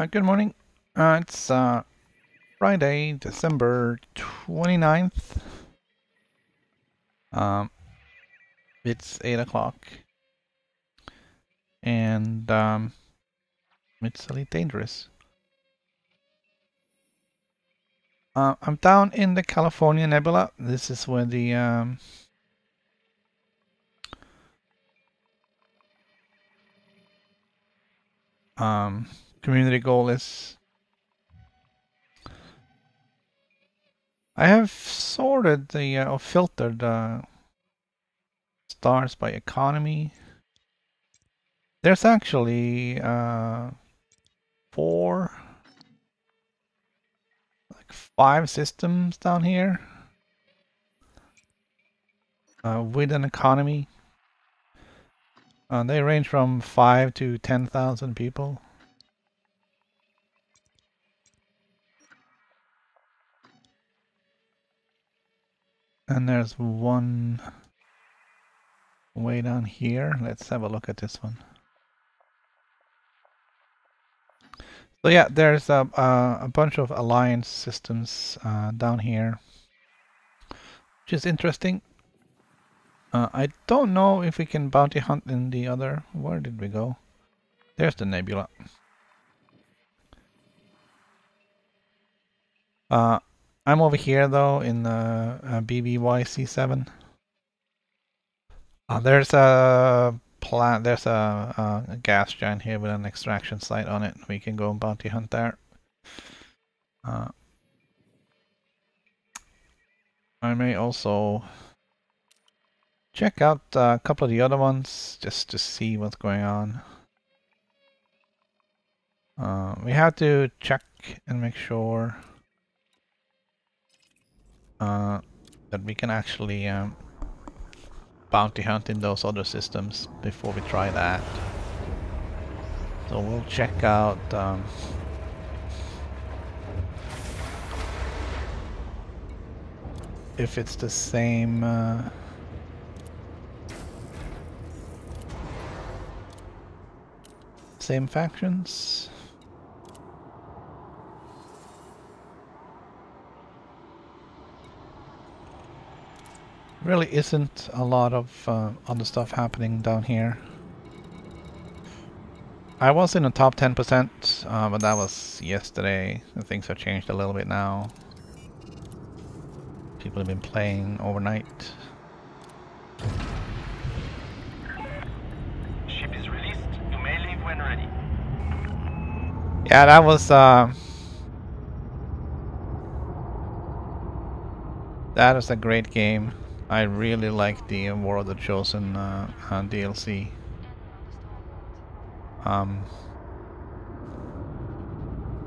Good morning. It's Friday, December 29th. It's 8 o'clock. And it's a little dangerous. I'm down in the California Nebula. This is where the community goal is. I have sorted the or filtered stars by economy. There's actually 5 systems down here with an economy. They range from 5 to 10,000 people. And there's one way down here. Let's have a look at this one. So yeah, there's a bunch of alliance systems down here, which is interesting. I don't know if we can bounty hunt in the other. Where did we go? There's the nebula. I'm over here though in BBYC7. There's a plant. There's a gas giant here with an extraction site on it. We can go and bounty hunt there. I may also check out a couple of the other ones just to see what's going on. We have to check and make sure that we can actually bounty hunt in those other systems before we try that. So we'll check out if it's the same. Same factions. Really isn't a lot of other stuff happening down here. I was in the top 10%, but that was yesterday. Things have changed a little bit now. People have been playing overnight. Ship is released. You may leave when ready. Yeah, that was a great game. I really like the War of the Chosen DLC.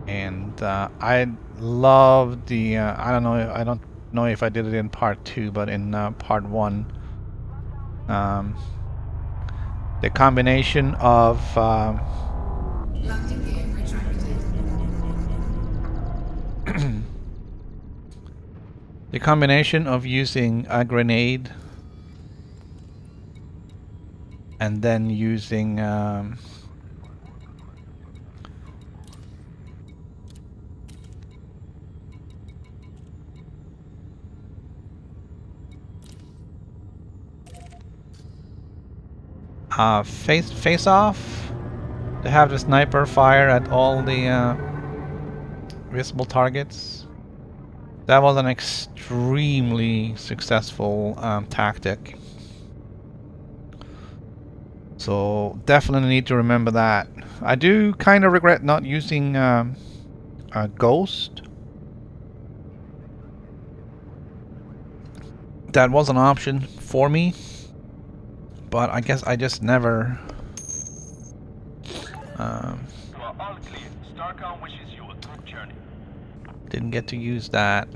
And I love the I don't know if I did it in part 2, but in part 1, the combination of the combination of using a grenade and then using face off to have the sniper fire at all the visible targets. That was an extremely successful tactic. So definitely need to remember that. I do kind of regret not using a Ghost. That was an option for me, but I guess I just never You are all clear. Starcom wishes you a good journey. didn't get to use that.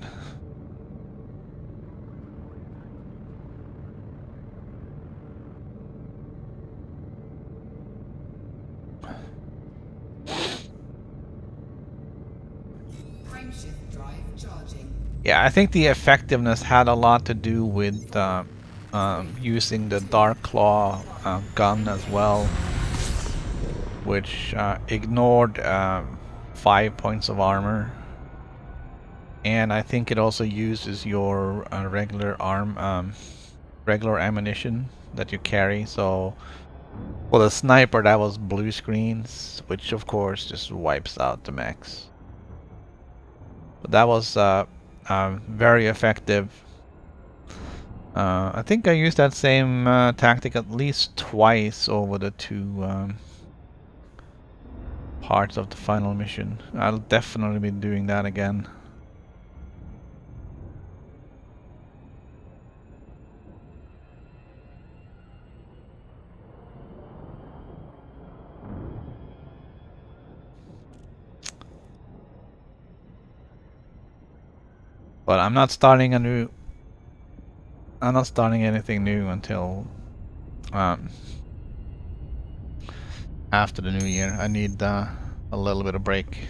Yeah, I think the effectiveness had a lot to do with using the Dark Claw gun as well, which ignored 5 points of armor. And I think it also uses your regular ammunition that you carry. So for the sniper, that was blue screens, which of course just wipes out the mechs. But that was very effective. I think I used that same tactic at least twice over the 2 parts of the final mission. I'll definitely be doing that again. But I'm not starting anything new until after the new year. I need a little bit of break.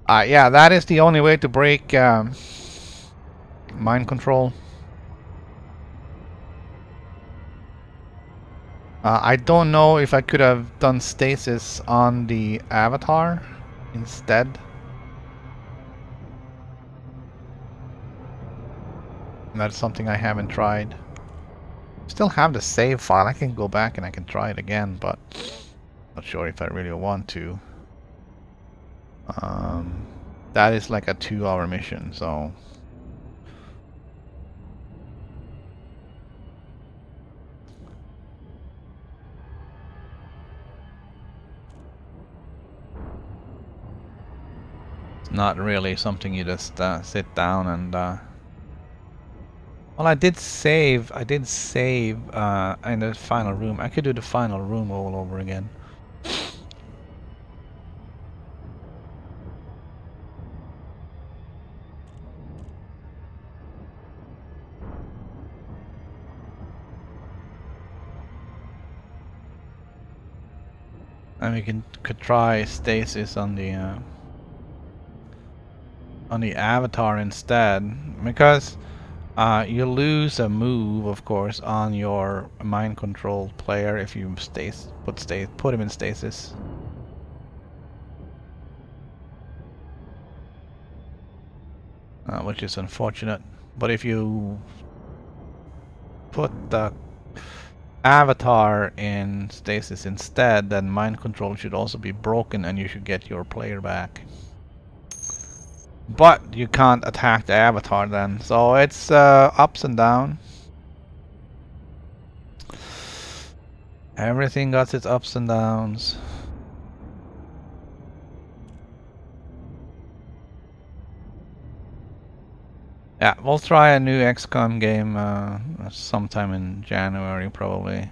Yeah, that is the only way to break mind control. I don't know if I could have done stasis on the avatar instead. That's something I haven't tried. Still have the save file. I can go back and I can try it again, but not sure if I really want to. That is like a 2-hour mission, so it's not really something you just sit down and well, I did save in the final room. I could do the final room all over again. And we could try stasis on the on the avatar instead, because you lose a move, of course, on your mind control player if you put him in stasis. Which is unfortunate. But if you put the avatar in stasis instead, then mind control should also be broken and you should get your player back. But you can't attack the avatar then, so it's ups and down. Everything got its ups and downs. Yeah, we'll try a new XCOM game sometime in January, probably.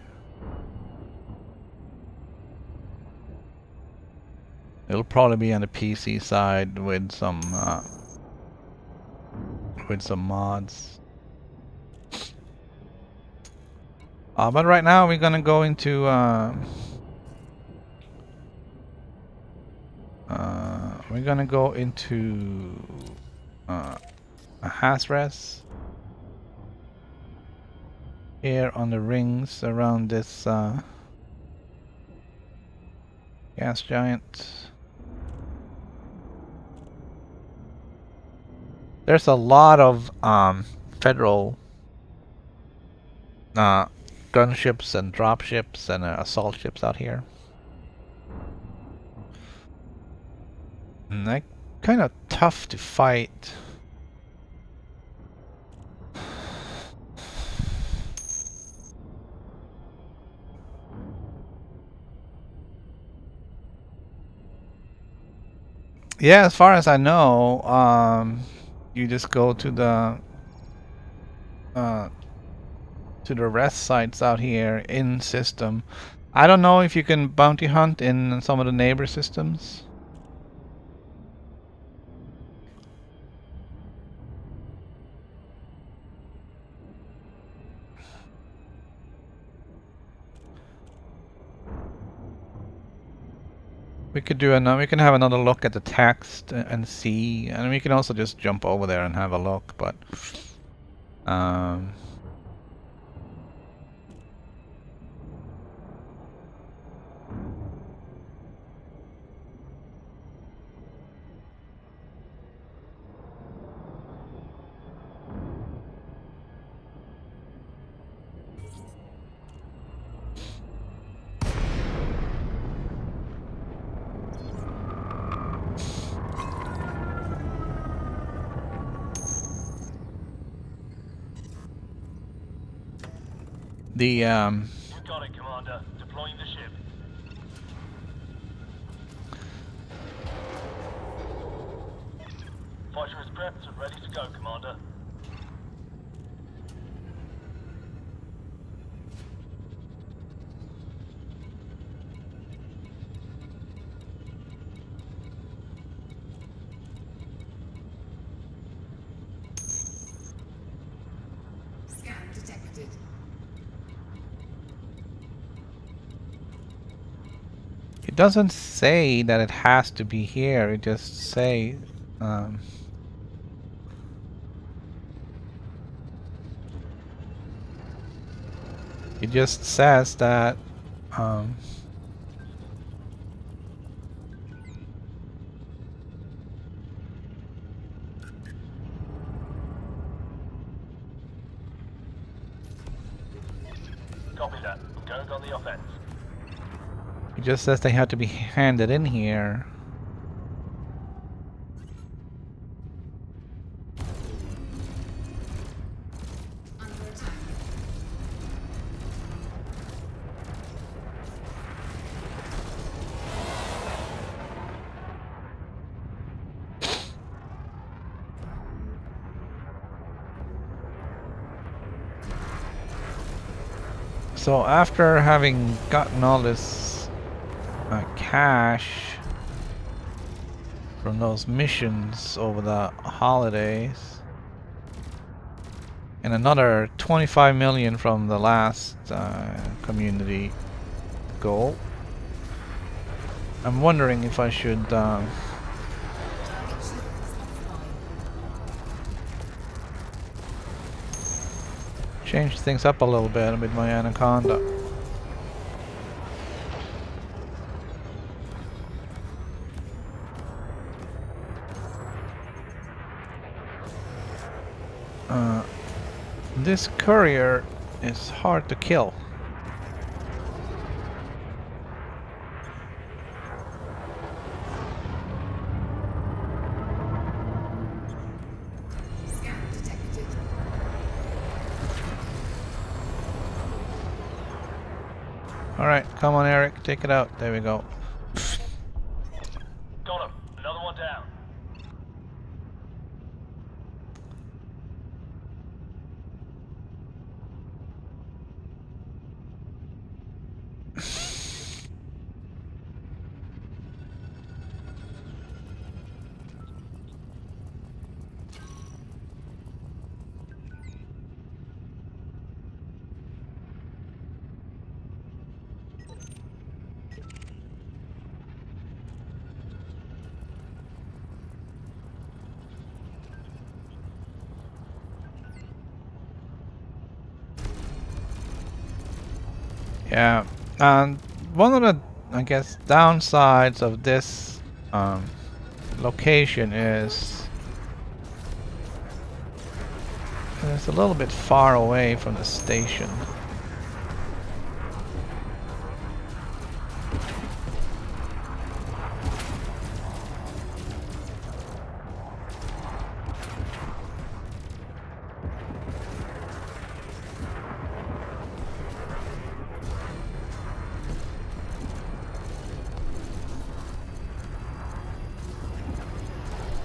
It'll probably be on the PC side with some mods. But right now we're gonna go into a Hazres here on the rings around this gas giant. There's a lot of federal gunships and dropships and assault ships out here. And they're kind of tough to fight. Yeah, as far as I know, you just go to the rest sites out here in system. I don't know if you can bounty hunt in some of the neighbor systems. We could do we can have another look at the text and see, and we can also just jump over there and have a look, but You got it, Commander. Deploying the ship. Fighter is prepped and ready to go, Commander. Scan detected. it doesn't say that it has to be here. It just say it just says that Copy that. Going on the offense. it just says they have to be handed in here. Under attack. So after having gotten all this cash from those missions over the holidays, and another 25 million from the last community goal, I'm wondering if I should Target shields offline. change things up a little bit with my anaconda. This courier is hard to kill. Scan detected. Alright, come on Eric, take it out. There we go. Got him. Another one down. Yeah, and one of the, I guess, downsides of this location is it's a little bit far away from the station.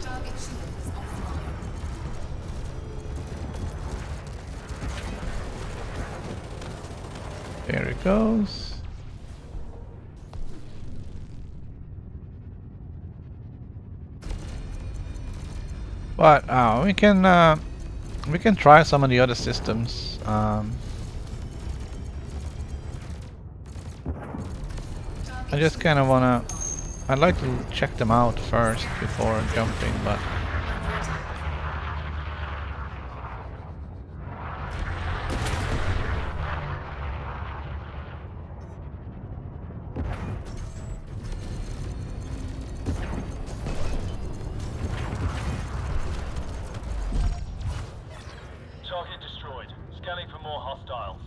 Target shields offline. There it goes. But we can try some of the other systems. I just kind of wanna. I'd like to check them out first before jumping, but Target destroyed. Scanning for more hostiles.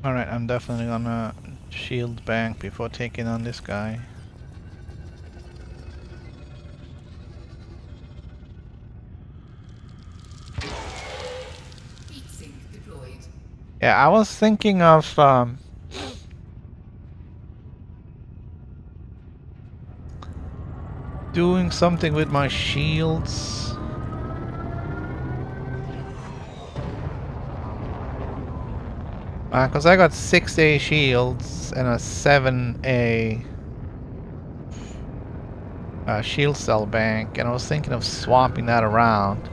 alright, I'm definitely gonna shield bank before taking on this guy. Heat sink deployed. Yeah, I was thinking of doing something with my shields. Because I got 6A shields and a 7A shield cell bank, and I was thinking of swapping that around.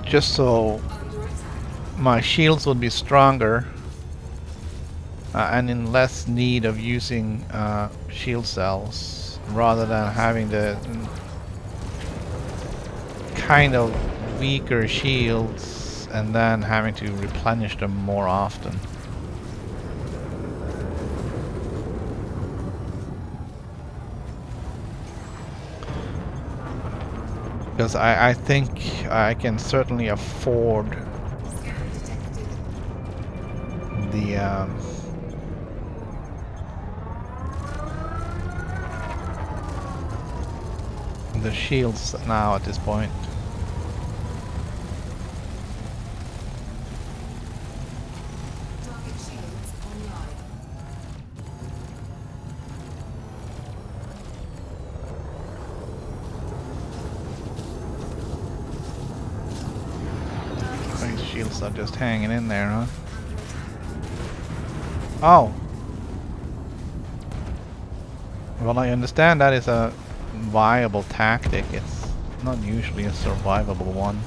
Just so my shields would be stronger and in less need of using shield cells, rather than having the kind of weaker shields and then having to replenish them more often. Because I think I can certainly afford Scan detected. the shields now at this point. Target shields online. These shields are just hanging in there, huh? Under attack. Oh! Well, I understand that is a viable tactic. It's not usually a survivable one.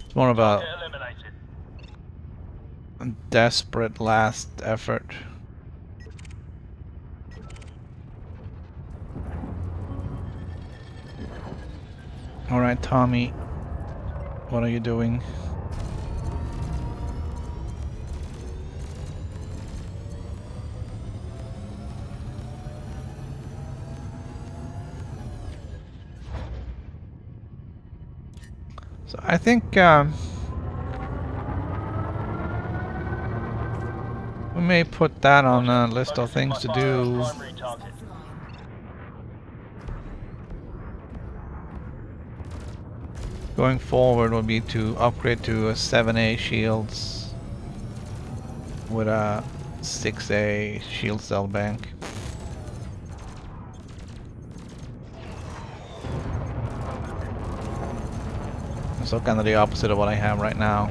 It's more of a Eliminated. desperate last effort. Alright, Tommy, what are you doing? So I think we may put that on a list of things to do. Primary target. Going forward will be to upgrade to a 7A shields with a 6A shield cell bank. So kind of the opposite of what I have right now.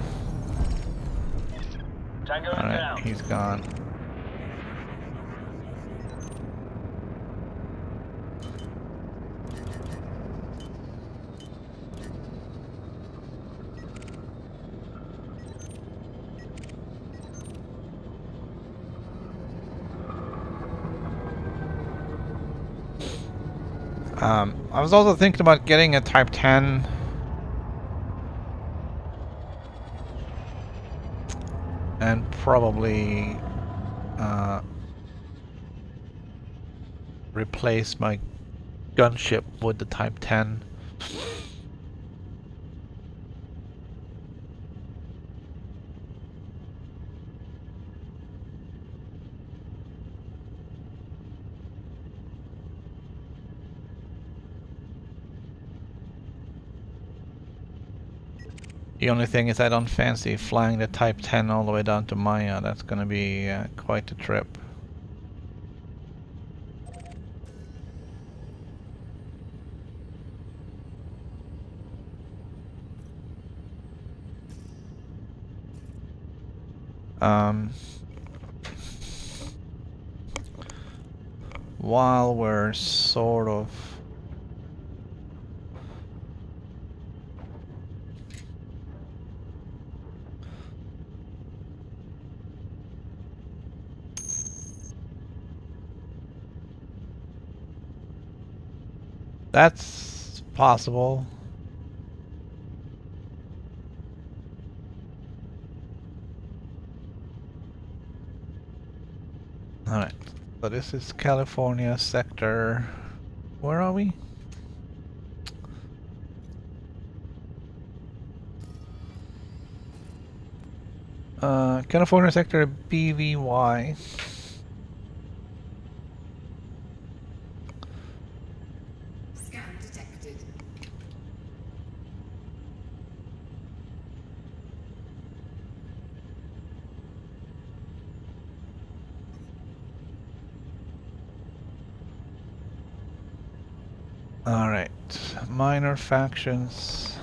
Tango Alright, down. he's gone. I was also thinking about getting a Type 10. And probably replace my gunship with the Type 10. The only thing is I don't fancy flying the Type 10 all the way down to Maya. That's gonna be quite a trip. While we're sort of that's possible. Alright, so this is California sector. Where are we? California sector BVY. Scan detected. Alright, minor factions.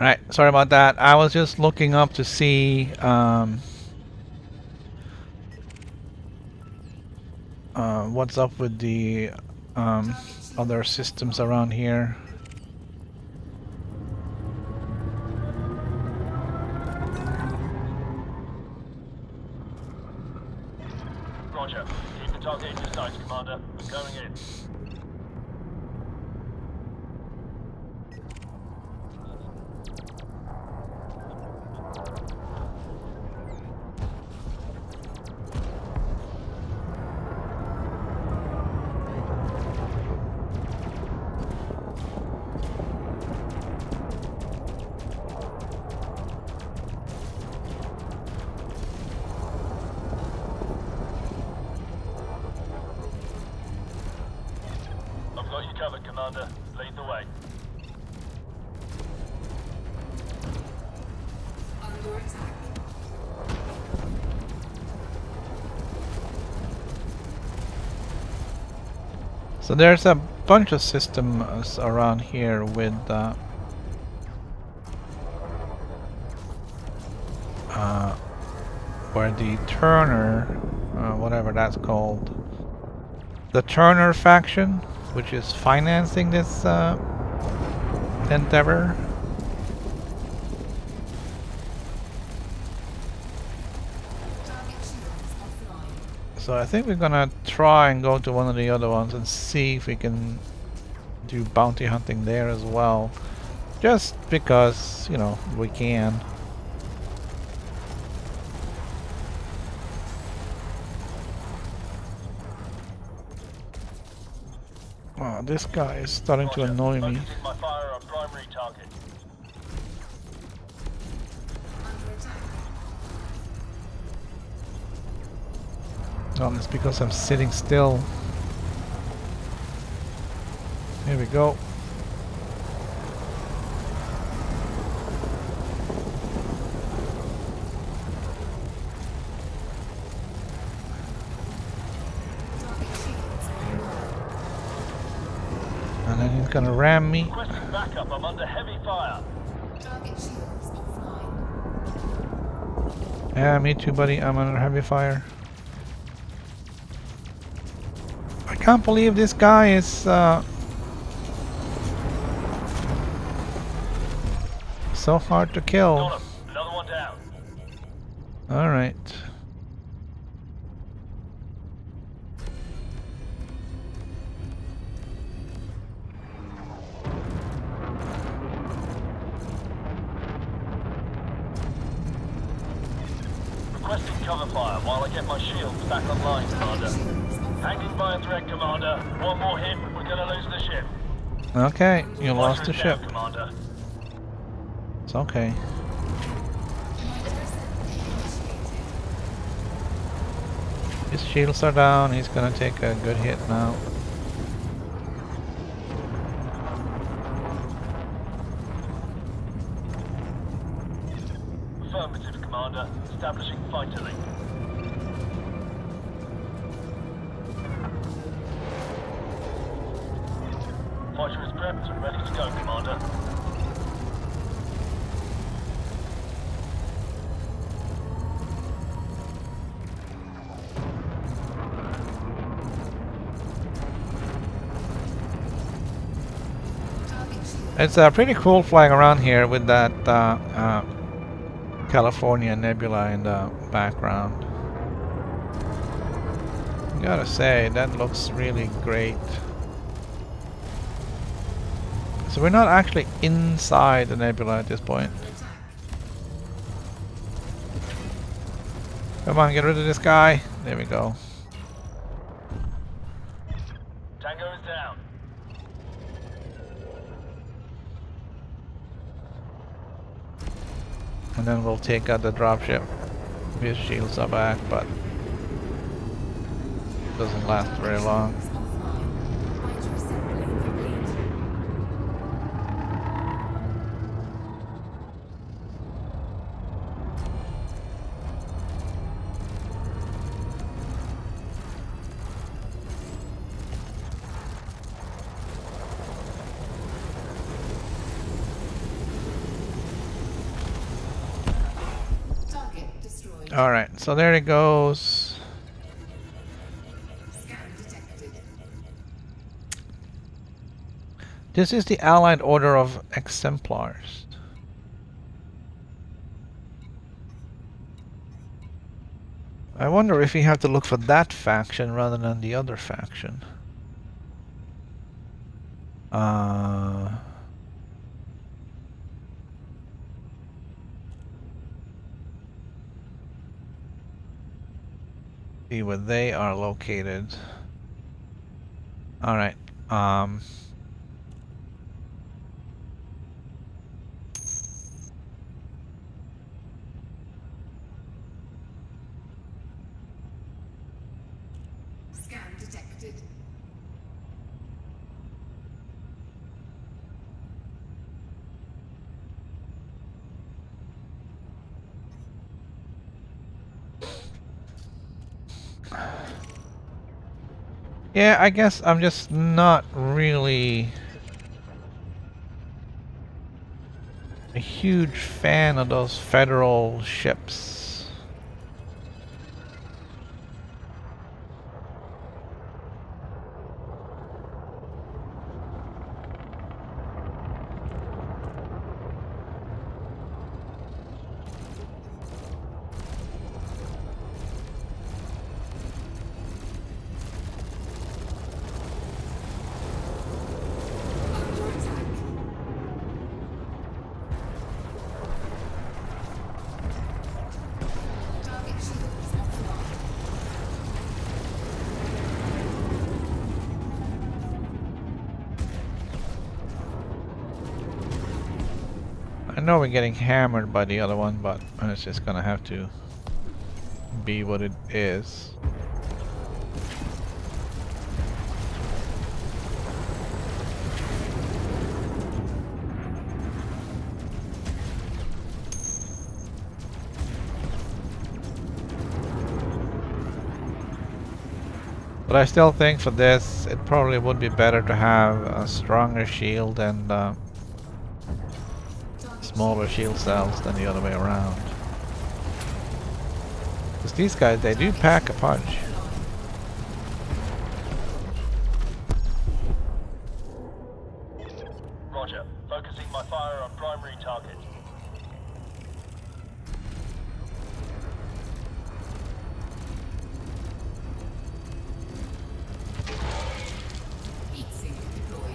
Alright, sorry about that. I was just looking up to see what's up with the other systems around here. Roger. Keep the target in your sights, Commander. I'm going in. I've got you covered, Commander. Lead the way. Under attack. So there's a bunch of systems around here with where the Turner, whatever that's called, the Turner faction, which is financing this endeavor. Target shields offline. So I think we're gonna try and go to one of the other ones and see if we can do bounty hunting there as well. Just because, you know, we can. Oh, this guy is starting to Roger. annoy me. Focusing my fire on primary target. Under attack. Oh, it's because I'm sitting still. Here we go. Target shields online. And then he's gonna ram me. Requesting backup. I'm under heavy fire. Target shields offline. Yeah, me too, buddy. I'm under heavy fire. I can't believe this guy is so hard to kill. Got him. Another one down. Alright. Requesting cover fire while I get my shields back online, Commander. Hanging by a thread, Commander. One more hit, we're gonna lose the ship. Okay, you lost the Fighter is ship. down, Commander. It's okay. His shields are down. He's gonna take a good hit now. Affirmative, Commander. Establishing fighter link. Fighter is prepped and ready to go, Commander. Target shield. It's pretty cool flying around here with that California nebula in the background. Gotta say, that looks really great. So we're not actually inside the nebula at this point. Under attack. Come on, get rid of this guy. There we go. Tango is down. And then we'll take out the dropship. His shields are back, but doesn't last very long. Shields offline. Fighter assembly complete. Target destroyed. Alright, so there it goes. Scan detected. This is the Allied Order of Exemplars. I wonder if we have to look for that faction rather than the other faction. See where they are located. All right. Scan detected. Yeah, I guess I'm just not really a huge fan of those federal ships. Under attack. Target shields offline. I know we're getting hammered by the other one, but it's just gonna have to be what it is. But I still think for this, it probably would be better to have a stronger shield and smaller shield cells than the other way around. Because these guys, they do pack a punch. Roger. Focusing my fire on primary target. Heat sink deployed.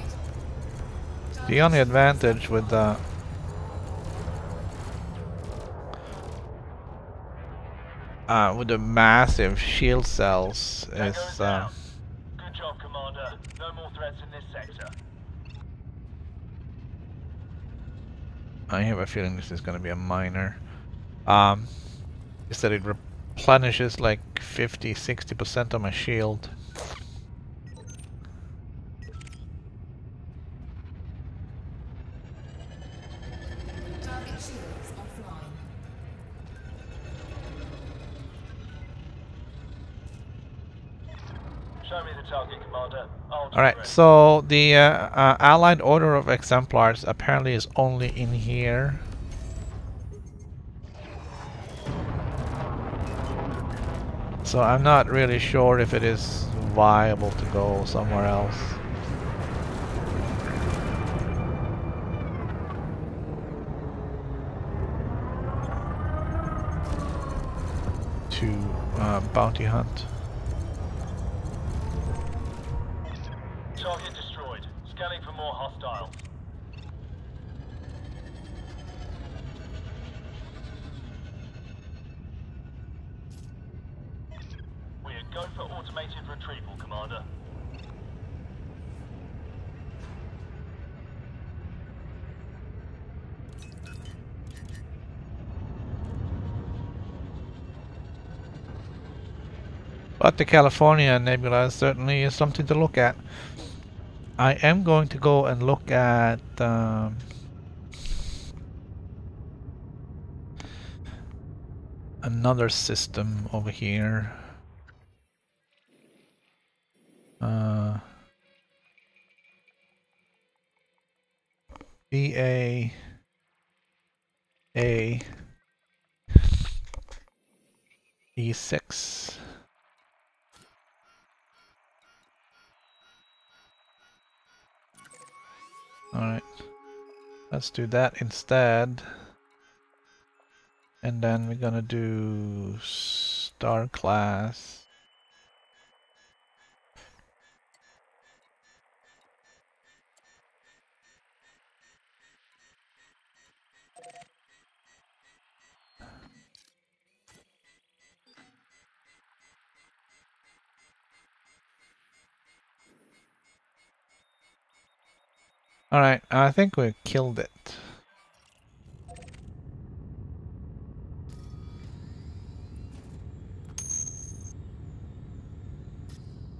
The only advantage with the massive shield cells is Tango is down. Good job, Commander. No more threats in this sector. I have a feeling this is going to be a minor. Is that it replenishes like 50-60% of my shield. Target shields offline. Show me the target, Commander. I'll do All right, the rest. so the Allied Order of Exemplars apparently is only in here. So I'm not really sure if it is viable to go somewhere else. To bounty hunt. Target destroyed. Scanning for more hostiles. We are go for automated retrieval, Commander. But the California Nebula certainly is something to look at. I am going to go and look at another system over here. BA E6. Alright. Let's do that instead. And then we're gonna do star class. Alright, I think we killed it.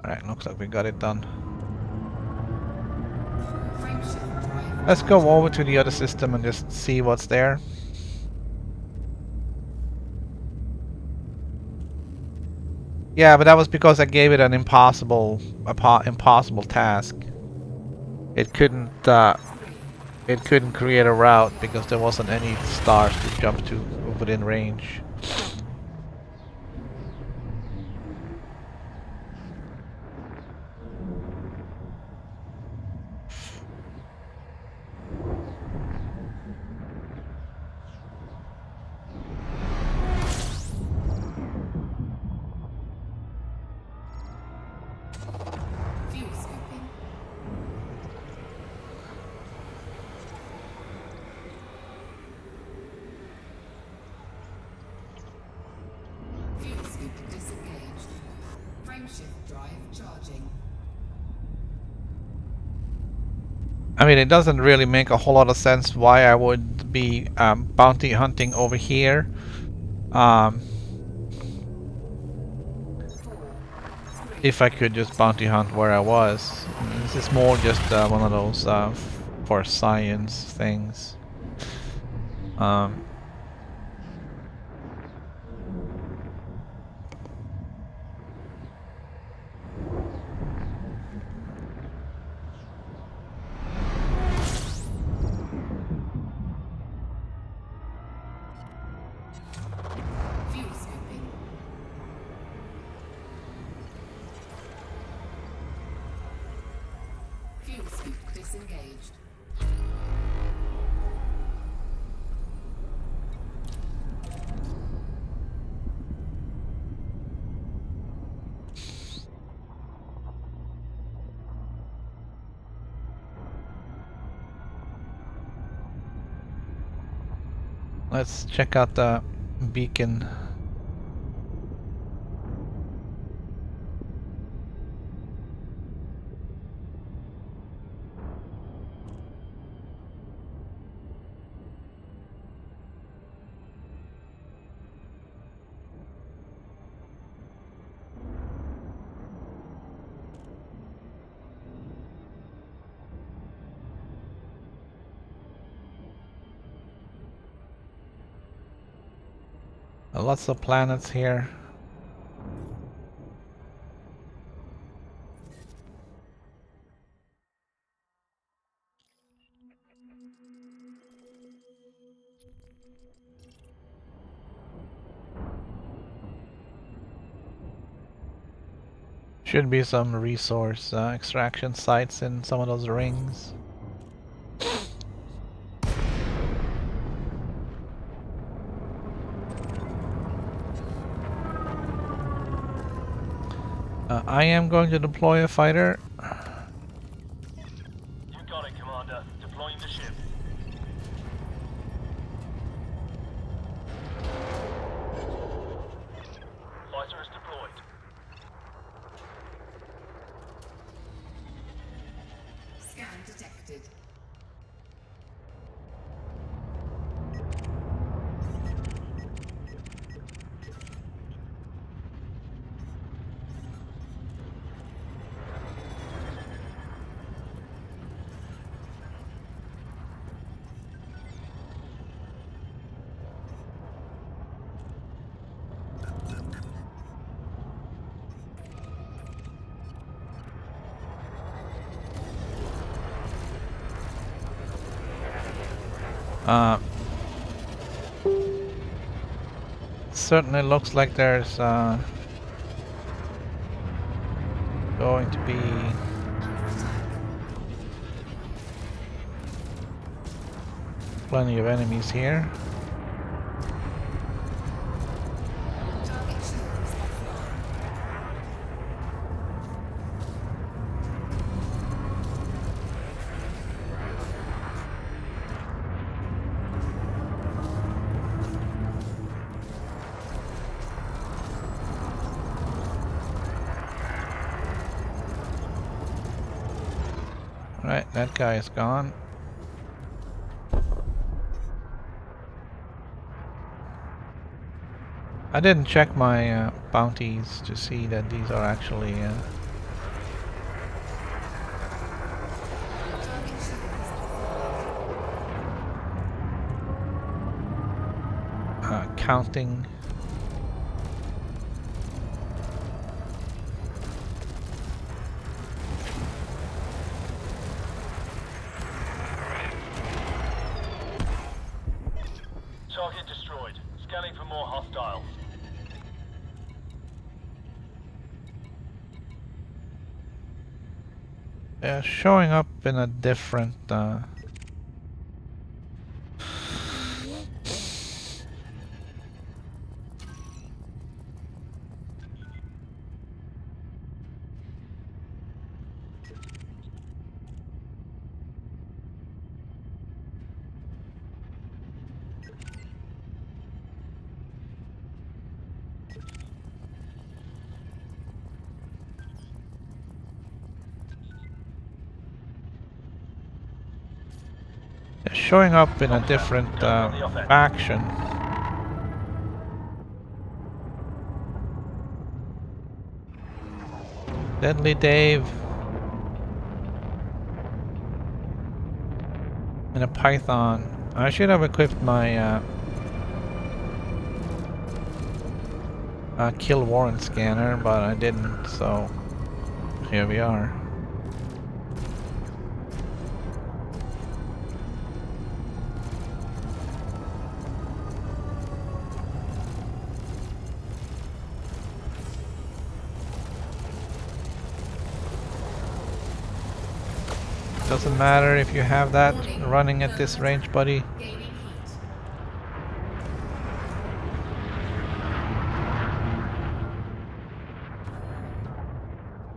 Alright, looks like we got it done. Frameshift drive. Let's go over to the other system and just see what's there. Yeah, but that was because I gave it an impossible task. It couldn't create a route because there wasn't any stars to jump to within range. Fuel scooping. Fuel scoop disengaged. Frameshift drive charging. I mean, it doesn't really make a whole lot of sense why I would be bounty hunting over here. 4, 3, If I could just bounty hunt where I was. This is more just one of those for science things. fuel scooping. Fuel scoop disengaged. Let's check out the beacon. Lots of planets here. Should be some resource extraction sites in some of those rings. I am going to deploy a fighter. You got it, Commander. Deploying the ship. Fighter is deployed. Scan detected. Certainly looks like there's going to be Under attack. Plenty of enemies here. Target shields offline. Right, that guy is gone. I didn't check my bounties to see that these are actually Target shields offline. counting. Target destroyed. Scanning for more hostiles. They're showing up in a different they're showing up in a different faction. Deadly Dave and a Python. I should have equipped my kill warrant scanner, but I didn't, so here we are. Doesn't matter if you have that running at this range, buddy. Gaining heat.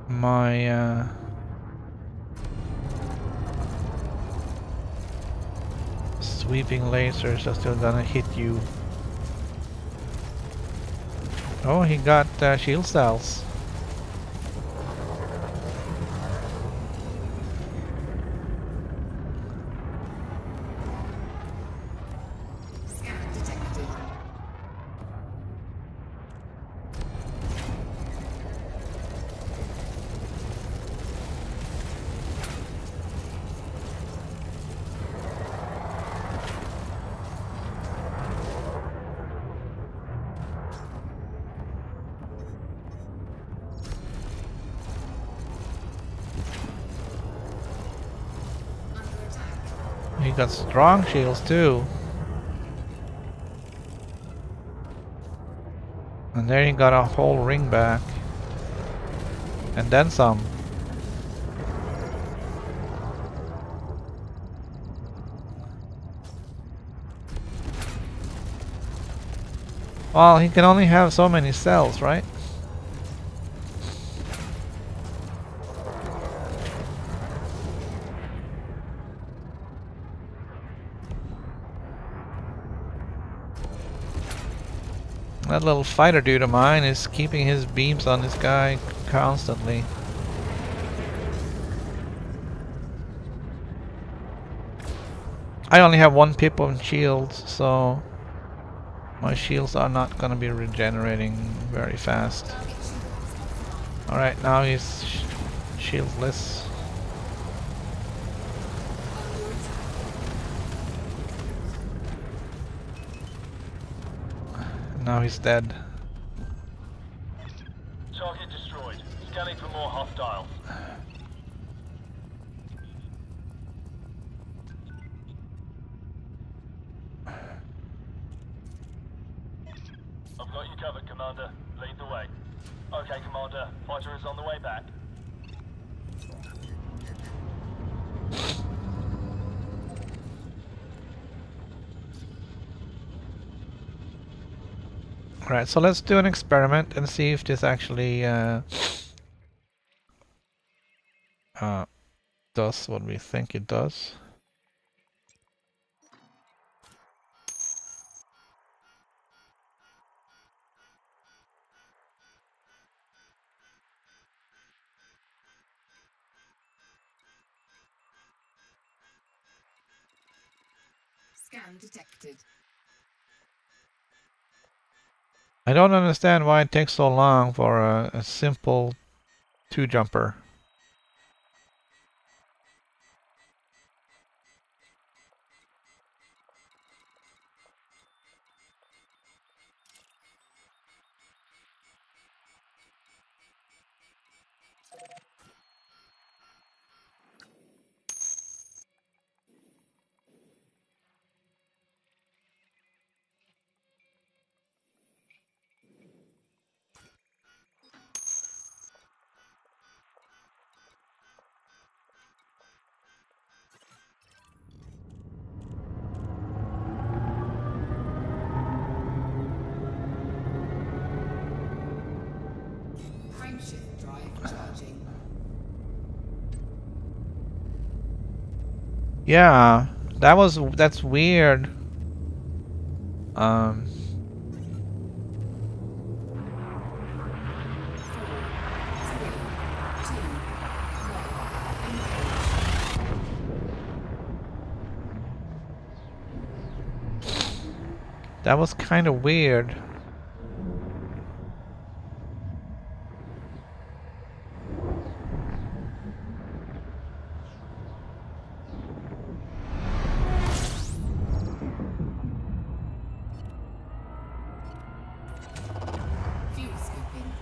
My sweeping lasers are still gonna hit you. Oh, he got shield cells. Scan detected. Under attack. He got strong shields too. And there he got a whole ring back. And then some. Well, he can only have so many cells, right? That little fighter dude of mine is keeping his beams on this guy constantly. I only have one pip on shields, so my shields are not gonna be regenerating very fast. Target shields offline. Alright, now he's shieldless. Under attack. Now he's dead. Target destroyed. Scanning for more hostiles. I've got you covered, Commander. Lead the way. Okay, Commander. Fighter is on the way back. Alright, so let's do an experiment and see if this actually does what we think it does. Scan detected. I don't understand why it takes so long for a simple two-jumper. Frameshift drive charging. Yeah, that's weird. Um, 4, 3, 2, 1. that was kind of weird. Fuel scooping.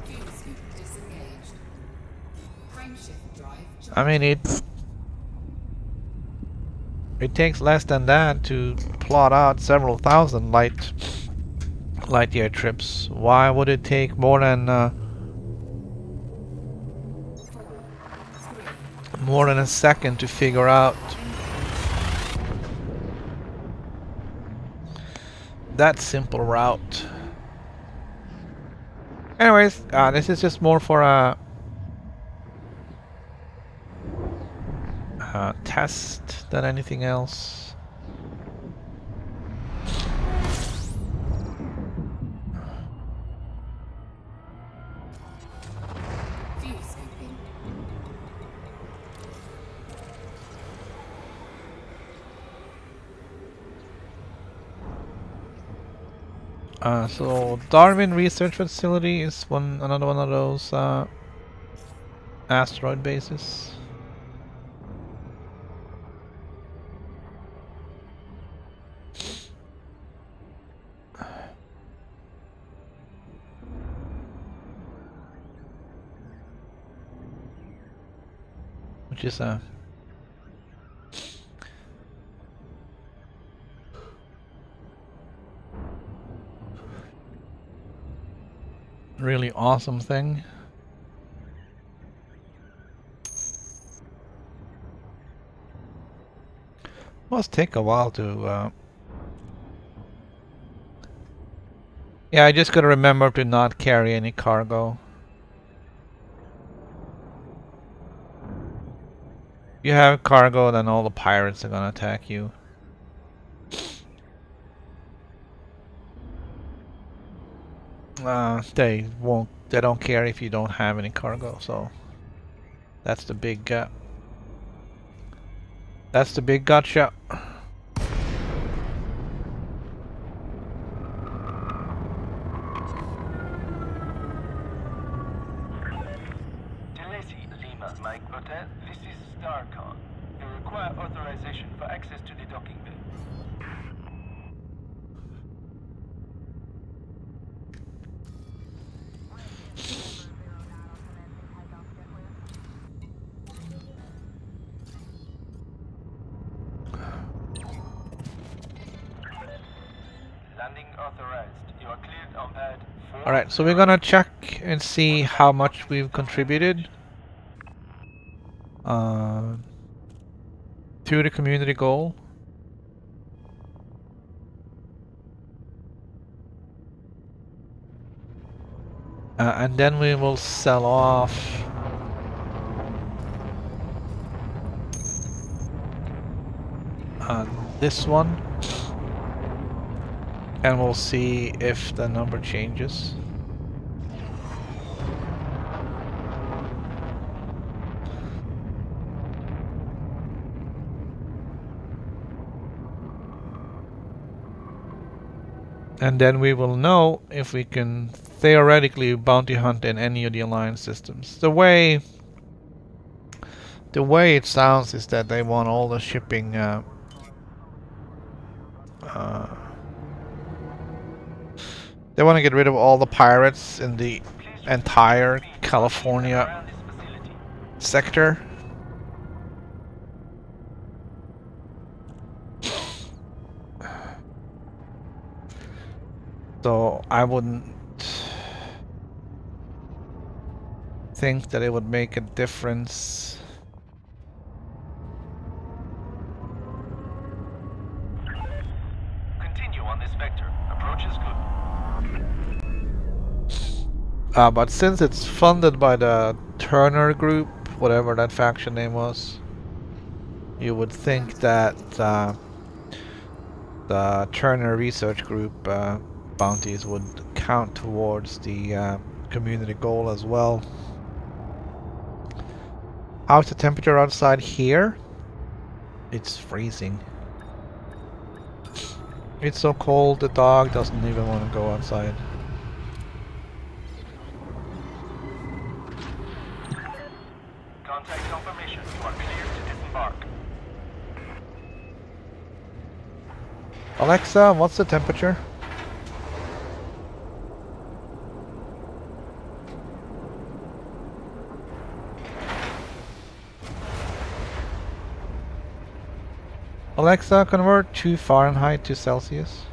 Fuel scoop disengaged. Frameshift drive charging. I mean, it takes less than that to plot out several thousand light year trips. Why would it take more than 4, 3, a second to figure out that simple route? Anyways, this is just more for a test than anything else. fuel scooping. So Darwin Research Facility is another one of those asteroid bases. Which is a really awesome thing. Must take a while to yeah, I just gotta remember to not carry any cargo. If you have cargo, then all the pirates are gonna attack you. They don't care if you don't have any cargo, so that's the big gotcha. Delesi Lima, Mike Hotel. This is Starcon. You require authorization for access to the docking bay. Landing authorized. You are cleared on pad 4. Alright, so we're gonna check and see how much we've contributed. to the community goal. And then we will sell off this one, and we'll see if the number changes. And then we will know if we can theoretically bounty hunt in any of the alliance systems. The way it sounds is that they want all the shipping they want to get rid of all the pirates in the entire California sector. So I wouldn't think that it would make a difference. Continue on this vector. Approach is good. But since it's funded by the Turner Group, whatever that faction name was, you would think that the Turner Research Group bounties would count towards the community goal as well. How's the temperature outside here? It's freezing. It's so cold the dog doesn't even want to go outside. Contact confirmation. You are clear to disembark. Alexa, what's the temperature? Alexa, convert to Fahrenheit to Celsius.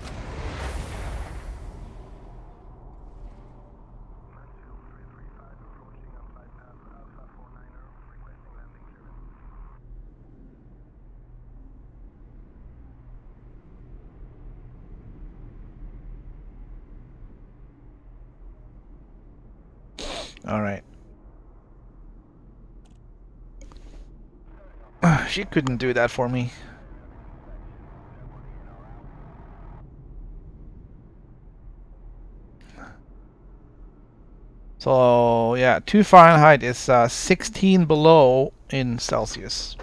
All right. She couldn't do that for me. So yeah, 2 Fahrenheit is 16 below in Celsius.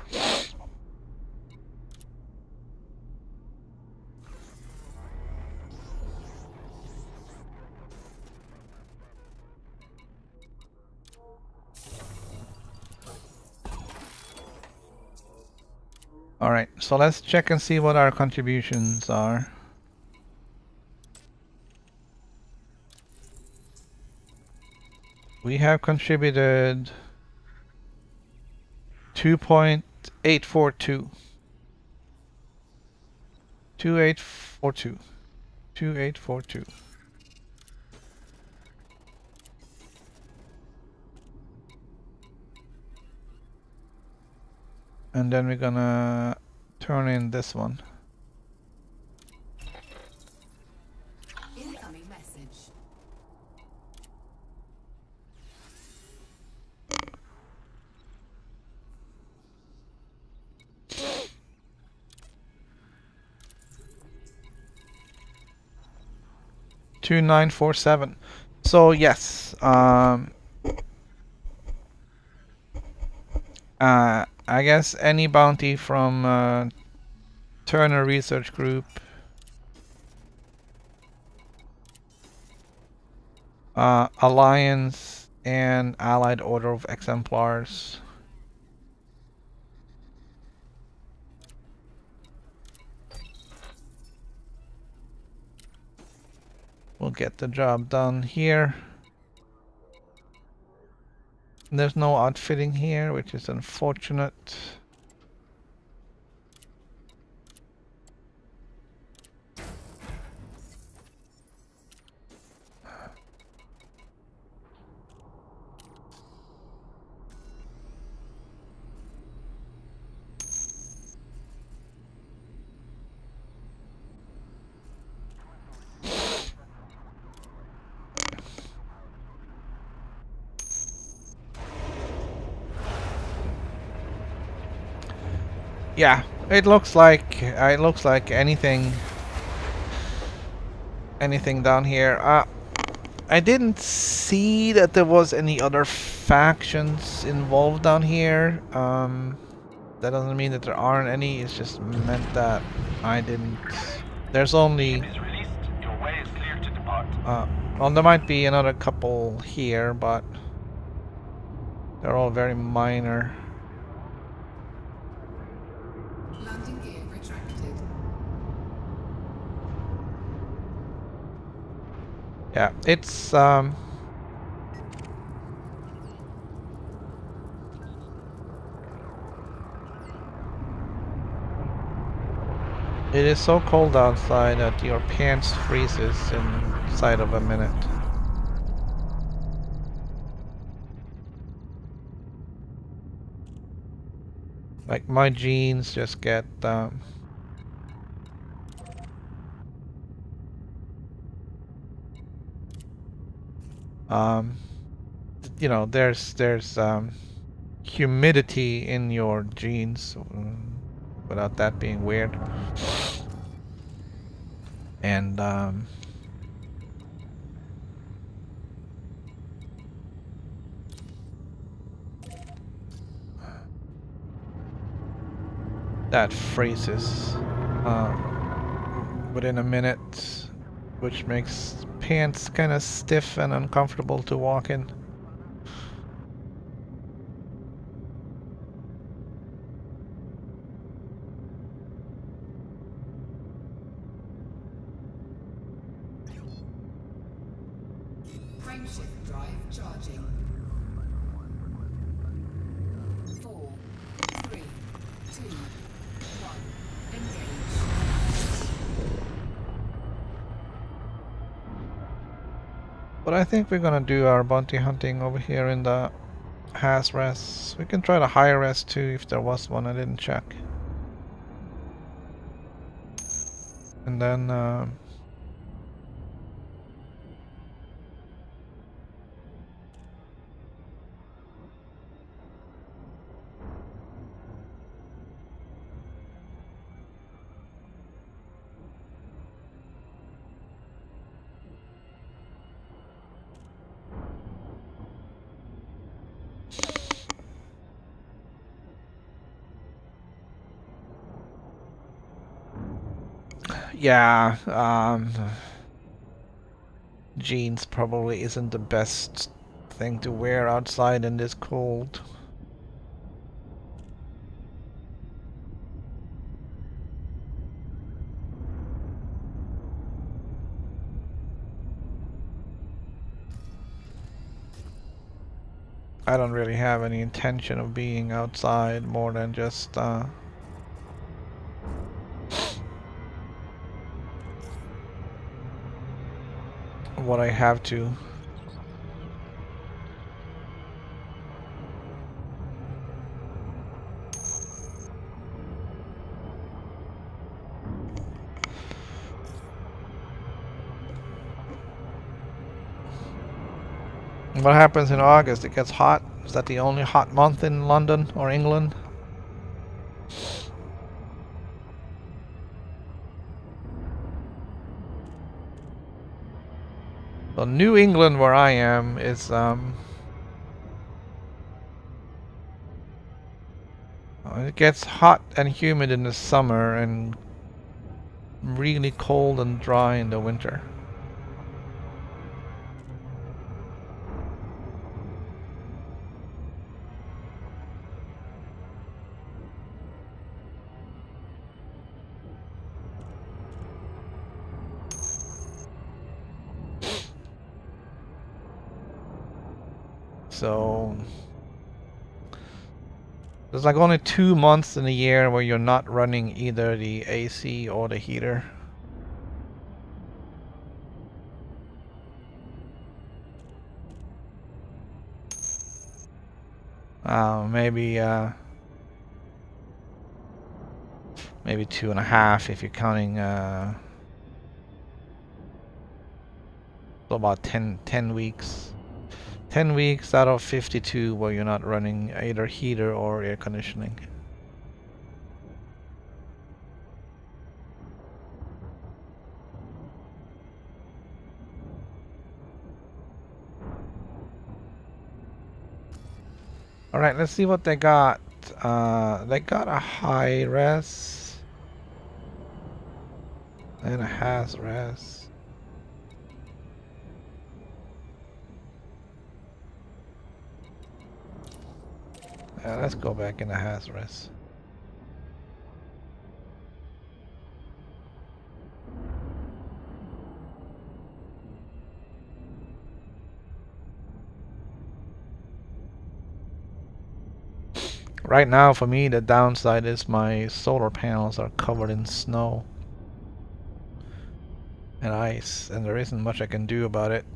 Alright, so let's check and see what our contributions are. We have contributed 2.842. 2842. 2842. And then we're gonna turn in this one. Incoming message. $2,947. So yes, I guess any bounty from Turner Research Group, Alliance, and Allied Order of Exemplars. We'll get the job done here. There's no outfitting here, which is unfortunate. Yeah, it looks like anything down here. I didn't see that there was any other factions involved down here. That doesn't mean that there aren't any. It's just meant that I didn't. There's only. Ship is released. Your way is clear to depart. Well, there might be another couple here, but they're all very minor. Landing gear retracted. Yeah, it's it is so cold outside that your pants freezes inside of a minute. Like my jeans just get you know, there's humidity in your jeans without that being weird. And that freezes within a minute, which makes pants kind of stiff and uncomfortable to walk in. Frameshift drive charging. 4, 3, 2, 1. Engage. But I think we're gonna do our bounty hunting over here in the has res. We can try the high res too if there was one. I didn't check. And then yeah, jeans probably isn't the best thing to wear outside in this cold. I don't really have any intention of being outside more than just what I have to. What happens in August? It gets hot? Is that the only hot month in London or England? Well, New England, where I am, is it gets hot and humid in the summer and really cold and dry in the winter. So there's like only 2 months in a year where you're not running either the AC or the heater. Maybe 2.5 if you're counting so about 10 weeks. 10 weeks out of 52 where you're not running either heater or air conditioning. Alright, let's see what they got. They got a high res and a has res. Let's go back in the has res. Right now, for me, the downside is my solar panels are covered in snow and ice, and there isn't much I can do about it.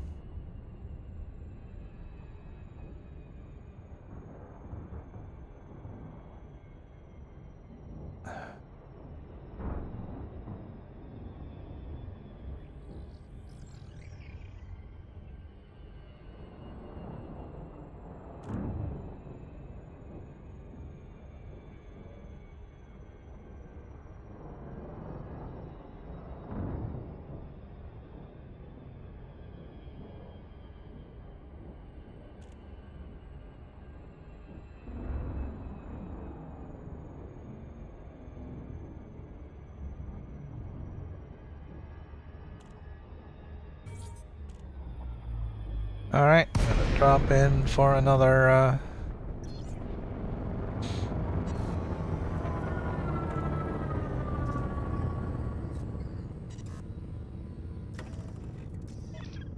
Alright, gonna drop in for another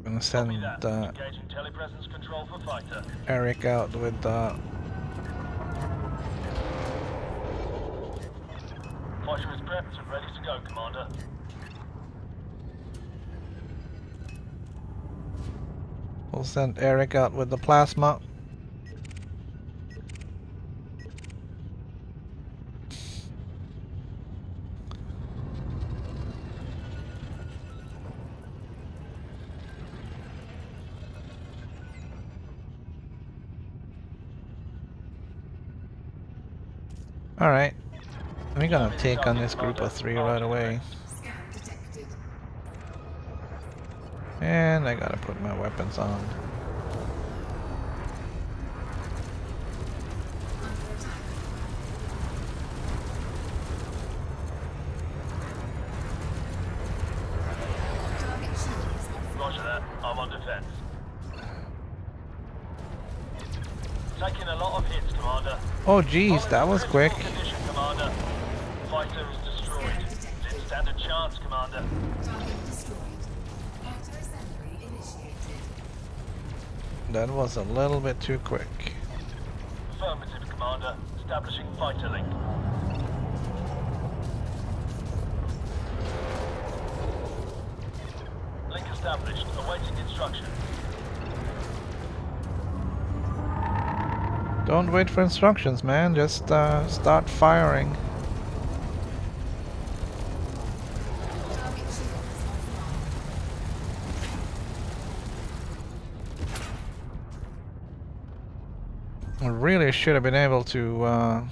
gonna send Engaging telepresence control for fighter. Eric out with Fighter is prepped and ready to go, Commander. we'll send Eric out with the plasma. Alright, we're gonna take on this group of 3 right away. Scan detected. And I gotta put my weapons on. Under attack. Target shields are Roger that. I'm on defense. Taking a lot of hits, Commander. Oh geez, that was quick. Condition, Commander. Fighter is destroyed. Didn't stand a chance, Commander. target destroyed. Fighter assembly initiated. That was a little bit too quick. Affirmative, Commander. Establishing fighter link. Link established. Awaiting instructions. Don't wait for instructions, man. Just start firing. Target shields offline. I really should have been able to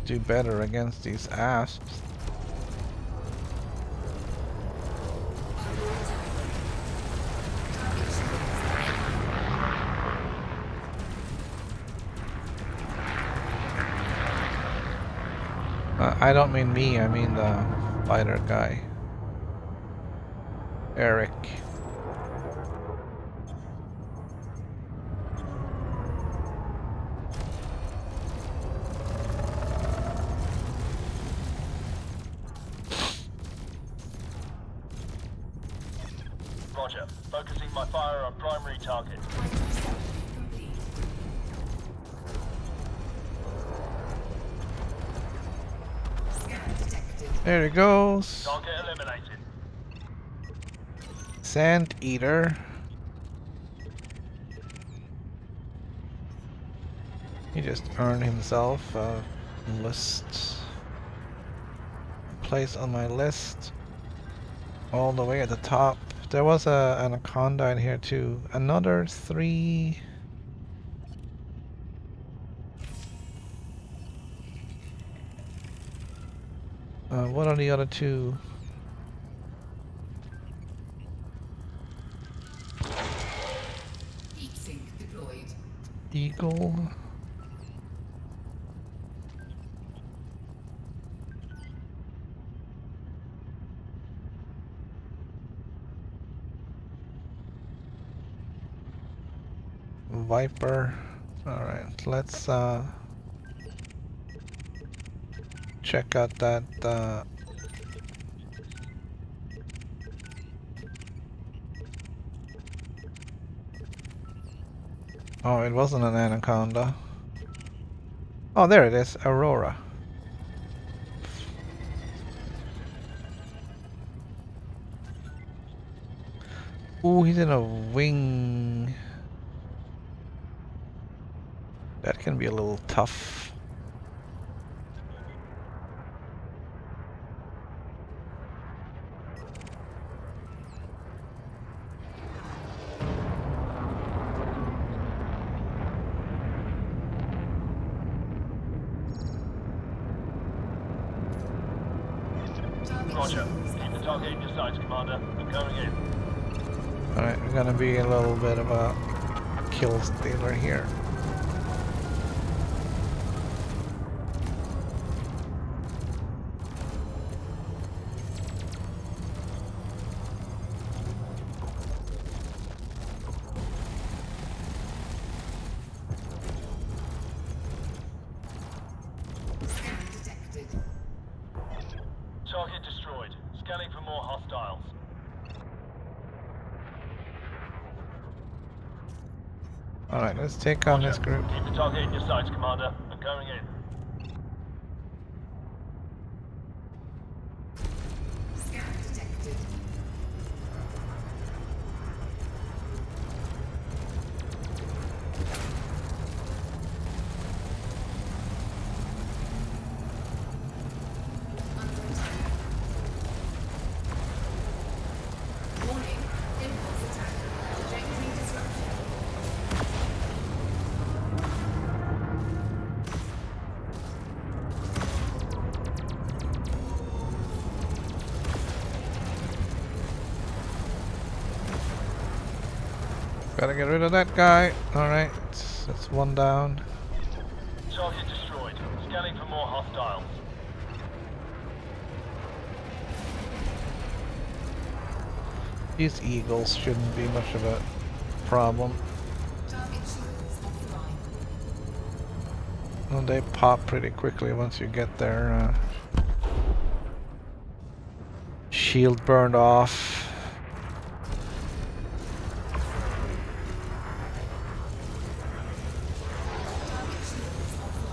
do better against these asps. I don't mean me, I mean the fighter guy. Eric. Roger. Focusing my fire on primary target. Fighter assembly complete. Scan detected. There he goes. Target eliminated. Sand Eater. He just earned himself a list. Place on my list. All the way at the top. There was a anaconda in here too. Another 3. What are the other 2? Heat sink deployed. Beagle. Viper. Alright, let's check out that oh, it wasn't an anaconda. Oh, there it is, Aurora. Ooh, he's in a wing. That can be a little tough. Roger. Keep the target in your sights, Commander. I'm going in. Alright, we're gonna be a little bit of a kill stealer here. Scan detected. Target destroyed. Scanning for more hostiles. Alright, let's take on this group. Keep the target in your sights, Commander. I'm going in. Scan detected. Under attack. Warning. Impulse attack. Trajectory disruption. Gotta get rid of that guy. Alright, that's one down. Target destroyed. Scanning for more hostiles. These eagles shouldn't be much of a problem. Target shields offline. Well, they pop pretty quickly once you get their shield burned off. Target shields offline.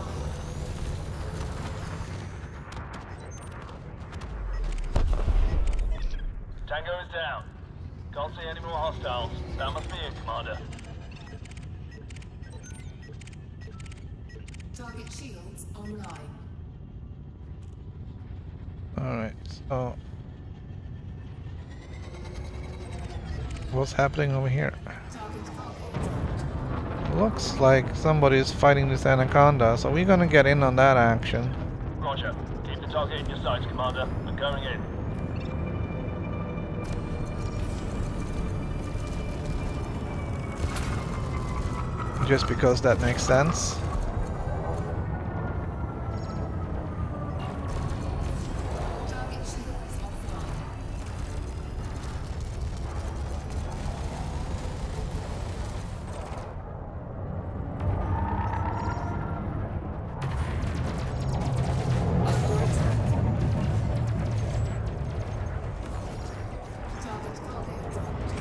Tango is down. Can't see any more hostiles. That must be it, Commander. Target shields online. Alright, so what's happening over here? Target cargo. Looks like somebody's fighting this anaconda, so we're gonna get in on that action. Roger. Keep the target in your sights, Commander. I'm going in. Just because that makes sense. Target shields offline. Under attack. Target cargo dropped.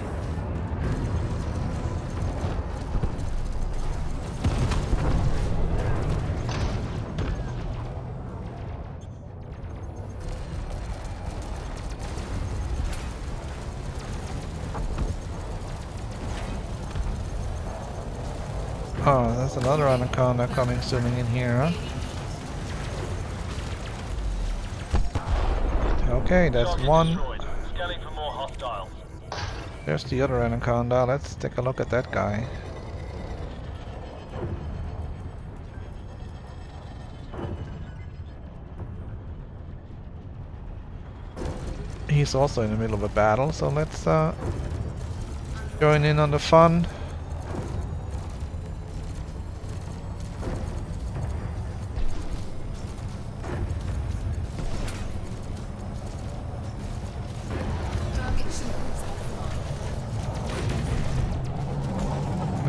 Oh, that's another anaconda coming zooming in here, huh? Okay, that's Target one. destroyed. Scanning for more hostiles. There's the other anaconda. Let's take a look at that guy. He's also in the middle of a battle, so let's join in on the fun.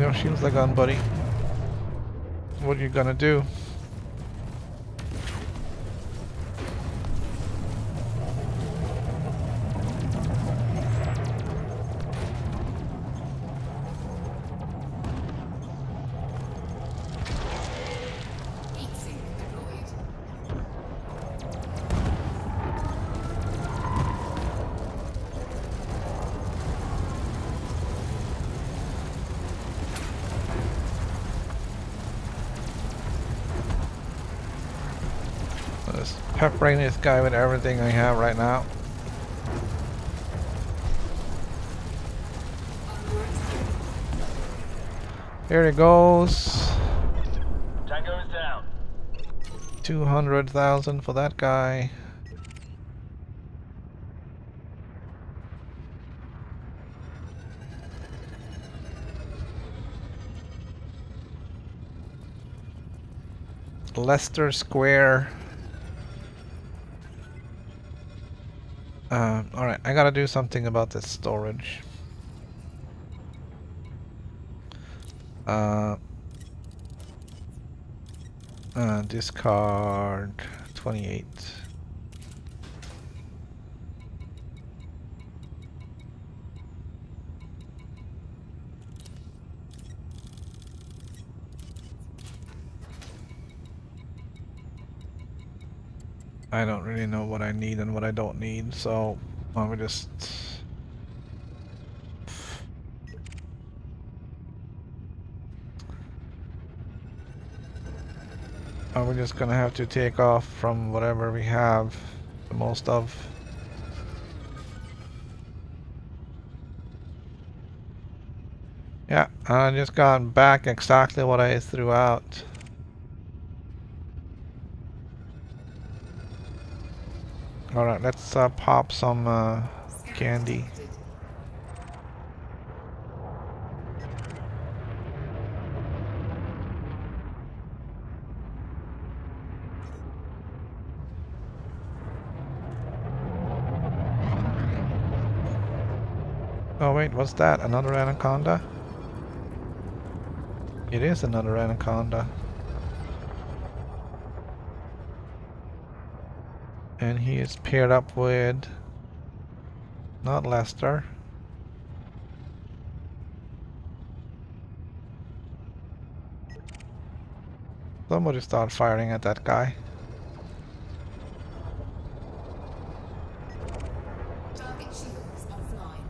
Your shield's a gun, buddy. What are you gonna do? Heat sink deployed. Just peppering this guy with everything I have right now. Here it goes. Tango is down. 200,000 for that guy. Leicester Square. Alright, I gotta do something about this storage. Discard 28. I don't really know what I need and what I don't need, so let me just... We're just gonna have to take off from whatever we have the most of. Yeah, I just got back exactly what I threw out. Alright, let's pop some candy. Detected. Oh wait, what's that? Another anaconda? It is another anaconda. And he is paired up with... not Lester. Somebody start firing at that guy. Target shields offline.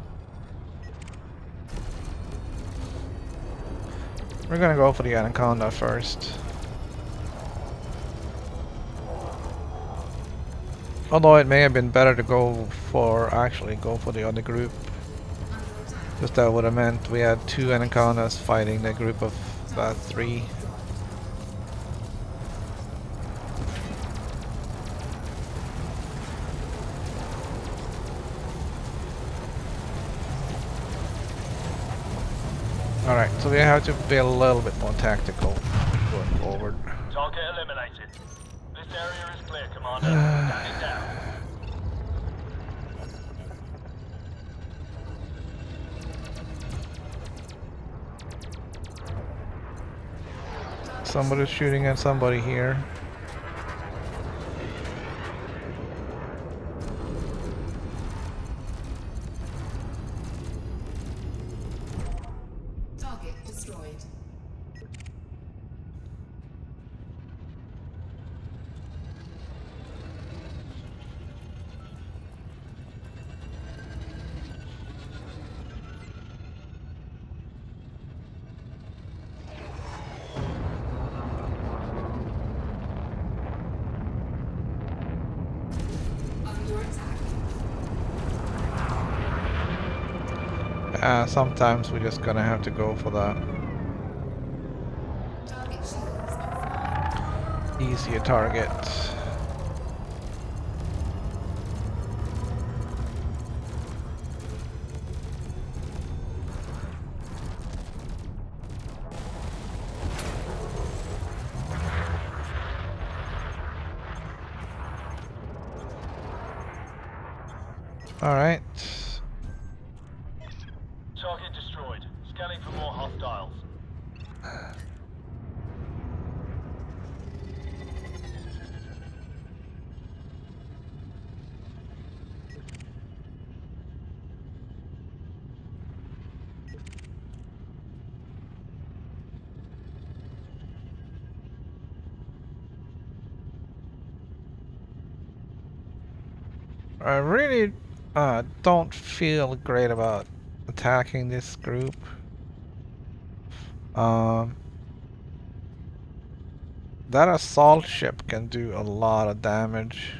We're gonna go for the anaconda first. Although it may have been better to go for the other group. Under attack. Because that would have meant we had 2 anacondas fighting the group of 3. Alright, so we have to be a little bit more tactical going forward. Target eliminated. This area is clear, Commander. Stand it down. Somebody's shooting at somebody here. Target destroyed. Under attack. Sometimes we're just gonna have to go for the Target shields offline. easier target. Alright. Target destroyed. Scanning for more hostiles. I really don't feel great about attacking this group. Um, that assault ship can do a lot of damage.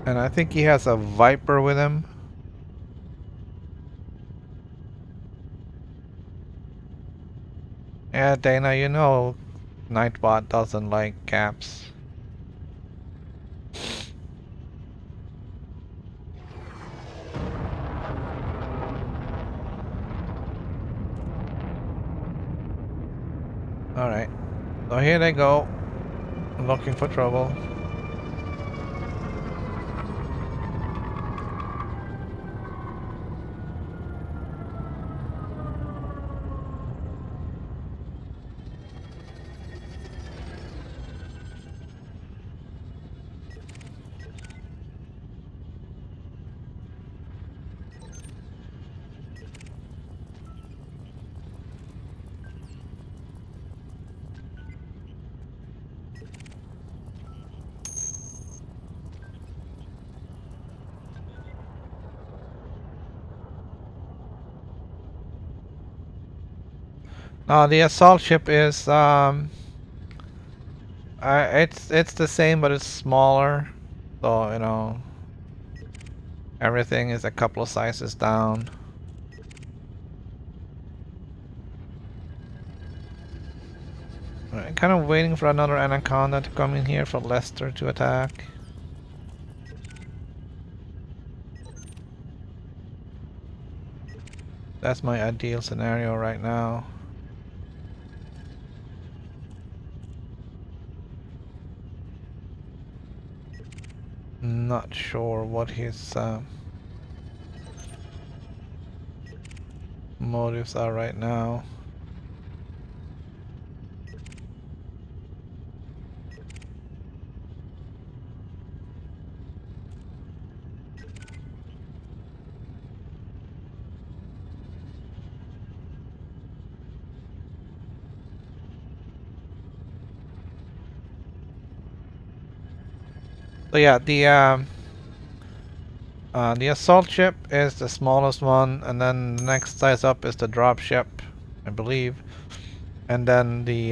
And I think he has a Viper with him. Yeah, Dana, you know Nightbot doesn't like caps. Alright, so here they go, looking for trouble. Now the assault ship is it's the same, but it's smaller. So you know, everything is a couple of sizes down. I'm kind of waiting for another Anaconda to come in here for Lester to attack. That's my ideal scenario right now. Not sure what his motives are right now. So yeah, the assault ship is the smallest one, and then the next size up is the drop ship, I believe, and then the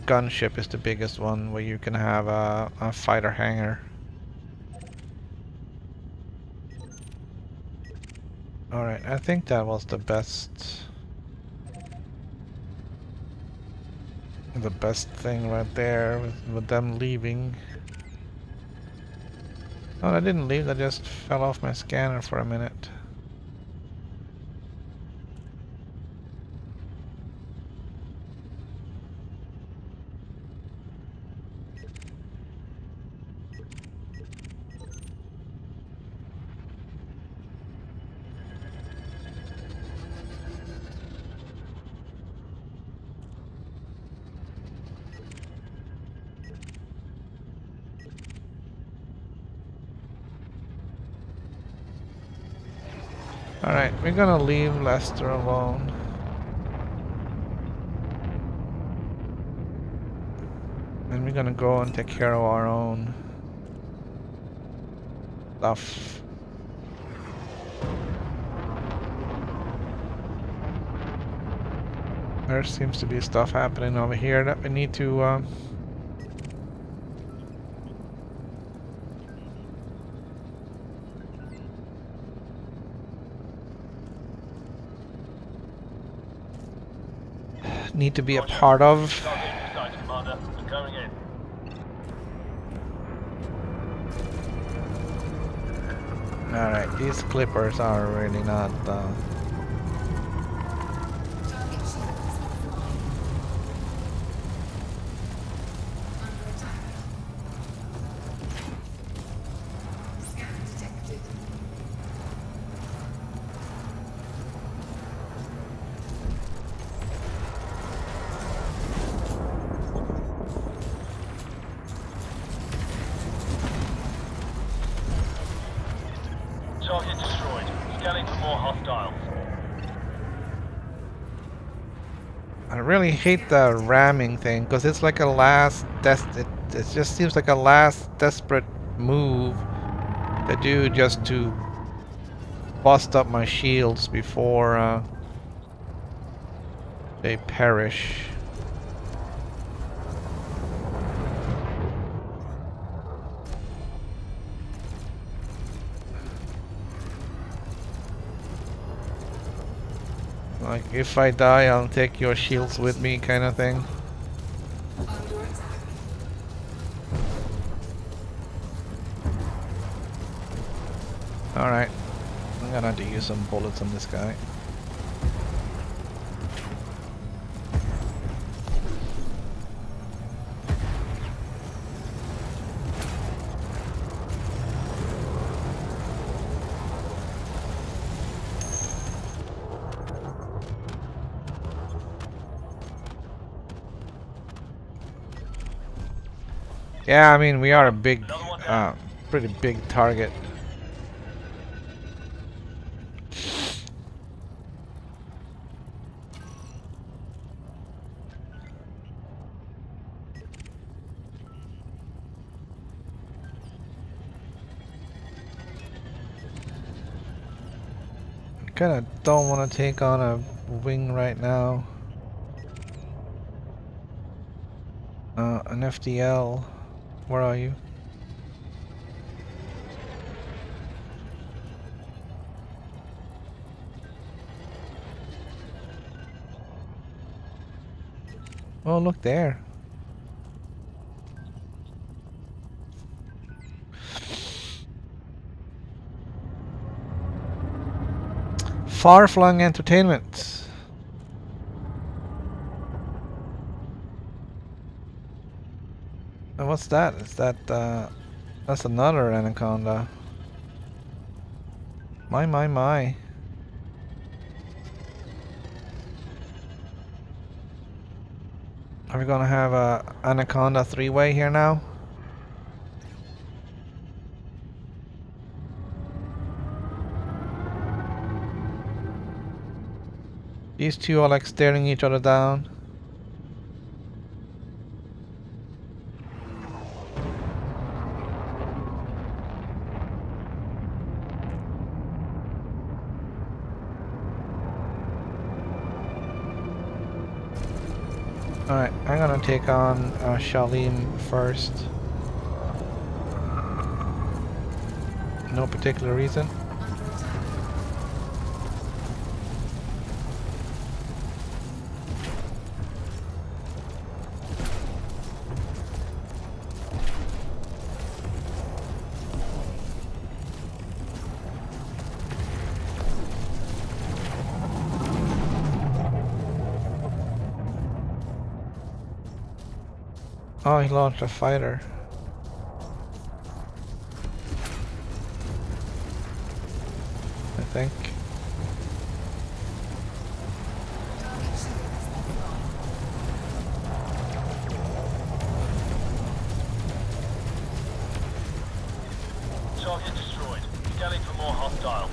gunship is the biggest one, where you can have a fighter hangar. All right, I think that was the best thing right there with them leaving. Oh, I didn't leave, I just fell off my scanner for a minute. Alright, we're gonna leave Lester alone. And we're gonna go and take care of our own stuff. There seems to be stuff happening over here that we need to be a part of. Commander. We're going in. Alright, these clippers are really not Target destroyed. Scanning for more hostiles. I really hate the ramming thing because it's like a last it just seems like a last desperate move to do just to bust up my shields before they perish. Like, if I die, I'll take your shields with me, kind of thing. Under attack. Alright. I'm gonna have to use some bullets on this guy. Yeah, I mean, we are a big, pretty big target. Kinda don't want to take on a wing right now. An FDL. Where are you? Oh, look there. Far-flung entertainment. And what's that? Is that that's another anaconda. My. Are we gonna have a anaconda three-way here now? These two are like staring each other down. Alright, I'm gonna take on Shalim first. No particular reason. Under attack. Oh, he launched a fighter. I think. Target shields offline. Target destroyed. Scanning for more hostiles.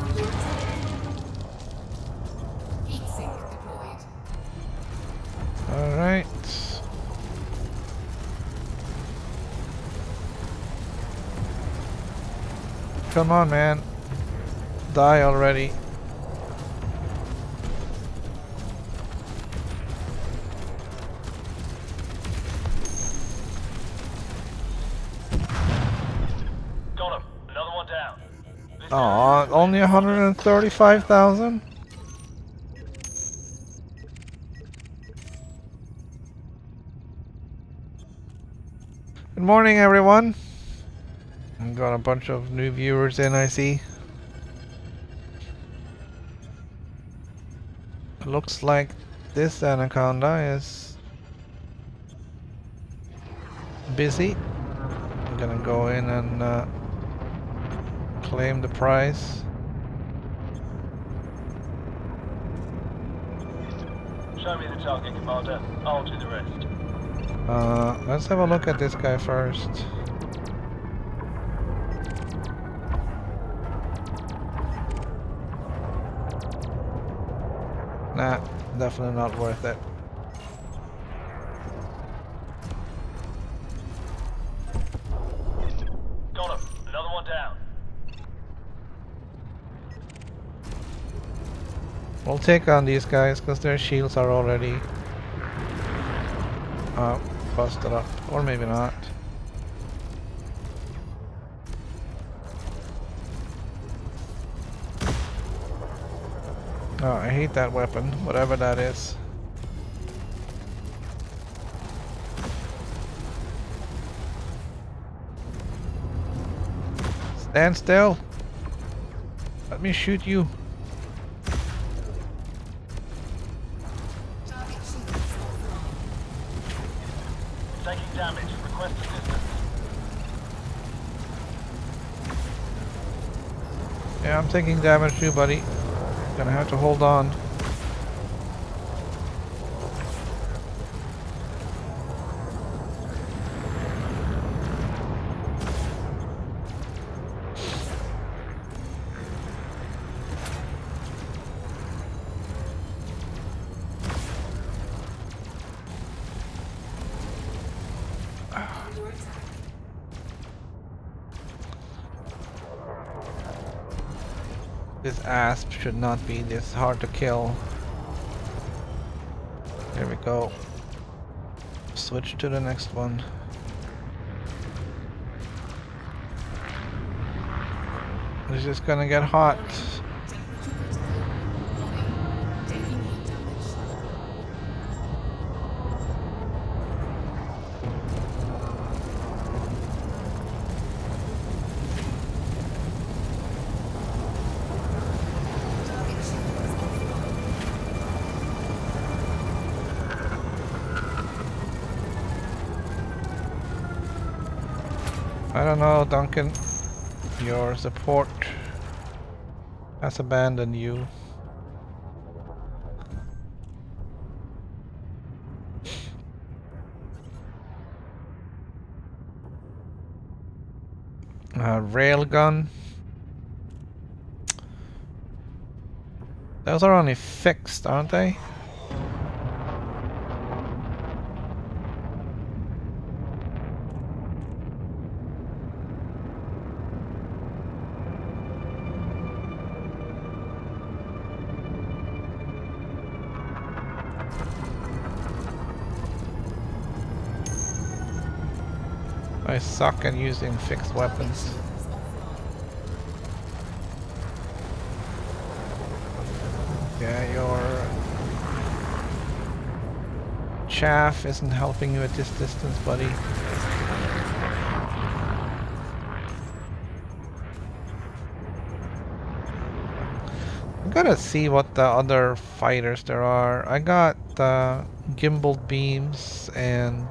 Under attack. Heat sink deployed. Alright. Come on, man. Die already. Got him. Another one down. This Aw, only 135,000? Good morning, everyone. I've got a bunch of new viewers in, I see. It looks like this anaconda is busy. I'm gonna go in and claim the prize. Show me the target, Commander. I'll do the rest. Let's have a look at this guy first. Nah, definitely not worth it. Got him. Another one down. We'll take on these guys because their shields are already busted up, or maybe not. Oh, I hate that weapon, whatever that is. Stand still. Let me shoot you. Target shields offline. Taking damage. Request assistance. Yeah, I'm taking damage too, buddy. Gonna have to hold on. Under attack. This asp should not be this hard to kill. There we go. Switch to the next one. It's just gonna get hot. Temperature critical. Warning. Taking heat damage. Target shields offline. I don't know, Duncan. Your support has abandoned you. Railgun. Those are only fixed, aren't they? I suck at using fixed weapons. Shields offline. Yeah, your chaff isn't helping you at this distance, buddy. I gotta see what the other fighters there are. I got gimbaled beams and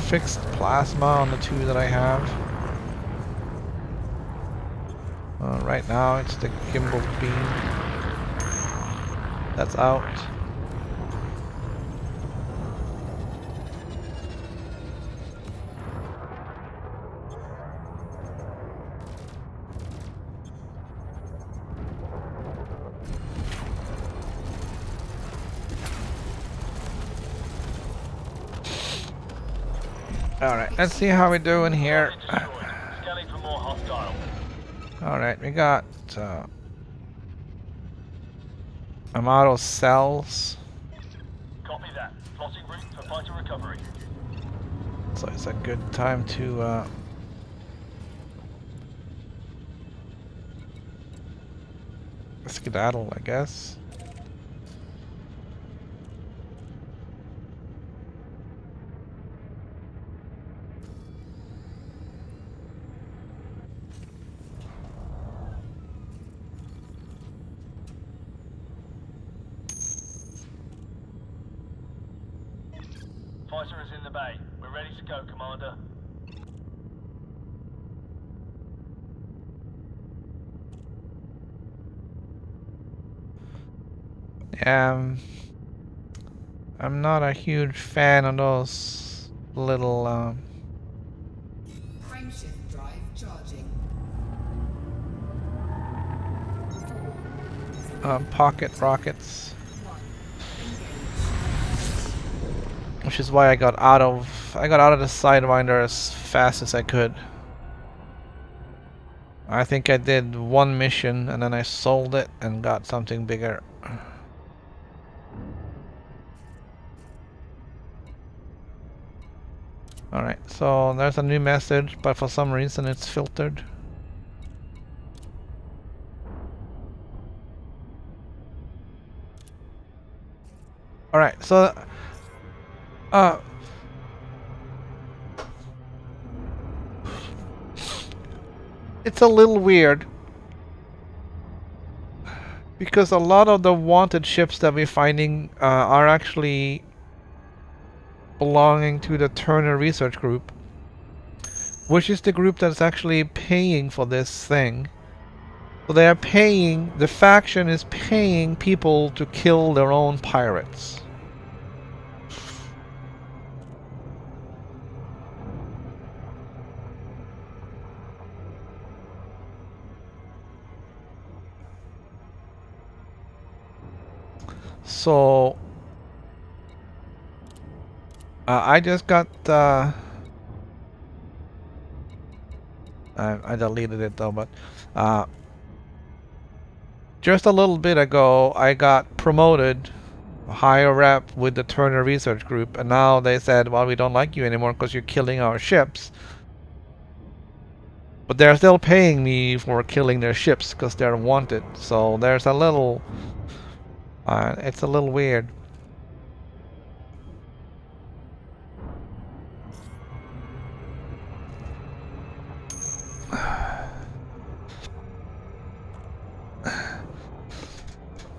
fixed plasma on the two that I have. Right now it's the gimbaled beam that's out. Alright, let's see how we're doing here. Target destroyed. Scanning for more hostiles. Alright, we got Amato cells. Copy that. Plotting route for fighter recovery. So it's a good time to skedaddle, I guess. Fighter is in the bay. We're ready to go, Commander. I'm not a huge fan of those little Frameshift drive charging. 4, pocket rockets, 1. Engage. which is why I got out of the Sidewinder as fast as I could. I think I did one mission and then I sold it and got something bigger. Alright, so there's a new message, but for some reason it's filtered. Alright, so it's a little weird because a lot of the wanted ships that we're finding are actually belonging to the Turner Research Group, which is the group that's actually paying for this thing. So they are paying, the faction is paying people to kill their own pirates. So I just got I deleted it though, but just a little bit ago I got promoted higher rep with the Turner Research Group, and now they said, well, we don't like you anymore because you're killing our ships. But they're still paying me for killing their ships because they're wanted. So there's a little it's a little weird.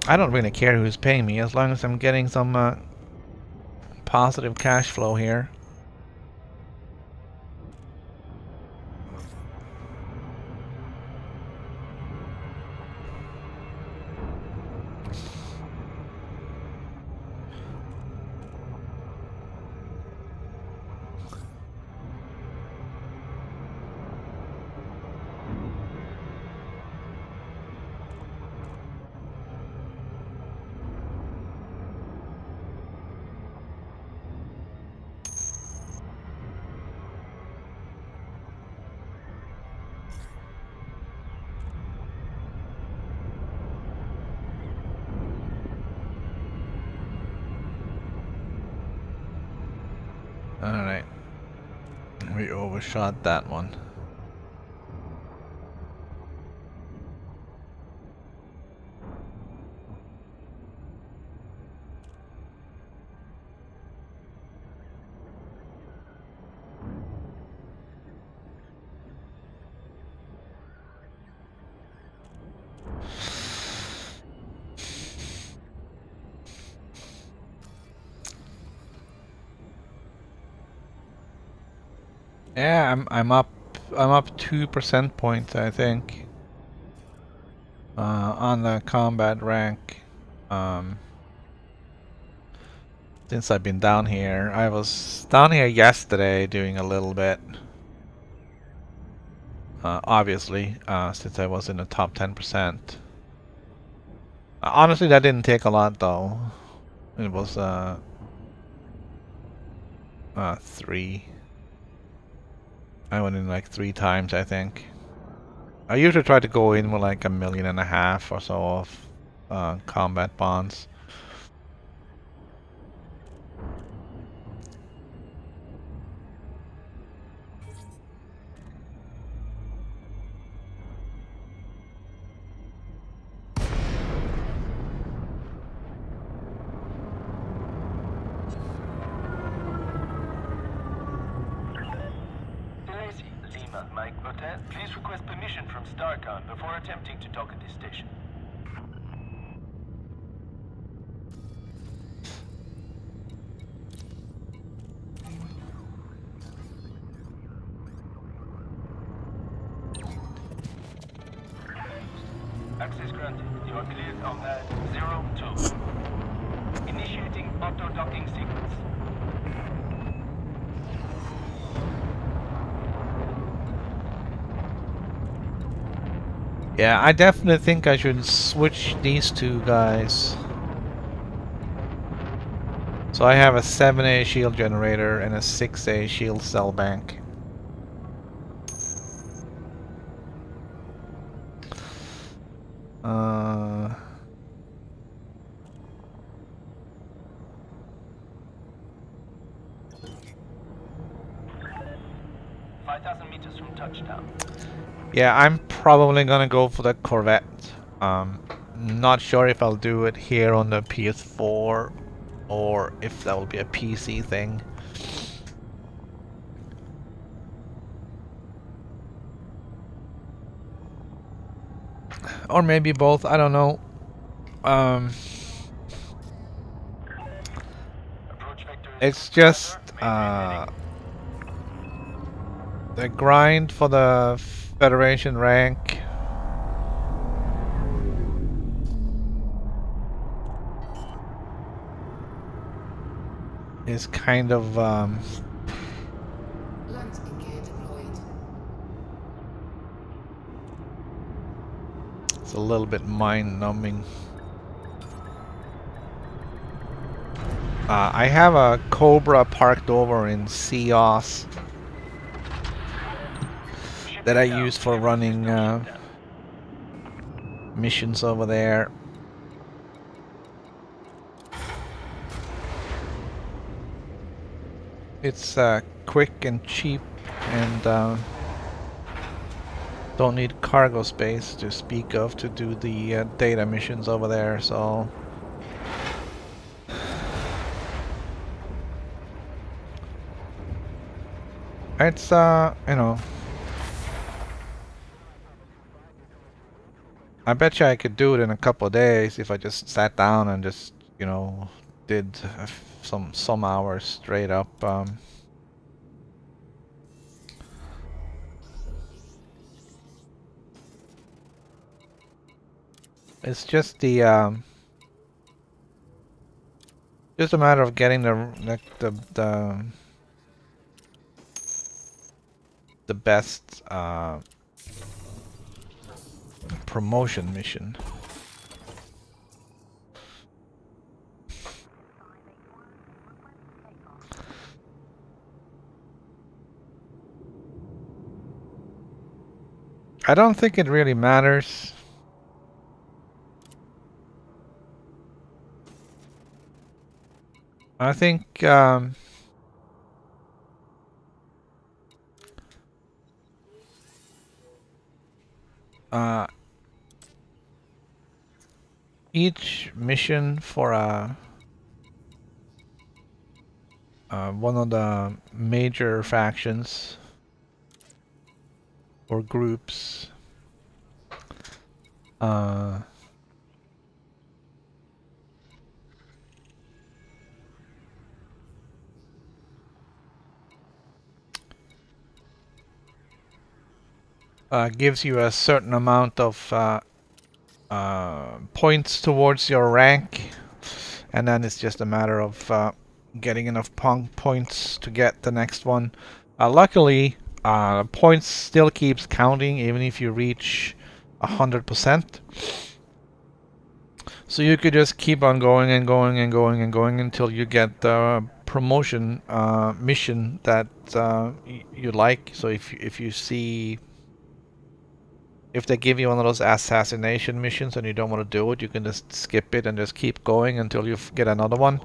I don't really care who's paying me as long as I'm getting some positive cash flow here. Alright. We overshot that one. Yeah, I'm up 2% points, I think, on the combat rank. Since I've been down here, I was down here yesterday doing a little bit. Obviously, since I was in the top 10%. Honestly, that didn't take a lot though. It was 3. I went in like 3 times, I think. I usually try to go in with like 1.5 million or so of combat bonds. Mike Hotel, please request permission from StarCon before attempting to dock at this station. Access granted. You are cleared on that 02. Initiating auto-docking sequence. Yeah, I definitely think I should switch these two guys. So I have a 7A shield generator and a 6A shield cell bank. Uh, 5,000 meters from touchdown. yeah, I'm probably gonna go for the Corvette. Not sure if I'll do it here on the PS4 or if that will be a PC thing. Or maybe both, I don't know. It's just the grind for the Federation rank. Is kind of Landing gear deployed. it's a little bit mind-numbing. I have a Cobra parked over in Seos that I use for running missions over there. It's quick and cheap and don't need cargo space to speak of to do the data missions over there, so it's you know, I bet you I could do it in a couple of days if I just sat down and just, you know, did some hours straight up. It's just just a matter of getting the best promotion mission. I don't think it really matters. I think each mission for one of the major factions or groups gives you a certain amount of points towards your rank, and then it's just a matter of getting enough points to get the next one. Luckily, points still keeps counting even if you reach 100%. So you could just keep on going and going and going and going until you get the promotion mission that you like. So if you see, if they give you one of those assassination missions and you don't want to do it, you can just skip it and just keep going until you get another one.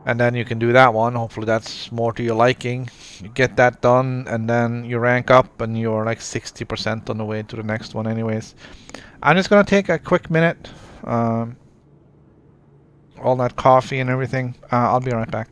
And then you can do that one. Hopefully that's more to your liking. You get that done and then you rank up and you're like 60% on the way to the next one anyways. I'm just going to take a quick minute. All that coffee and everything. I'll be right back.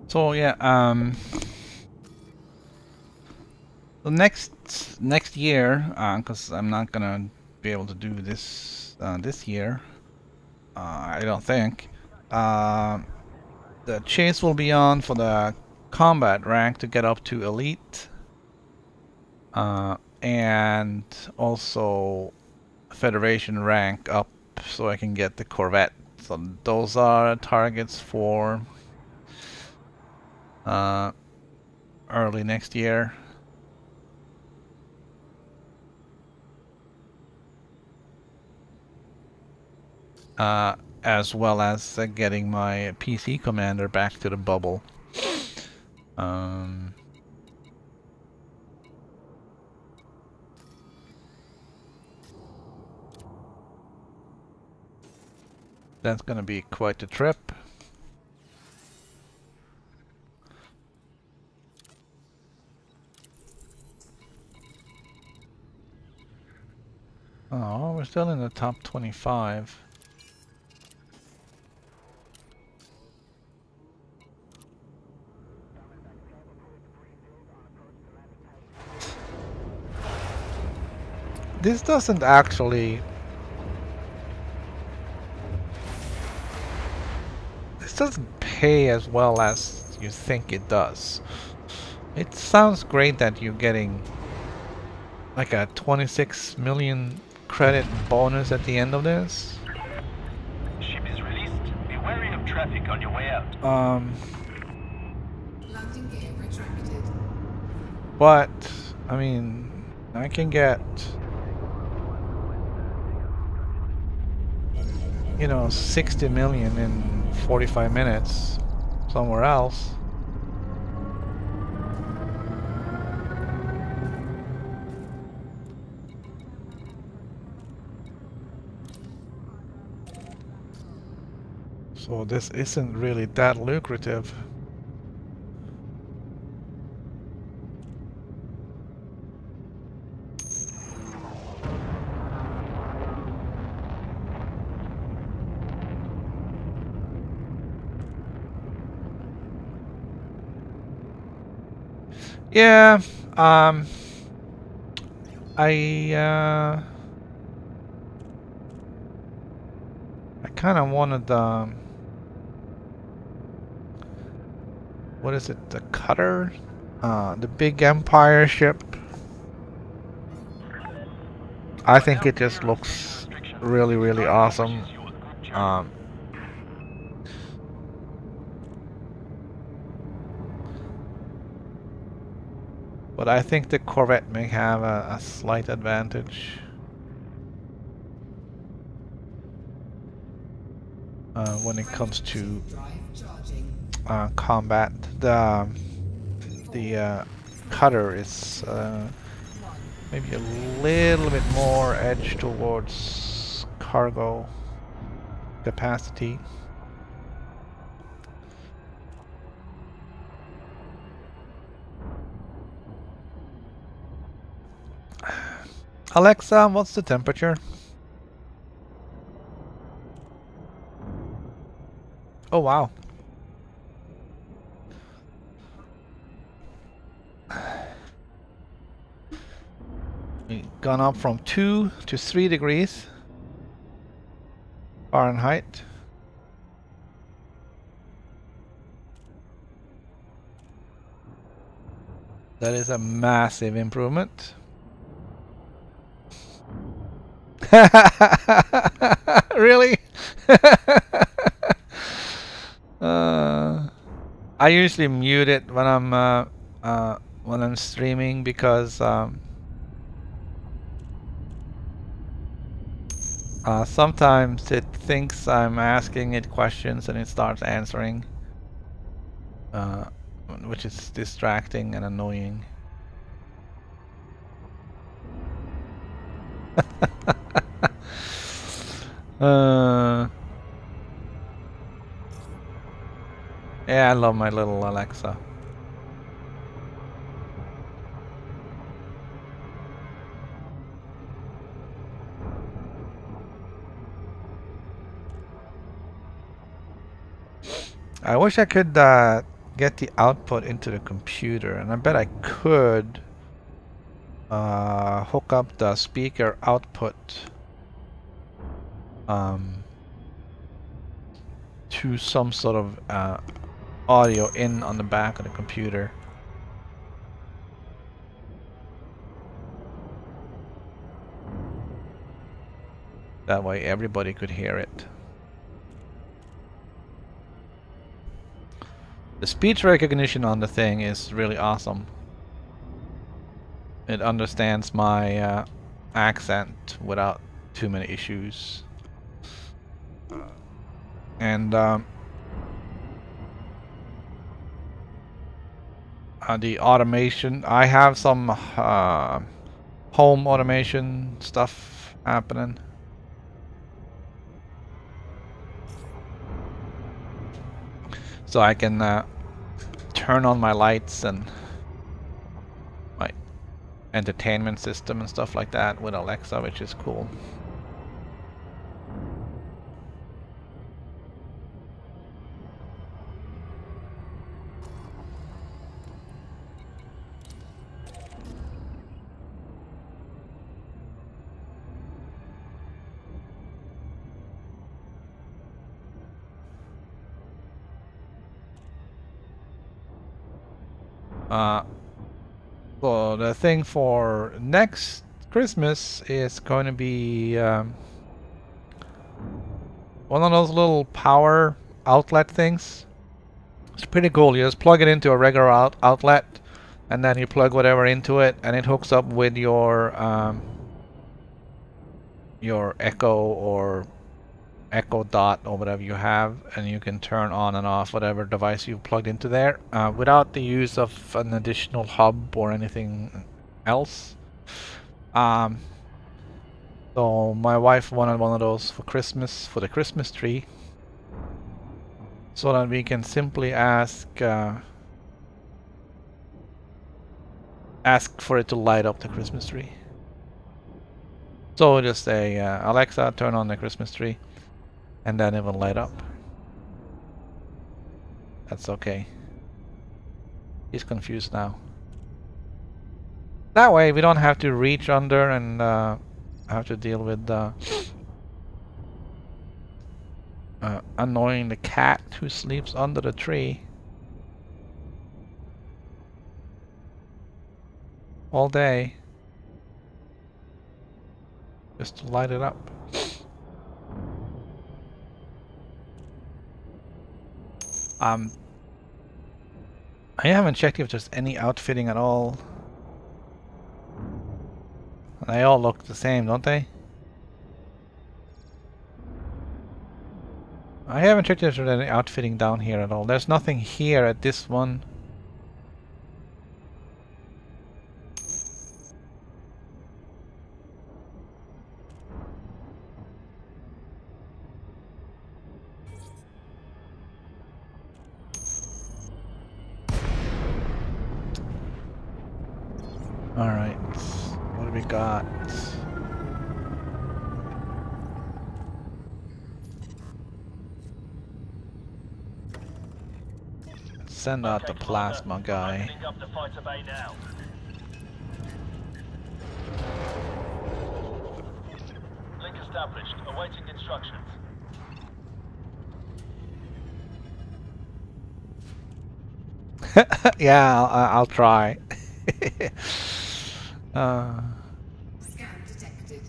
So yeah, the next year, because I'm not gonna be able to do this this year, I don't think. The chase will be on for the combat rank to get up to elite, and also Federation rank up so I can get the Corvette. So those are targets for early next year. As well as getting my PC commander back to the bubble. That's gonna be quite a trip. Oh, we're still in the top 25. This doesn't actually... This doesn't pay as well as you think it does. It sounds great that you're getting like a 26 million credit bonus at the end of this. Ship is released. Be wary of traffic on your way out. Landing gear retracted. But I mean, I can get, you know, 60 million in 45 minutes somewhere else. So this isn't really that lucrative. Yeah, I kind of wanted what is it? The cutter, the big Empire ship. I think it just looks really, really awesome. But I think the Corvette may have a slight advantage. When it comes to combat. The cutter is maybe a little bit more edge towards cargo capacity. Alexa, what's the temperature? Oh wow. We've gone up from 2 to 3 degrees Fahrenheit. That is a massive improvement. Really? I usually mute it when I'm streaming because sometimes it thinks I'm asking it questions and it starts answering, which is distracting and annoying. Yeah, I love my little Alexa. I wish I could get the output into the computer, and I bet I could hook up the speaker output to some sort of audio in on the back of the computer. That way everybody could hear it. The speech recognition on the thing is really awesome. It understands my accent without too many issues. And the automation, I have some home automation stuff happening. So I can turn on my lights and my entertainment system and stuff like that with Alexa, which is cool. So the thing for next Christmas is going to be one of those little power outlet things. It's pretty cool. You just plug it into a regular outlet, and then you plug whatever into it, and it hooks up with your Echo or Echo Dot or whatever you have, and you can turn on and off whatever device you've plugged into there without the use of an additional hub or anything else. So my wife wanted one of those for Christmas, for the Christmas tree, so that we can simply ask for it to light up the Christmas tree. So we'll just say, Alexa, turn on the Christmas tree, and then it will light up. That's okay. He's confused now. That way we don't have to reach under and have to deal with annoying the cat who sleeps under the tree all day just to light it up. I haven't checked if there's any outfitting at all. They all look the same, don't they? I haven't checked if there's any outfitting down here at all. There's nothing here at this one. Alright, what do we got? Send out the plasma guy. Up the fighter bay now. Link established. Awaiting instructions. Yeah, I'll try. Scan detected.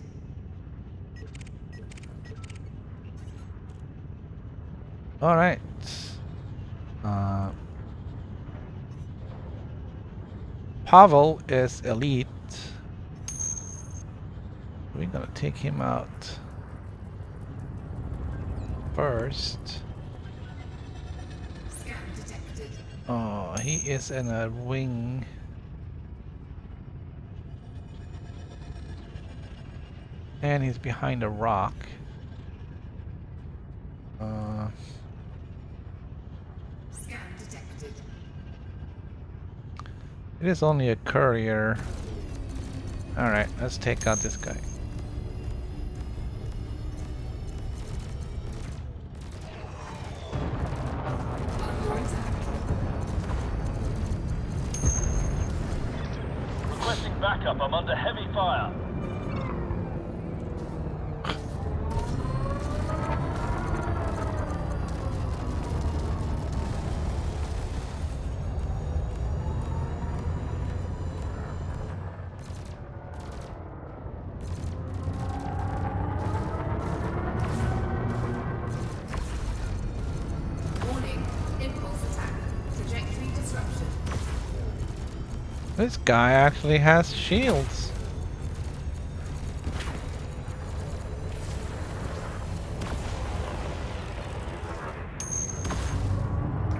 All right. Pavel is elite. We're gonna take him out first. Scan detected. Oh, he is in a wing. And he's behind a rock. Scan detected. It is only a courier. Alright, let's take out this guy. Under attack. backup. I'm under heavy fire. Warning. Impulse attack. Trajectory disruption. This guy actually has shields.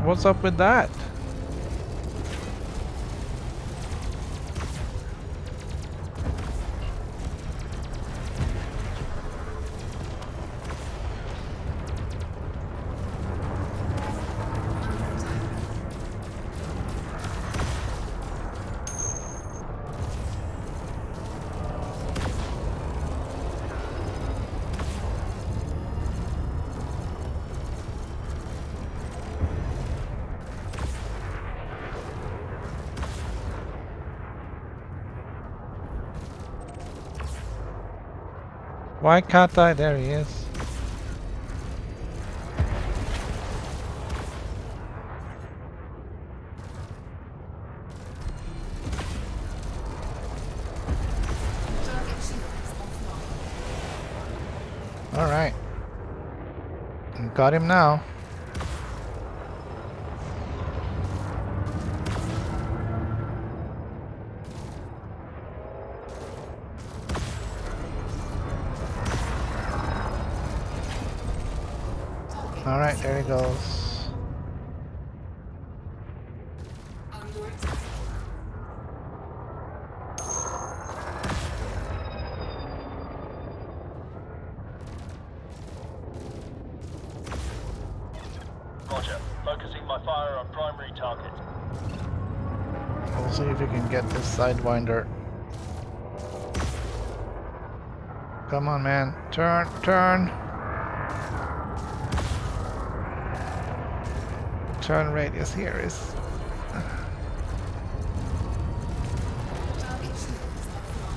What's up with that? Why can't I? There he is. Target shields offline. Alright. Got him now. Alright, there he goes. Under attack. Roger. Focusing my fire on primary target. We'll see if we can get this Sidewinder. Come on, man. Turn, turn. Turn radius here is... Target shields offline.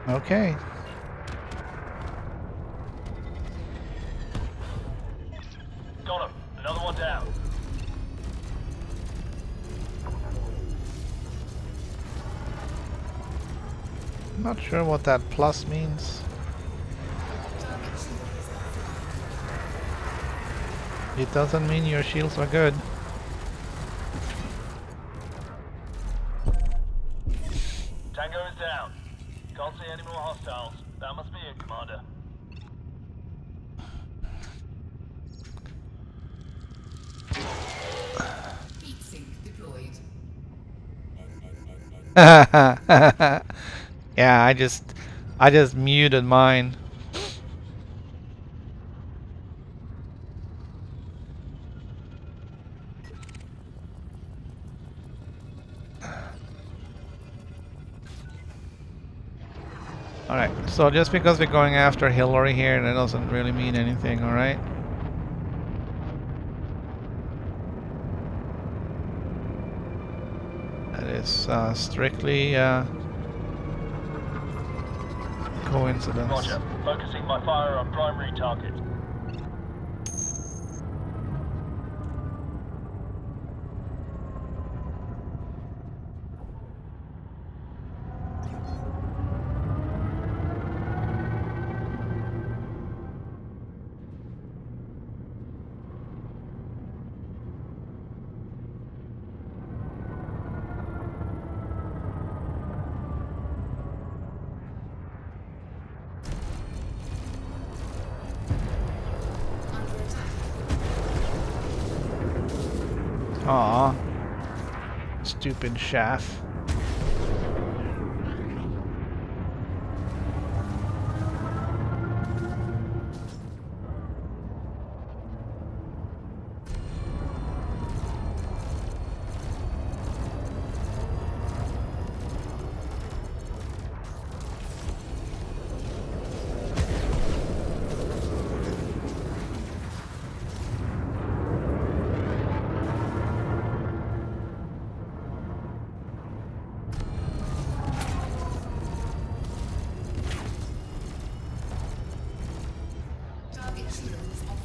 Okay. Got him. Another one down. Not sure what that plus means. Target shields offline. It doesn't mean your shields are good. Tango is down. Can't see any more hostiles. That must be it, Commander. Heat sink deployed. Yeah, I just muted mine. Alright, so just because we're going after Hillary here, that doesn't really mean anything, alright? That is strictly coincidence. Roger. Focusing my fire on primary target. Aw. Stupid shaft.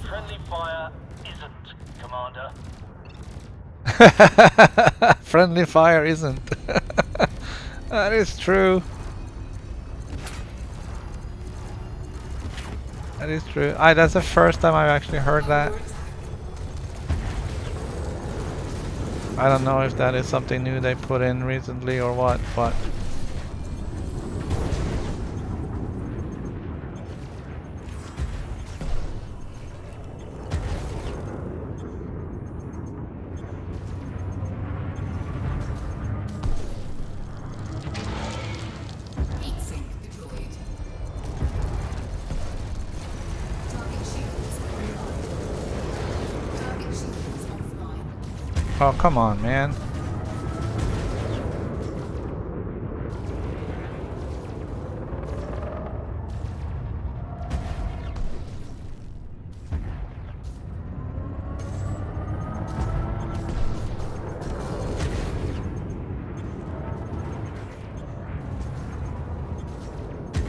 Friendly fire isn't, Commander. Friendly fire isn't. That is true. That is true. That's the first time I've actually heard that. I don't know if that is something new they put in recently or what, but Heat sink deployed. Target shields online. Target shields offline. oh come on, man.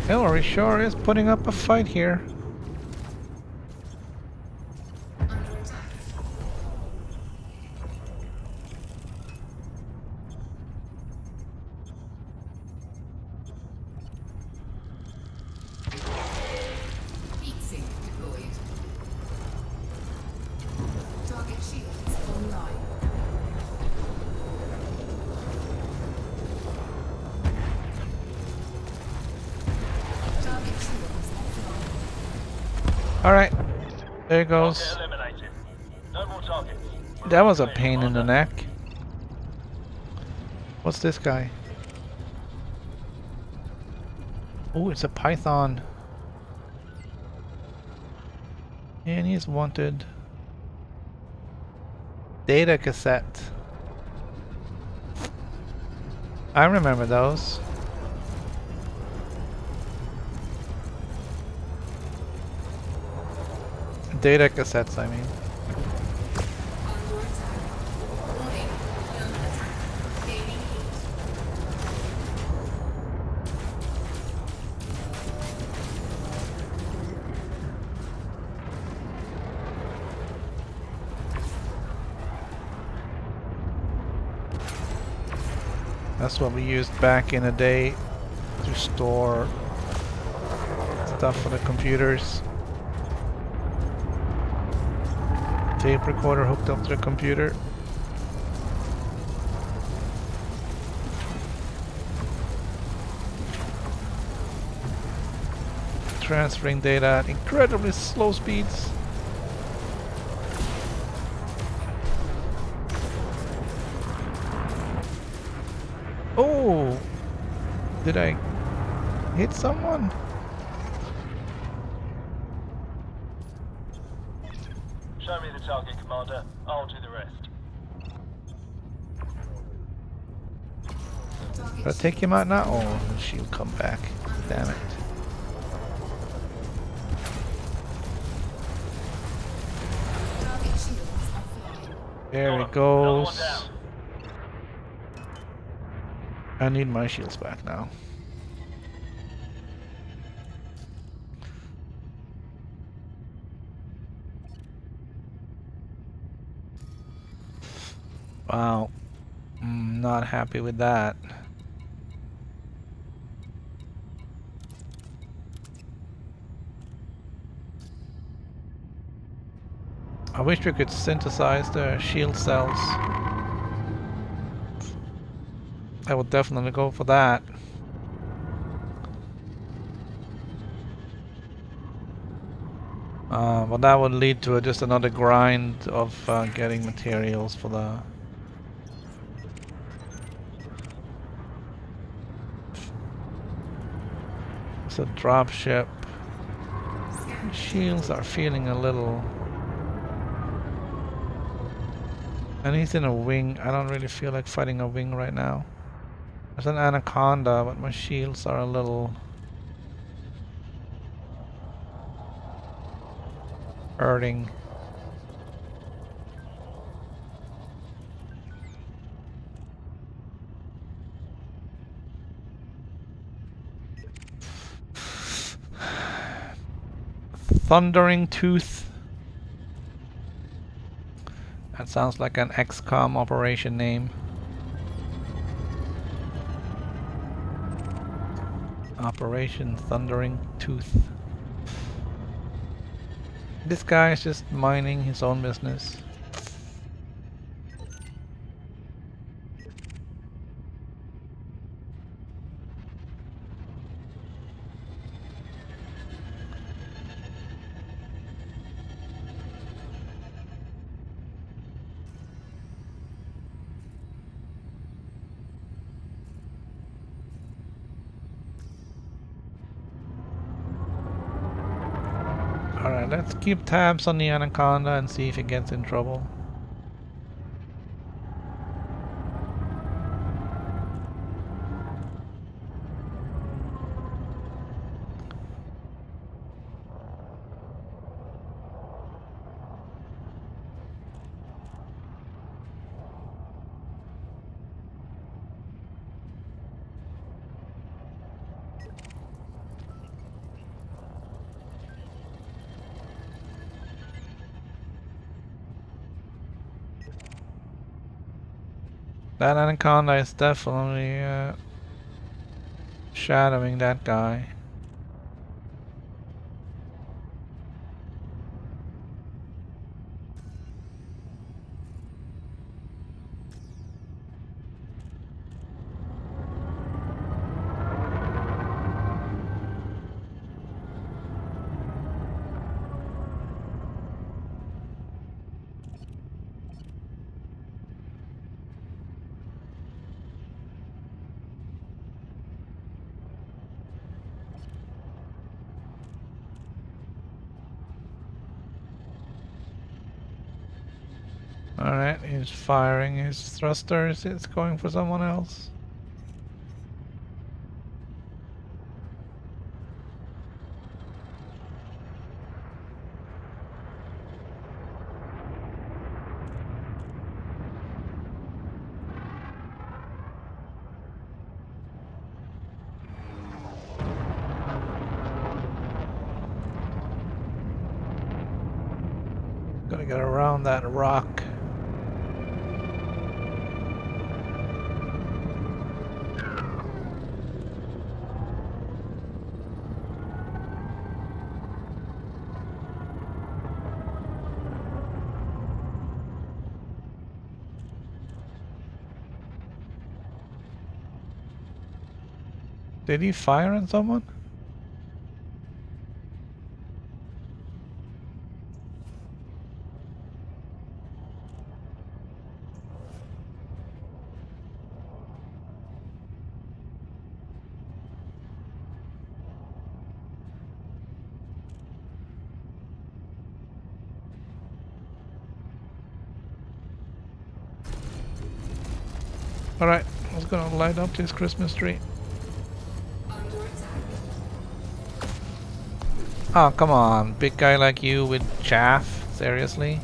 Hillary sure is putting up a fight here. Under attack. Heat sink deployed. Target shields online. Target shields offline. Alright, there Target goes. eliminated. No more targets. That was a pain in the neck. What's this guy? Oh, it's a python. And he's wanted. Data cassette. I remember those. Data cassettes, I mean. Under attack. Warning. Under attack. Gaining heat. That's what we used back in the day to store stuff for the computers. Tape recorder hooked up to the computer. Transferring data at incredibly slow speeds. Oh! Did I hit someone? Show me the target, Commander. I'll do the rest. Target Did I take him out now? Oh, she'll come back. Damn it. Target shields offline. There he Another one goes. down. I need my shields back now. Wow. Not happy with that. I wish we could synthesize the shield cells. I would definitely go for that. But that would lead to just another grind of getting materials for the... It's a dropship. Shields are feeling a little... And he's in a wing. I don't really feel like fighting a wing right now. There's an anaconda, but my shields are a little... hurting. Thundering Tooth. That sounds like an XCOM operation name. Operation Thundering Tooth. This guy is just minding his own business. Alright, let's keep tabs on the Anaconda and see if it gets in trouble. That Anaconda is definitely shadowing that guy. Alright, he's firing his thrusters. It's going for someone else. Gotta get around that rock. Did he fire on someone? Alright, I was gonna light up this Christmas tree. Oh, come on. Big guy like you with chaff? Seriously?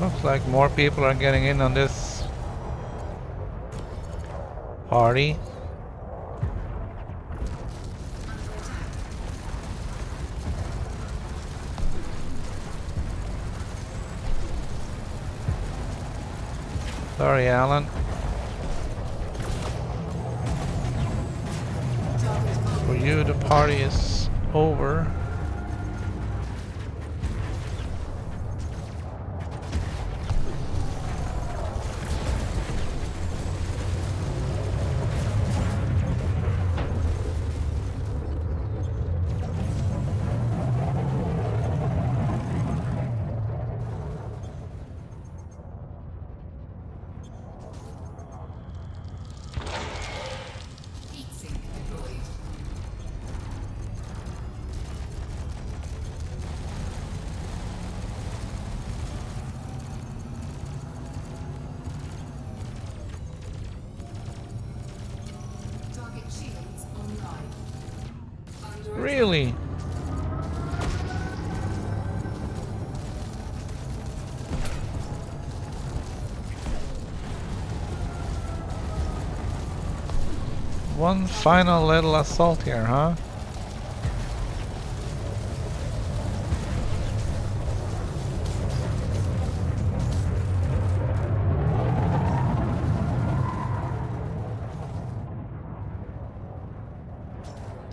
Looks like more people are getting in on this party. Sorry, Alan. For you, the party is over. one final little assault here, huh?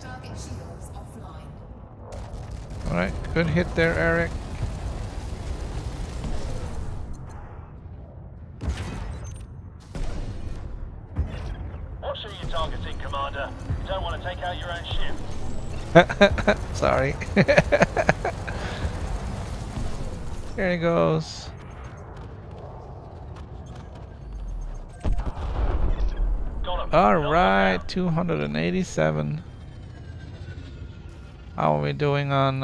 Target shields offline. Alright, good hit there, Eric. What ship are you targeting, Commander? You don't want to take out your own ship. Sorry. Here he goes. Got him. Alright, 287. How are we doing on...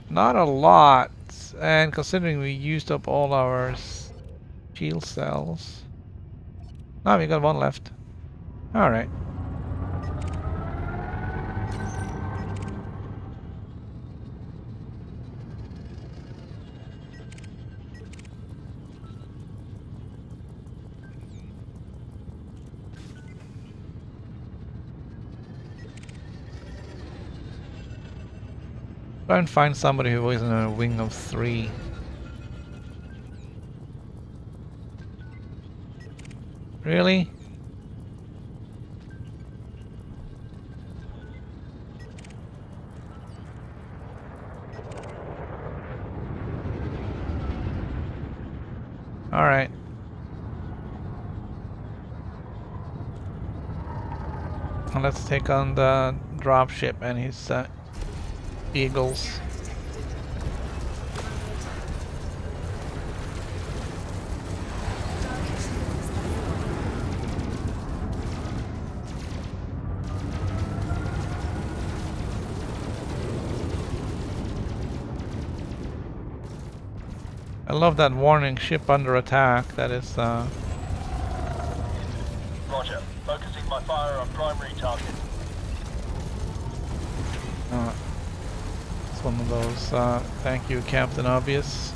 not a lot. And considering we used up all our shield cells. Now we got one left. Alright. Try and find somebody who is in a wing of 3. Really? Alright. And let's take on the dropship and his Beagles. I love that warning, ship under attack. That is Roger. Focusing my fire on primary target. it's one of those thank you, Captain Obvious.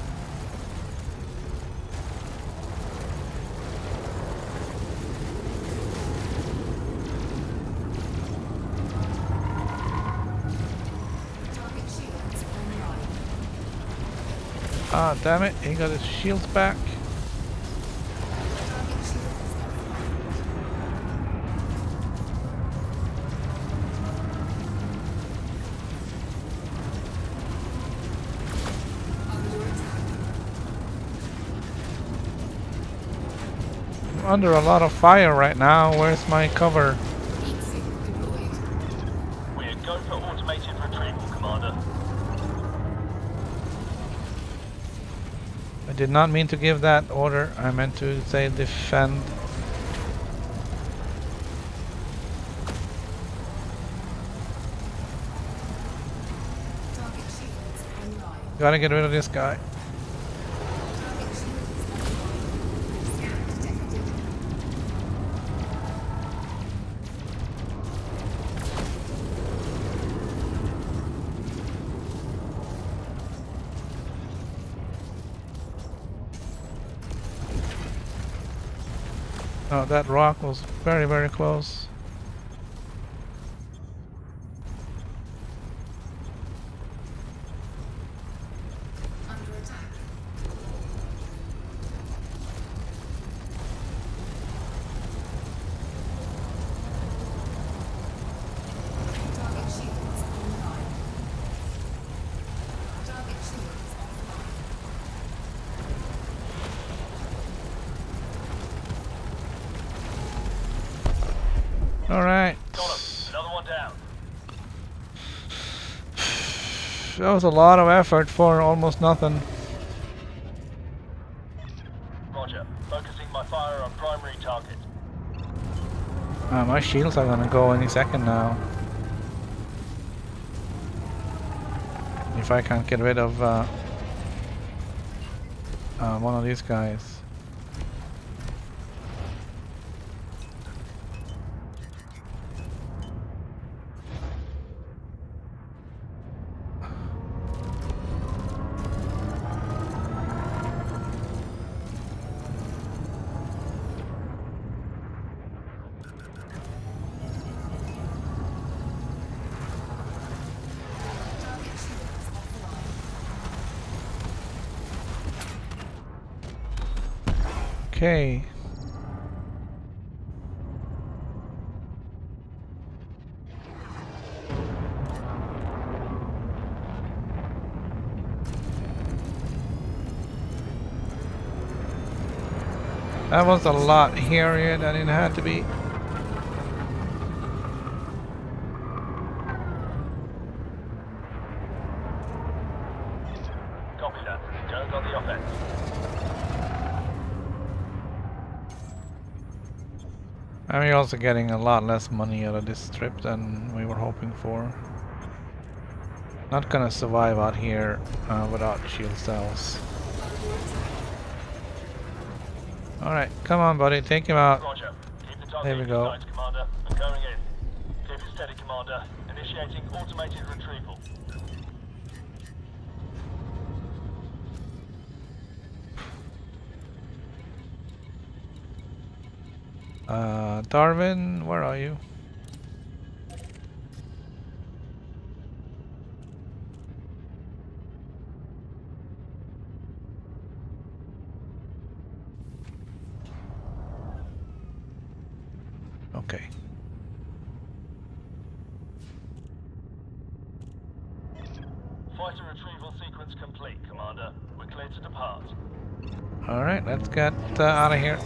Target shields online. Ah, damn it, he got his shields back. Target shields offline. Under attack. I'm under a lot of fire right now. Where's my cover? Heat sink deployed. We're go for automated retrieval, Commander. I did not mean to give that order. I meant to say defend. Target shields online. Gotta get rid of this guy. Target shields offline. Scan detected. Oh, that rock was very, very close. Under attack. Target shields online. Target shields offline. Alright. Got him. Another one down. That was a lot of effort for almost nothing. Roger. Focusing my fire on primary target. My shields are gonna go any second now. If I can't get rid of one of these guys. Okay. That was a lot hairier than it had to be. Copy that. Jones on the offense. And we're also getting a lot less money out of this trip than we were hoping for. Not gonna survive out here without shield cells. Alright, come on buddy, take him out. Roger. Keep the There target we in go. sight, Commander. I'm going in. Keep it steady, Commander. Initiating automated retrieval. Darwin, where are you? Okay. Fighter retrieval sequence complete, Commander. We're clear to depart. Alright, let's get out of here.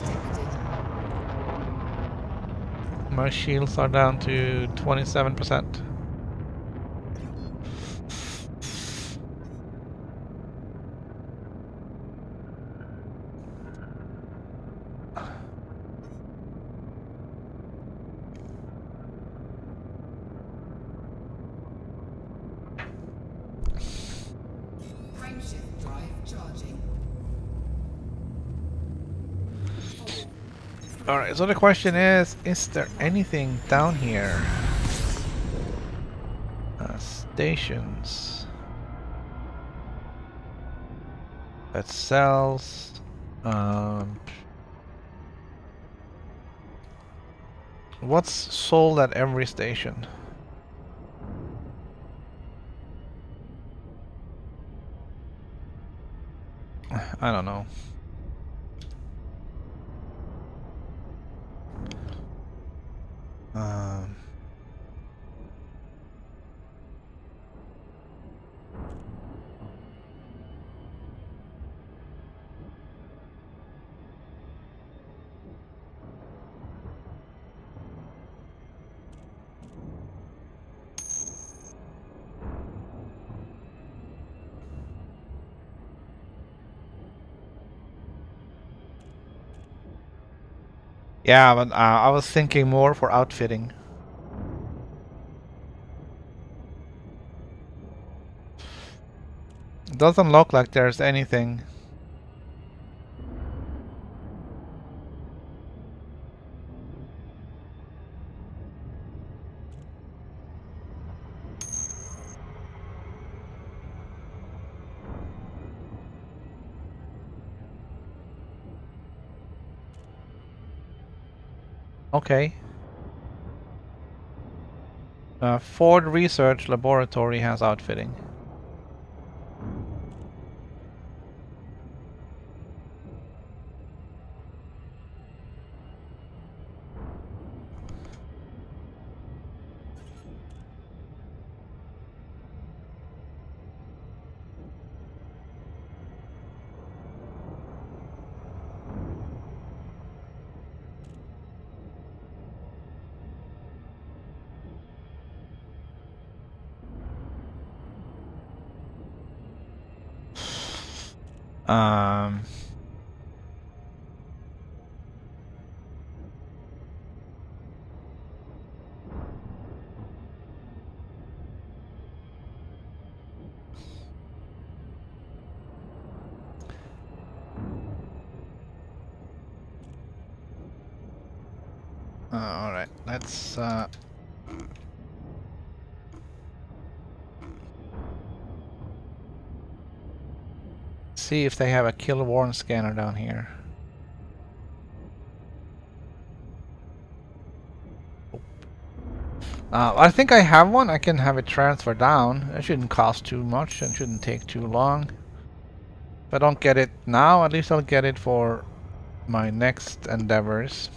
My shields are down to 27%. Frameshift drive charging. Alright, so the question is there anything down here? Stations that sells what's sold at every station? I don't know. Yeah, but I was thinking more for outfitting. Doesn't look like there's anything. Okay. Ford Research Laboratory has outfitting. Um, all right, let's see if they have a kill warrant scanner down here. I think I have one. I can have it transferred down. It shouldn't cost too much and shouldn't take too long. If I don't get it now, at least I'll get it for my next endeavors.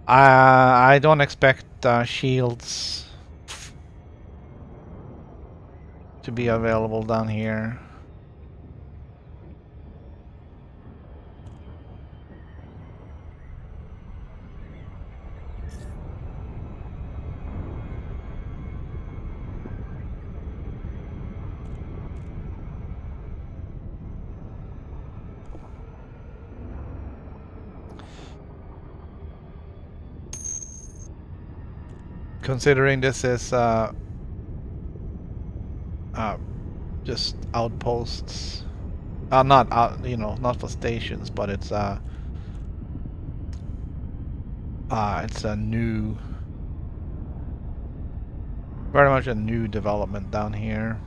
I don't expect shields to be available down here. Considering this is just outposts, not out, you know, not for stations, but it's a new, very much a new development down here,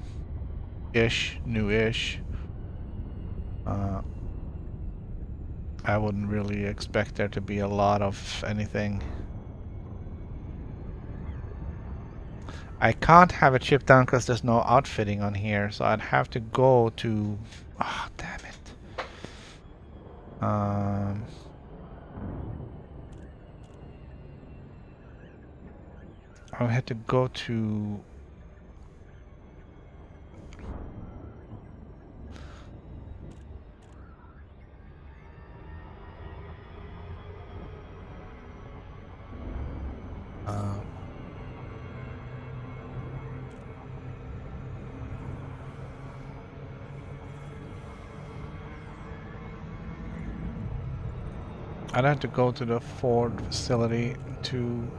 new-ish. I wouldn't really expect there to be a lot of anything. I can't have a chip down because there's no outfitting on here, so I'd have to go to... Oh, damn it. I'll have to go to... I'd have to go to the Ford facility to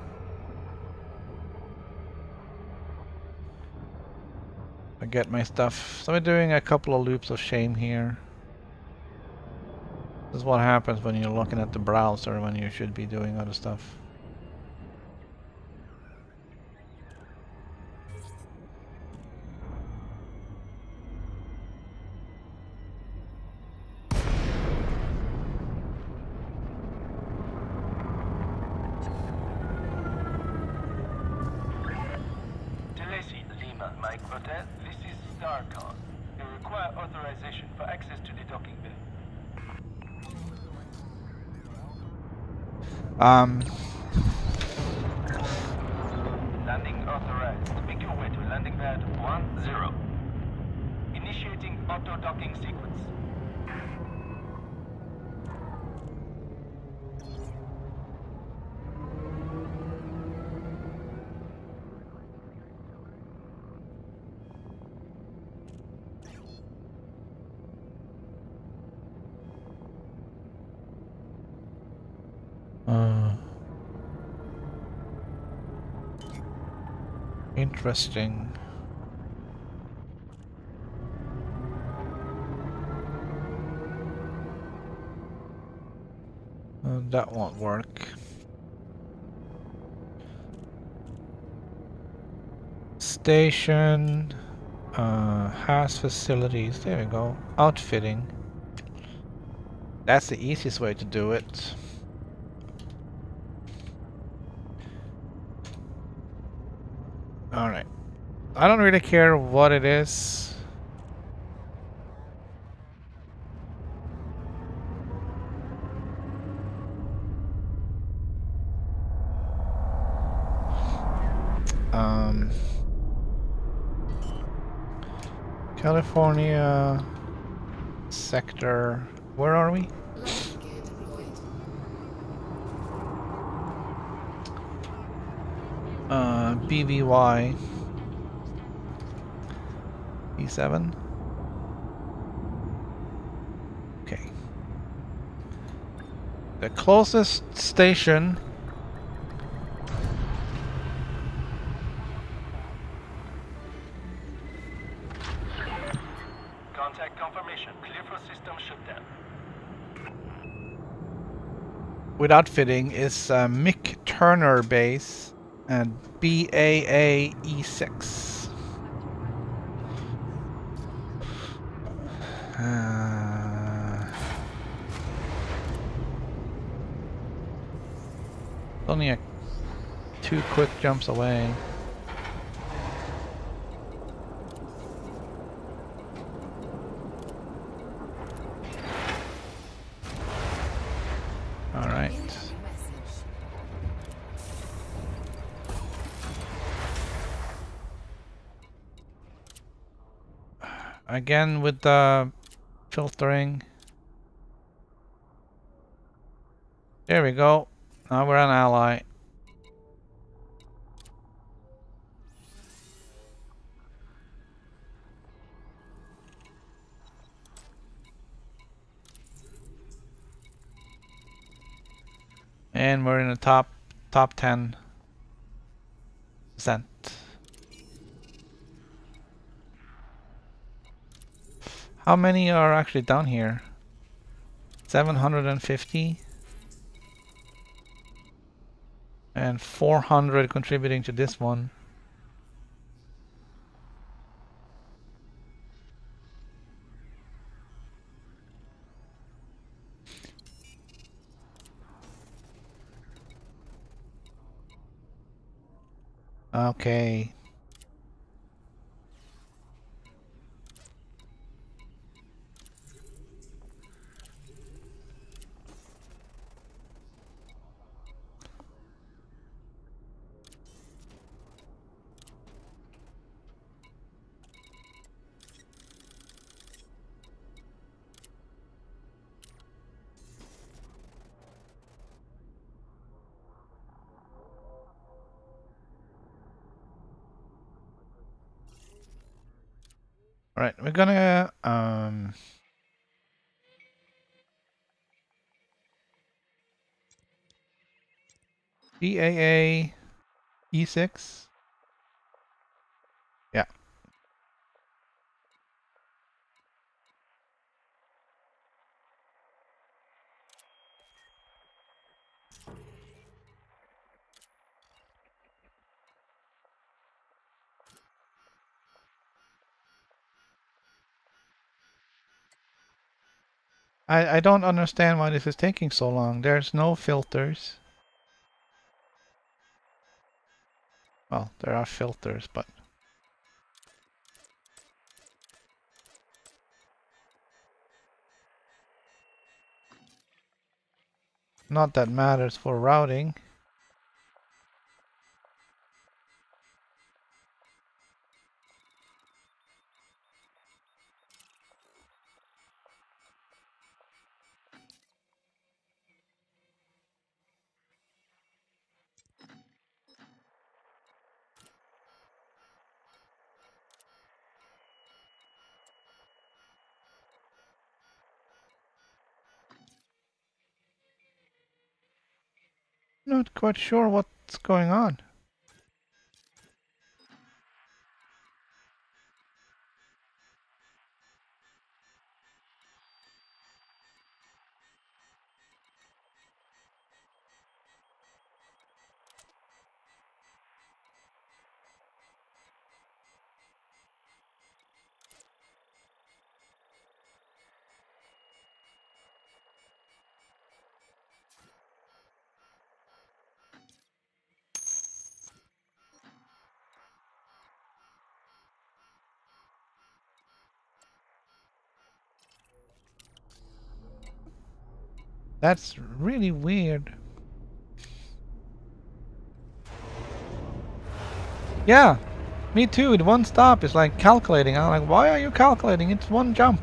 get my stuff. So we're doing a couple of loops of shame here. This is what happens when you're looking at the browser when you should be doing other stuff. Landing authorized. Make your way to landing pad 10. Initiating auto-docking sequence. Interesting. That won't work. Station has facilities. There we go. Outfitting. That's the easiest way to do it. Alright. I don't really care what it is. California sector. Where are we? BVY E7. Okay. The closest station Contact confirmation. Clear for system shutdown. with outfitting is Mick Turner base and BAA E6. Only a 2 quick jumps away. Again with the filtering. There we go. Now we're an ally. And we're in the top 10%. How many are actually down here? 750 and 400 contributing to this one. Okay. All right, we're gonna BAA E6. Yeah. I don't understand why this is taking so long. There's no filters. Well, there are filters, but not that matters for routing. Not quite sure what's going on. That's really weird. Yeah, me too. It one stop is like calculating. I'm like, why are you calculating? It's one jump.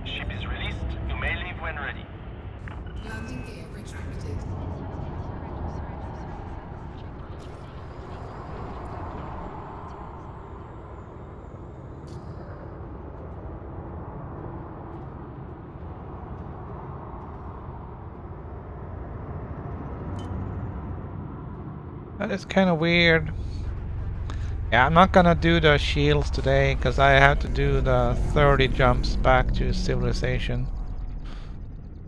Ship is released. You may leave when ready. Landing gear retracted. That is kind of weird. Yeah, I'm not gonna do the shields today because I have to do the 30 jumps back to civilization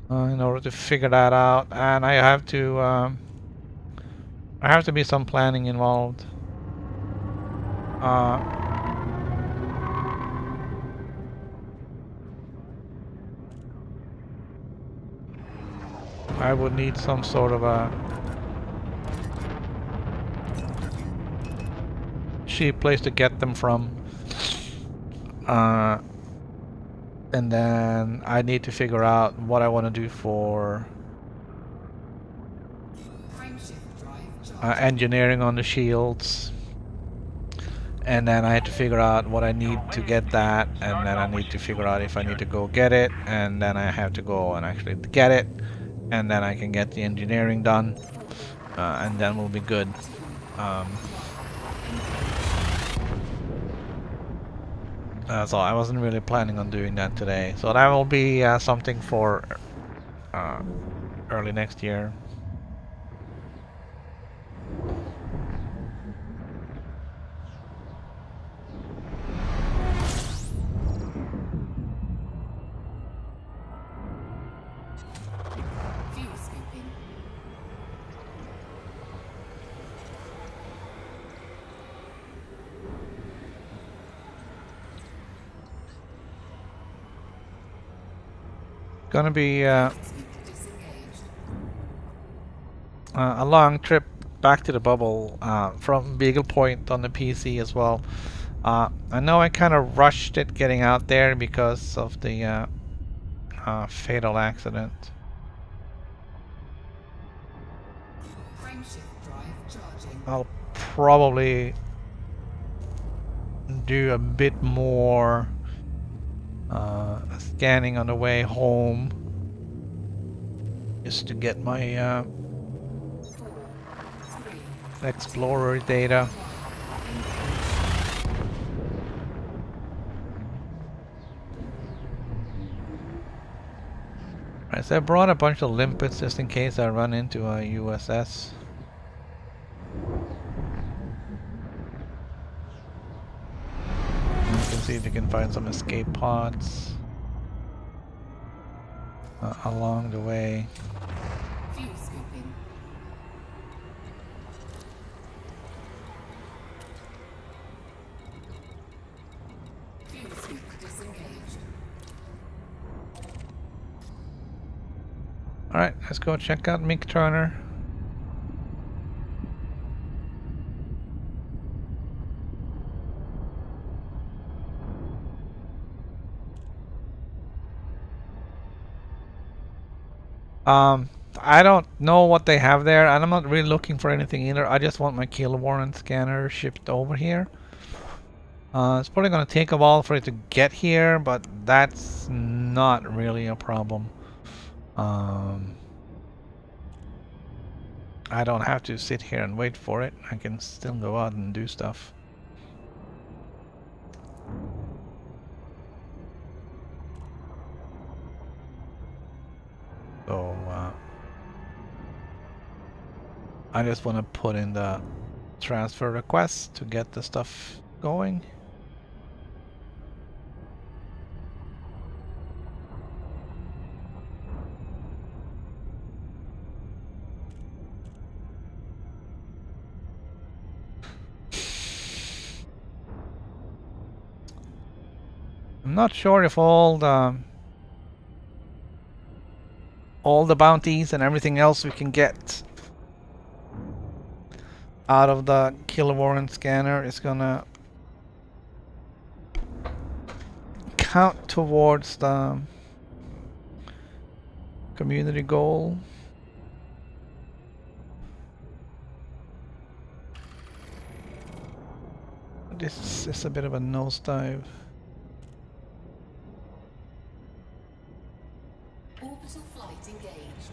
in order to figure that out, and I have to be some planning involved. I would need some sort of a cheap place to get them from. And then I need to figure out what I want to do for engineering on the shields. And then I have to figure out what I need to get that, and then I need to figure out if I need to go get it, and then I have to go and actually get it, and then I can get the engineering done, and then we'll be good. So I wasn't really planning on doing that today. So that will be something for early next year. Gonna be a long trip back to the bubble from Beagle Point on the PC as well. I know I kind of rushed it getting out there because of the fatal accident. I'll probably do a bit more scanning on the way home just to get my Explorer data. Alright, so I brought a bunch of limpets just in case I run into a USS. You can see if you can find some escape pods along the way. Alright, let's go check out Mick Turner. I don't know what they have there, and I'm not really looking for anything either. I just want my kill warrant scanner shipped over here. It's probably going to take a while for it to get here, but that's not really a problem. I don't have to sit here and wait for it. I can still go out and do stuff. So, I just want to put in the transfer request to get the stuff going. I'm not sure if all the bounties and everything else we can get out of the kill warrant scanner is gonna count towards the community goal. This is a bit of a nosedive. Orbital flight engaged.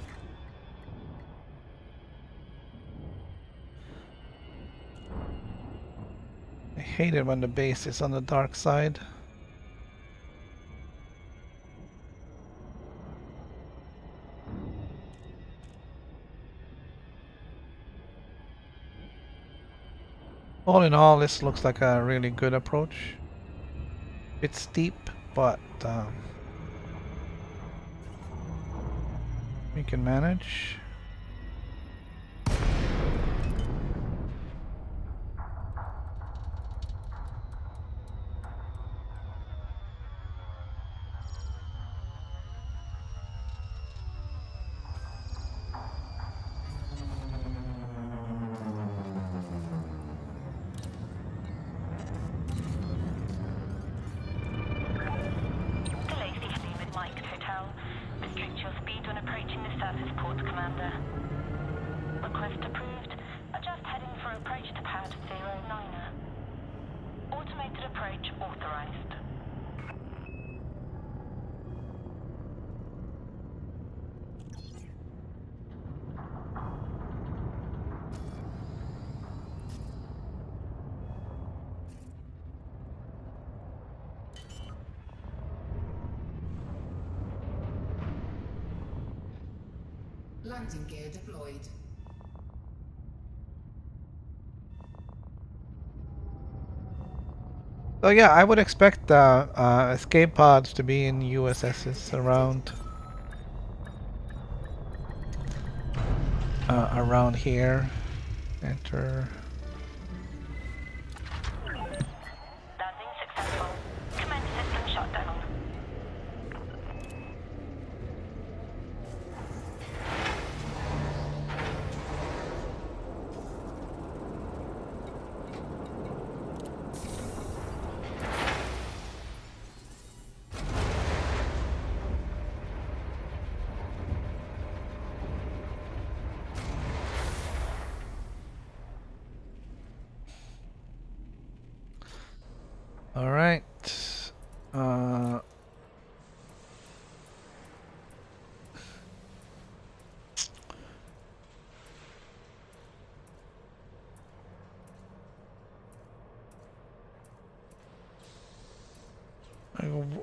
I hate it when the base is on the dark side. All in all, this looks like a really good approach. It's steep, but we can manage. Hotel. Restrict your speed when approaching the surface port, Commander. Request approved. Adjust heading for approach to pad 09er. Automated approach authorized. Landing gear deployed. So yeah, I would expect escape pods to be in USSs around here. Enter. Landing successful. Commence system shutdown. All right.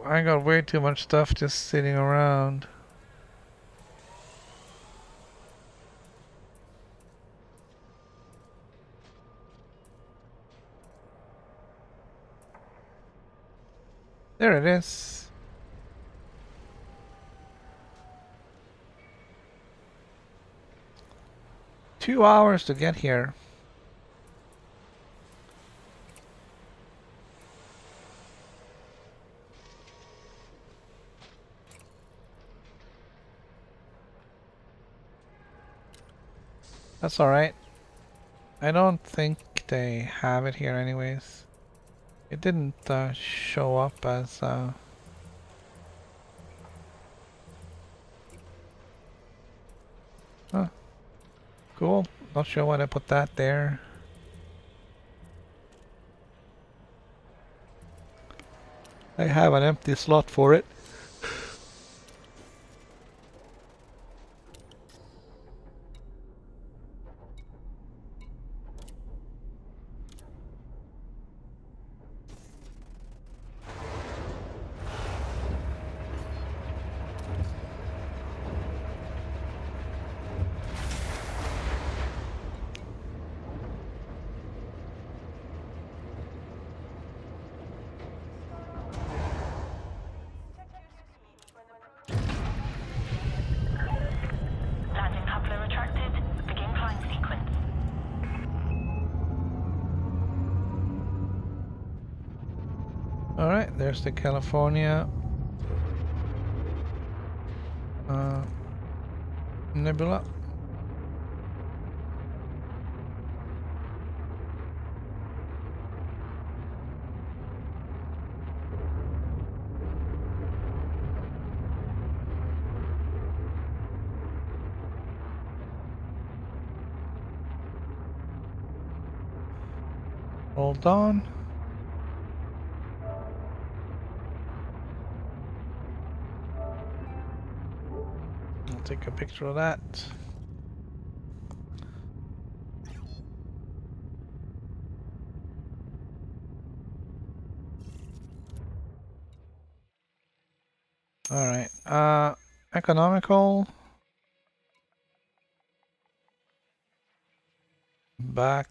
I got way too much stuff just sitting around. There it is. Two hours to get here. That's alright. I don't think they have it here anyways. It didn't show up as huh. Cool. Not sure why I put that there. I have an empty slot for it. Landing coupler retracted. Begin climb sequence. Alright, there's the California nebula. Hold on. I'll take a picture of that. Alright, economical. Back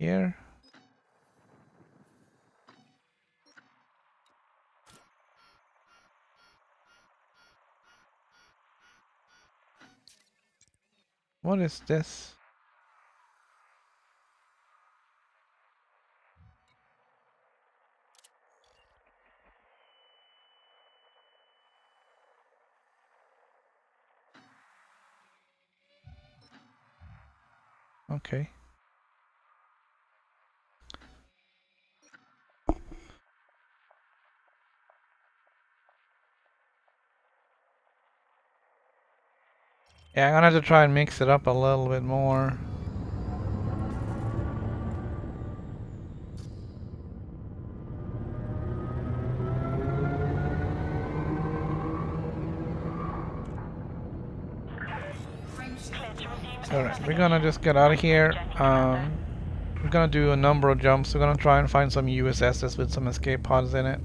here. What is this? Okay. Yeah, I'm gonna have to try and mix it up a little bit more. Alright, we're gonna just get out of here. We're gonna do a number of jumps. We're gonna try and find some USSs with some escape pods in it.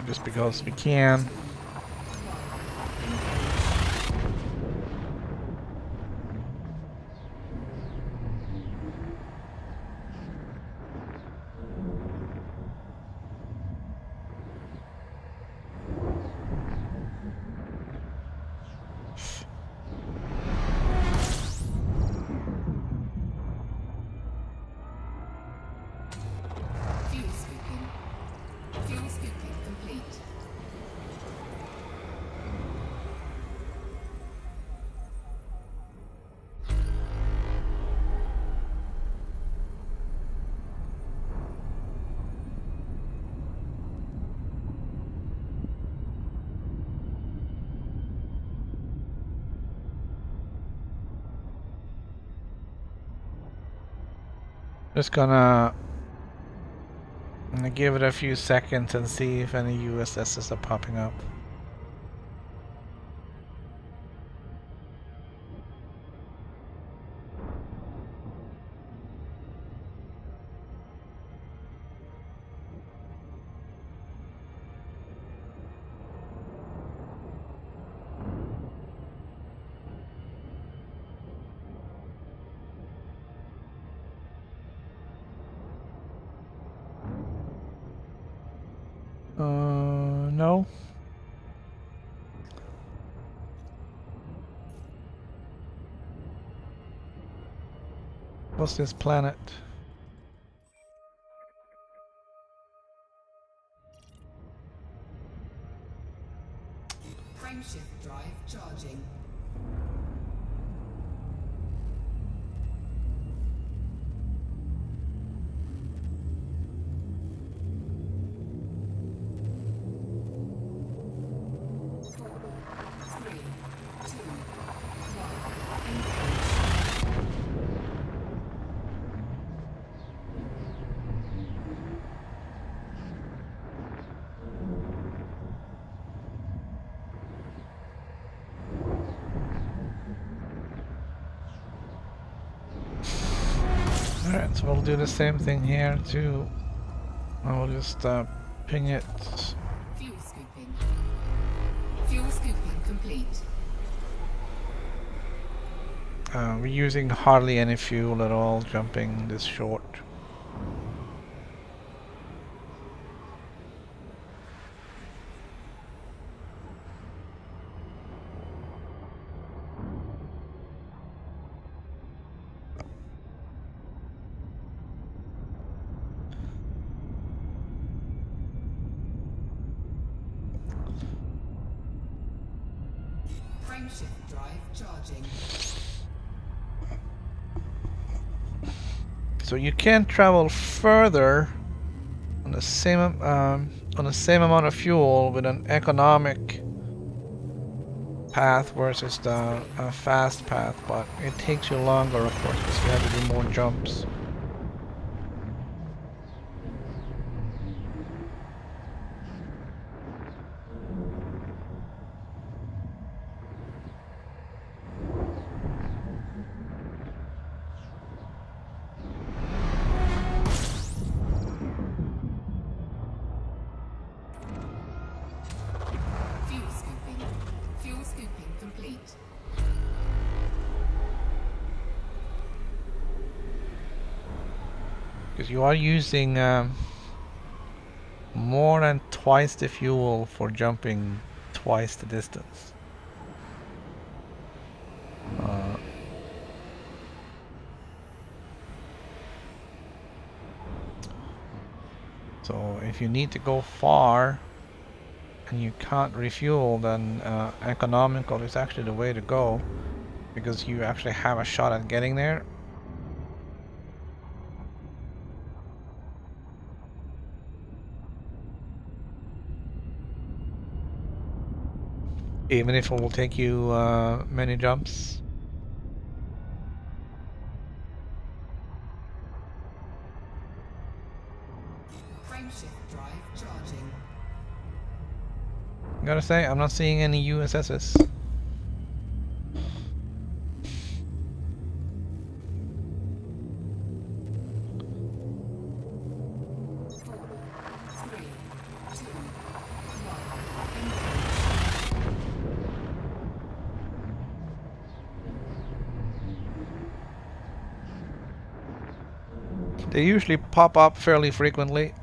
Just because we can. Fuel scooping complete. Just gonna give it a few seconds and see if any USSs are popping up. No. What's this planet? Frameshift drive charging. Alright, so we'll do the same thing here too. I will just ping it. Fuel scooping. Fuel scooping complete. We're using hardly any fuel at all, jumping this short. Frameshift drive charging. So you can travel further on the same amount of fuel with an economic path versus the fast path, but it takes you longer, of course, because you have to do more jumps. Fuel scooping. Fuel scooping complete. Because you are using more than twice the fuel for jumping twice the distance. So if you need to go far and you can't refuel, then economical is actually the way to go, because you actually have a shot at getting there. Even if it will take you many jumps. Frameshift drive charging. Gotta say, I'm not seeing any USSs. They usually pop up fairly frequently.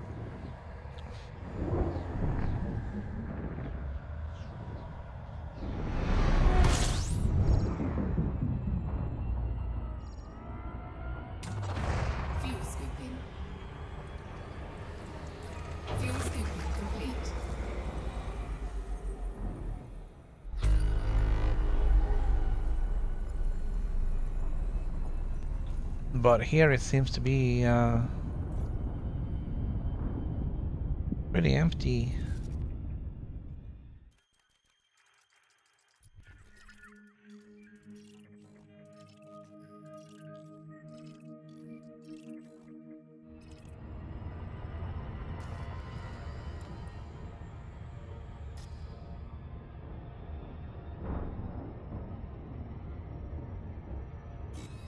Fuel scooping. Fuel scooping complete. But here it seems to be pretty empty.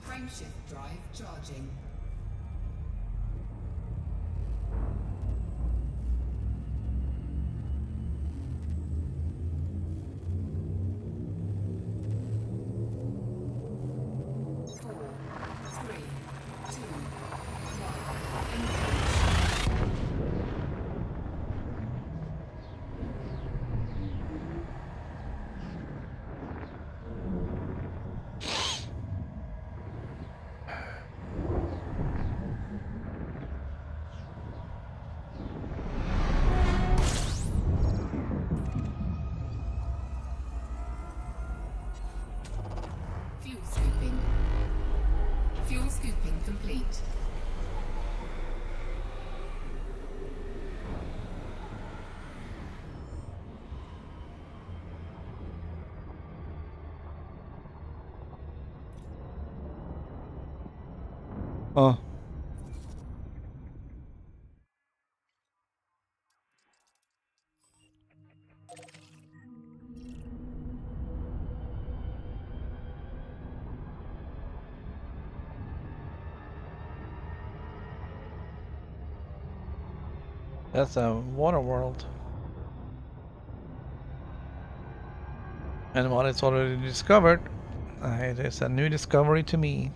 Frameshift drive charging. Fuel scooping. Fuel scooping complete. Oh. That's a water world. And what it's already discovered, it is a new discovery to me.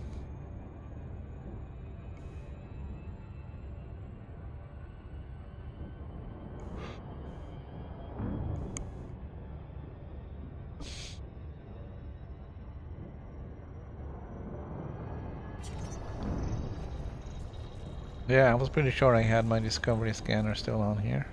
Yeah, I was pretty sure I had my discovery scanner still on here.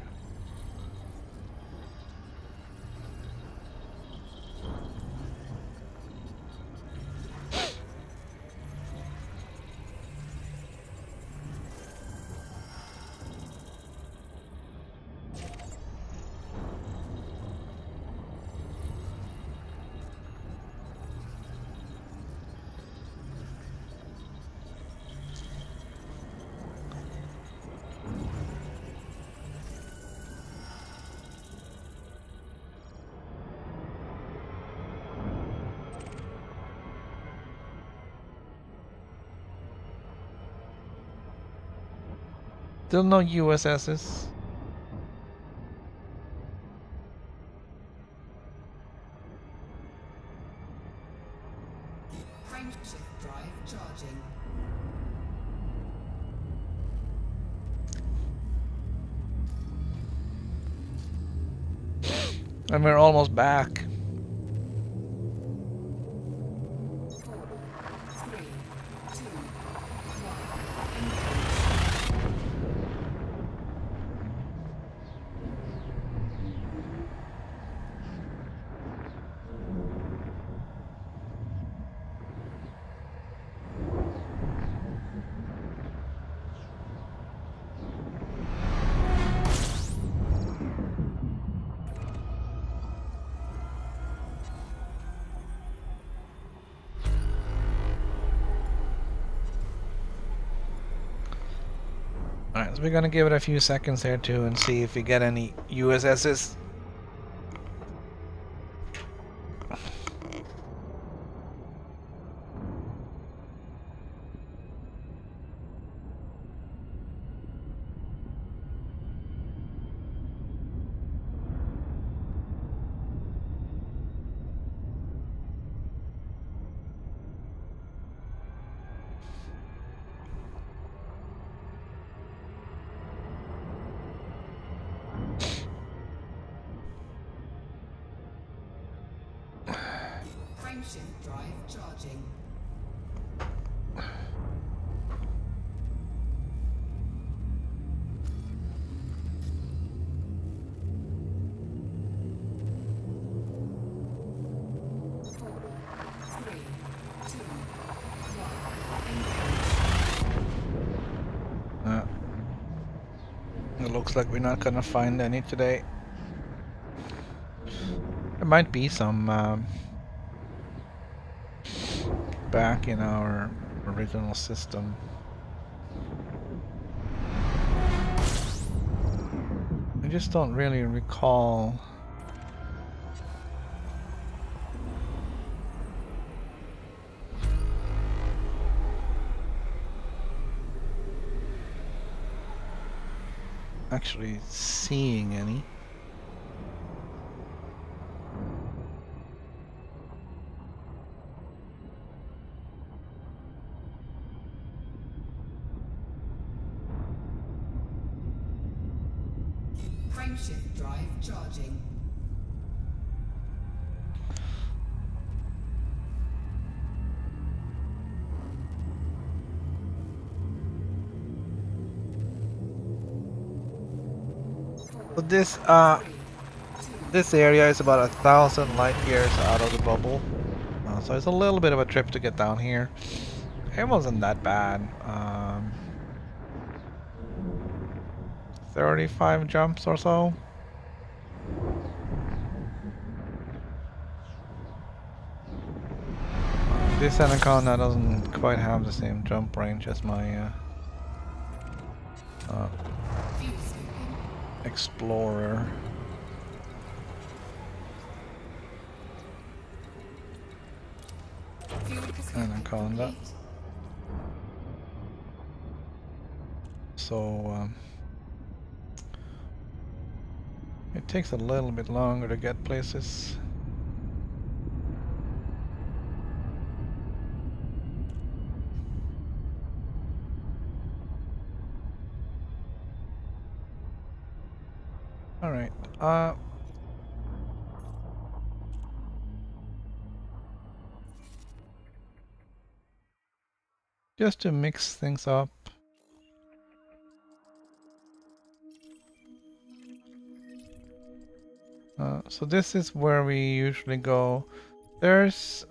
Still no USSs. Frameshift drive charging. And we're almost back. 4, 3, 2, 1. Alright, so we're gonna give it a few seconds here too and see if we get any USSs. Frameshift drive charging. It looks like we're not gonna find any today. There might be some back in our original system. I just don't really recall. Actually seeing any. Frameshift drive charging. So this area is about 1,000 light years out of the bubble, so it's a little bit of a trip to get down here. It wasn't that bad. 35 jumps or so. This anaconda doesn't quite have the same jump range as my explorer. Anaconda. So it takes a little bit longer to get places. All right. Just to mix things up. So this is where we usually go. There's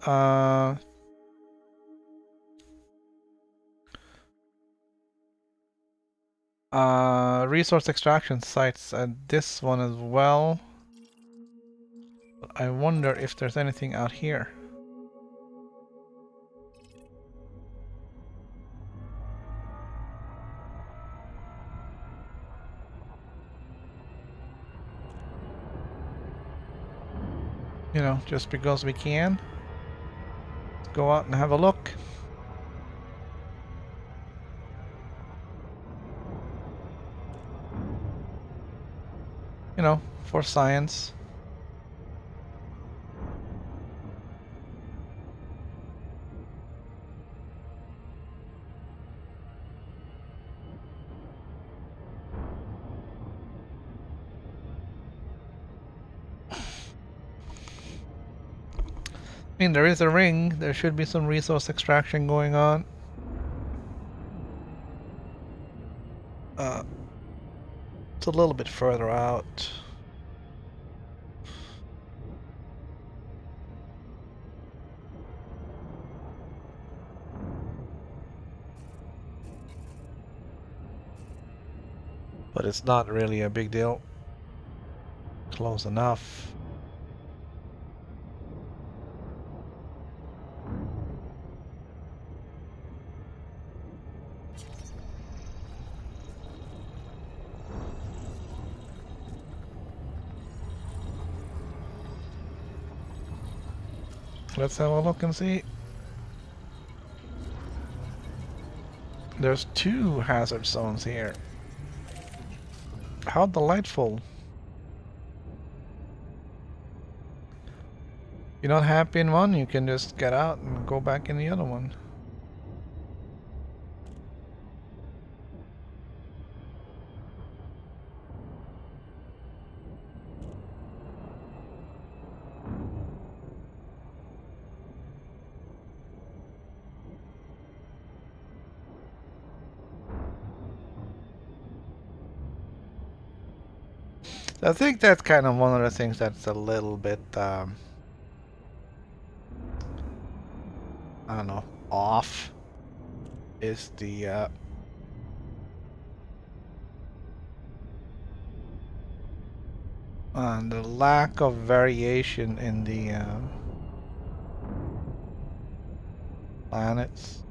resource extraction sites at this one as well. But I wonder if there's anything out here. You know, just because we can. Let's go out and have a look. You know, for science. I mean, there is a ring. There should be some resource extraction going on. It's a little bit further out. But it's not really a big deal. Close enough. Let's have a look and see. There's 2 hazard zones here. How delightful. If you're not happy in one, you can just get out and go back in the other one. I think that's kind of one of the things that's a little bit, I don't know, off, is the lack of variation in the planets.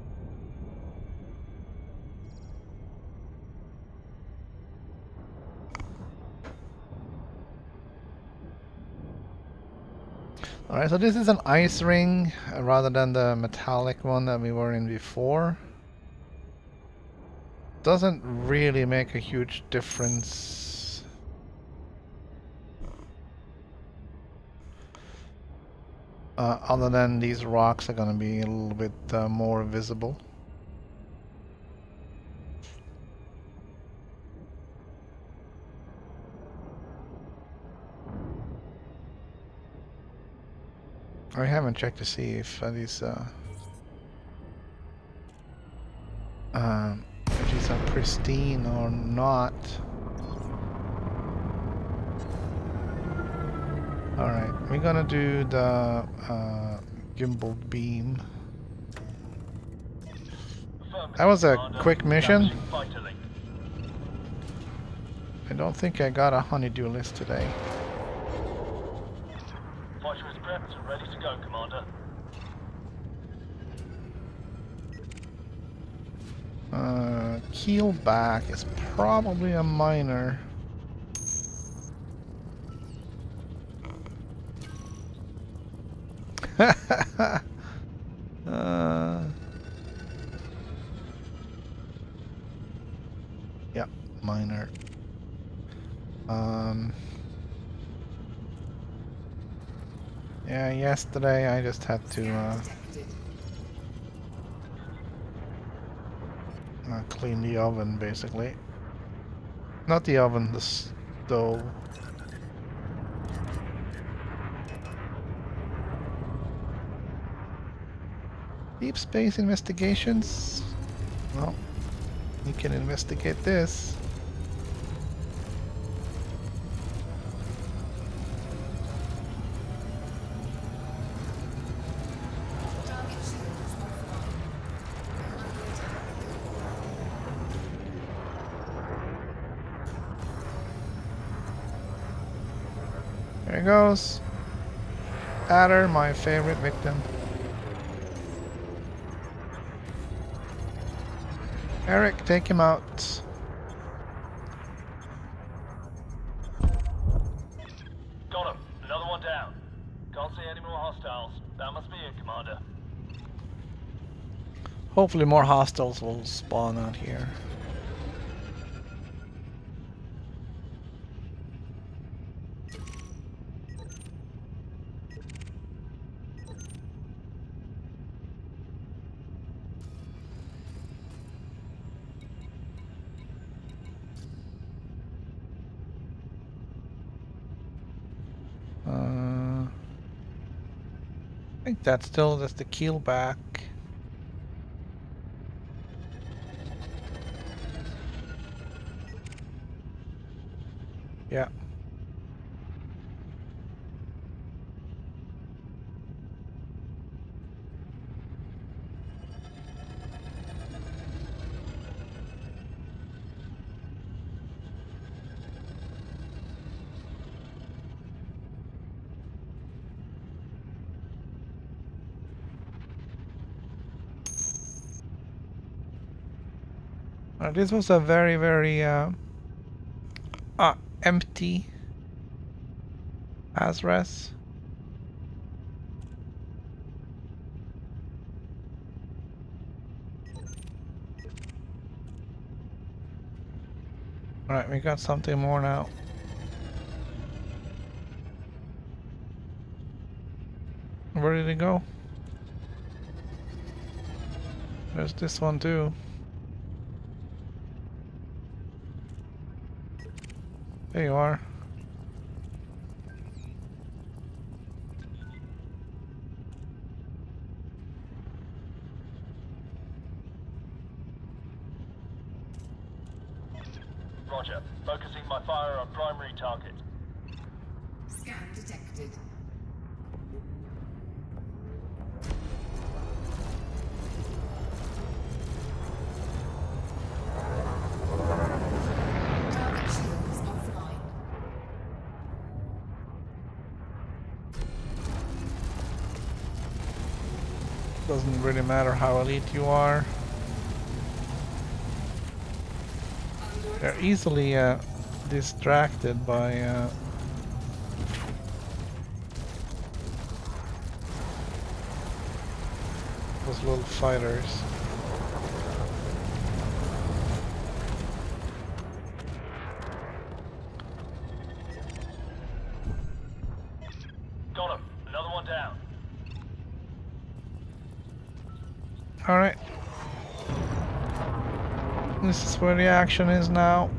Alright, so this is an ice ring rather than the metallic one that we were in before. Doesn't really make a huge difference. Other than these rocks are going to be a little bit more visible. I haven't checked to see if these are pristine or not. Alright, we're gonna do the gimbal beam. That was a quick mission. I don't think I got a honeydew list today. Fighter is prepped and ready to go, Commander. Keel back is probably a minor. Yeah, minor. Yeah, yesterday I just had to clean the oven, basically. Not the oven, the stove. Deep space investigations? Well, you can investigate this. There he goes. Adder, my favorite victim. Eric, take him out. Got him. Another one down. Can't see any more hostiles. That must be it, Commander. Hopefully more hostiles will spawn out here. think that's still just the keel back. Yeah. This was a very, very empty ASRES. Alright, we got something more now. Where did it go? There's this one too. There you are. Roger. Focusing my fire on primary target. Scan detected. Target shields offline. Doesn't really matter how elite you are. They're easily distracted by those little fighters. Got him. Another one down. All right. This is where the action is now.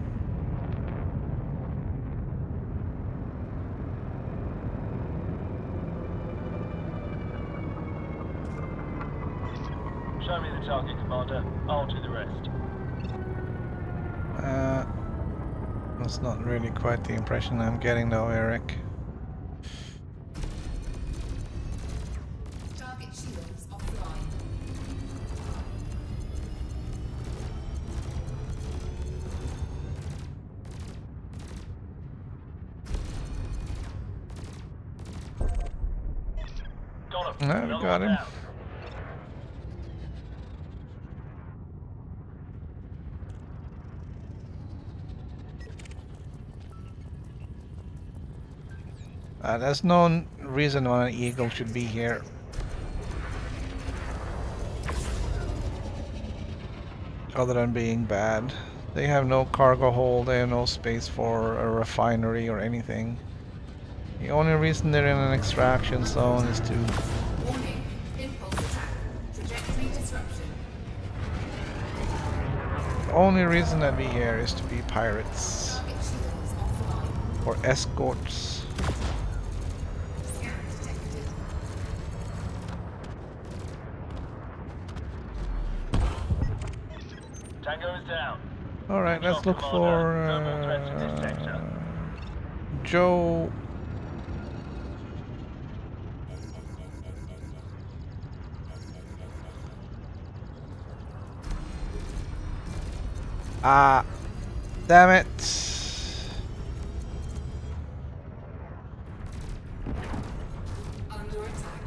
Show me the target, Commander. I'll do the rest. That's not really quite the impression I'm getting though, Eric. Target shields offline. Got him. No, we Another got one him. down. There's no reason why an Eagle should be here. Other than being bad. They have no cargo hold, they have no space for a refinery or anything. The only reason they're in an extraction zone is to... Warning. Impulse attack. Trajectory disruption. The only reason they'd be here is to be pirates. Target shields offline. Or escorts. Scan detected. Tango is down. Alright, let's look Commander. for No more threats in this sector. Joe. Ah, damn it. Under attack.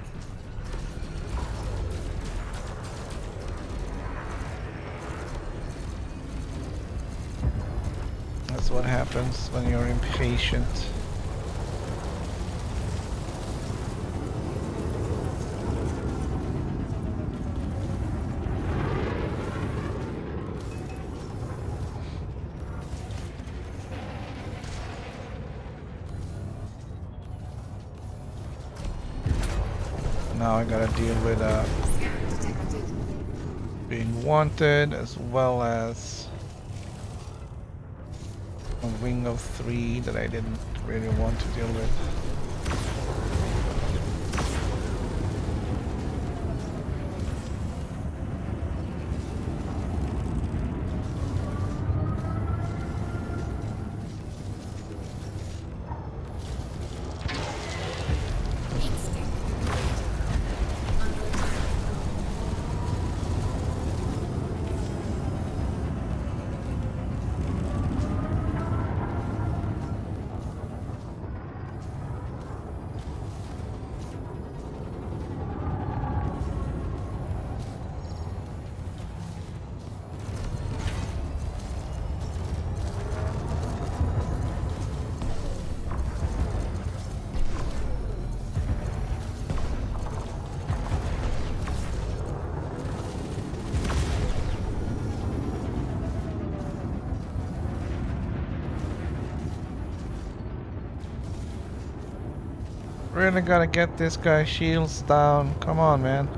That's what happens when you're impatient. Now I gotta deal with Scan detected. being wanted as well as a wing of 3 that I didn't really want to deal with. Really gotta get this guy's shields down. Come on, man.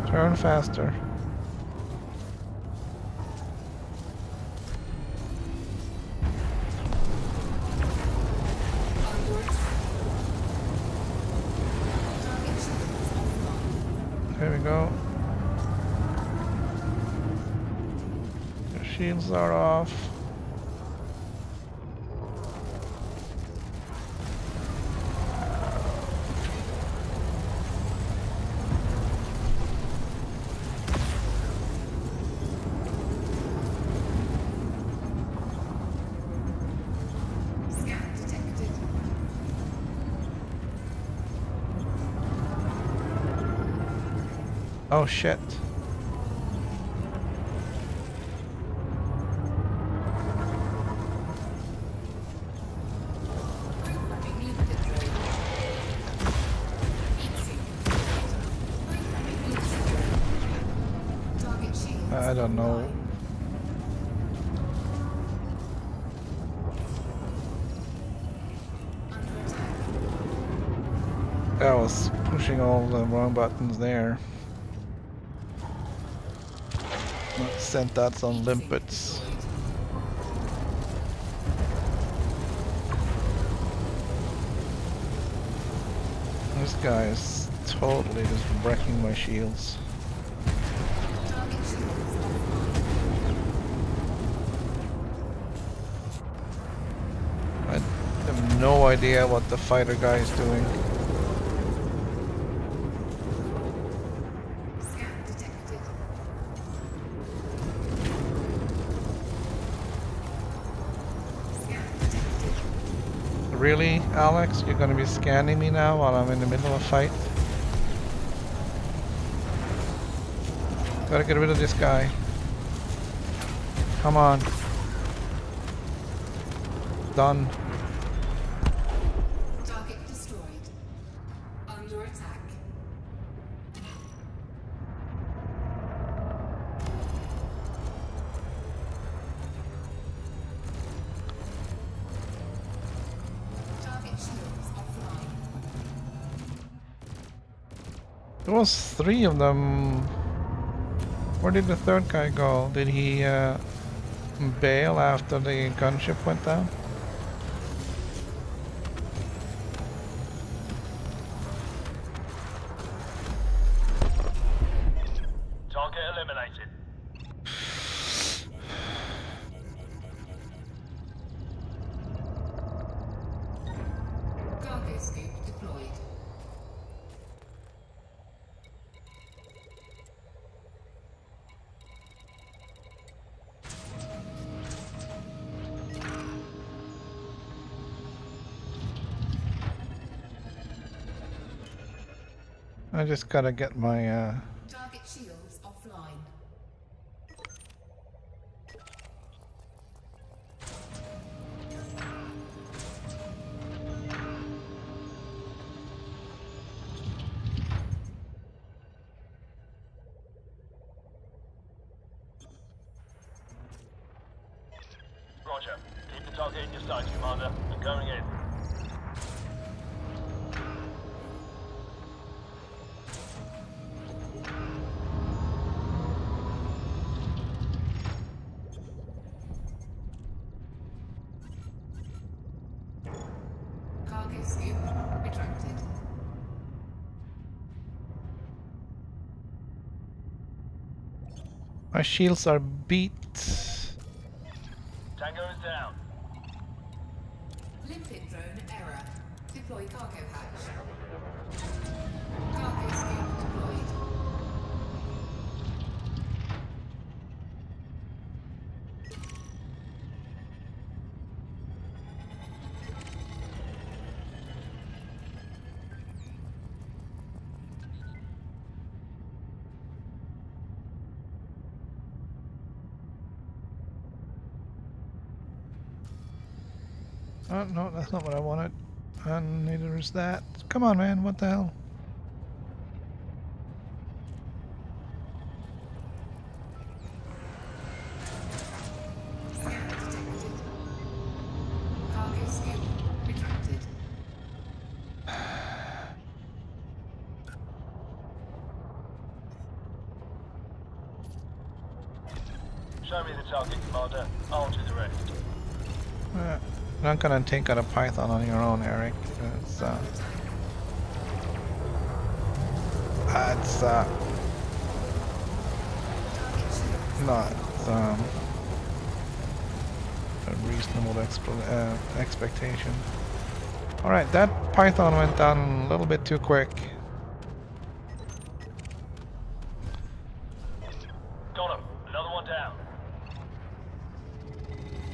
Turn faster. There we go. Your shields are off. Scan detected. Oh shit. Programming unit drone. Heatsink. Programming unit drone. Target shields. I don't know. online. Under attack. I was pushing all the wrong buttons there. Sent out some limpets. This guy is totally just wrecking my shields. Target shields offline. I have no idea what the fighter guy is doing. Scan detected. Scan detected. Really, Alex? You're gonna be scanning me now while I'm in the middle of a fight? Gotta get rid of this guy. Come on. Done. Target destroyed. Under attack. Target shields offline. There was 3 of them. Where did the third guy go? Did he bail after the gunship went down? Target eliminated. Cargo scoop deployed. I just gotta get my Target shields offline. Roger. Keep the target in your sights, Commander. I'm going in. Cargo scoop retracted. my shields are beat. Tango is down. Limpet drone error. Deploy cargo hatch. Cargo scoop deployed. Oh, no, that's not what I wanted. And neither is that. Come on, man, what the hell? Scan detected. Cargo scoop Show me the target, Commander. I'll do the rest. You're not gonna take out a python on your own, Eric. It's not a reasonable expectation. Alright, that python went down a little bit too quick. Got him. Another one down.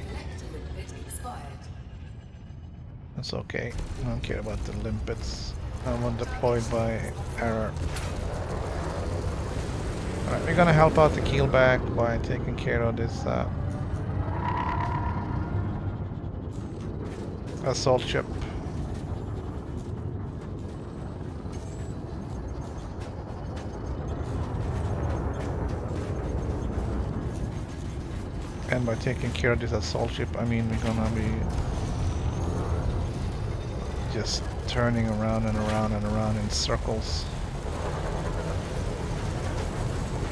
Collector limpet expired. That's okay. I don't care about the limpets. I want deployed by error. Alright, we're gonna help out the keelback by taking care of this assault ship. And by taking care of this assault ship, I mean we're gonna be just turning around and around and around in circles.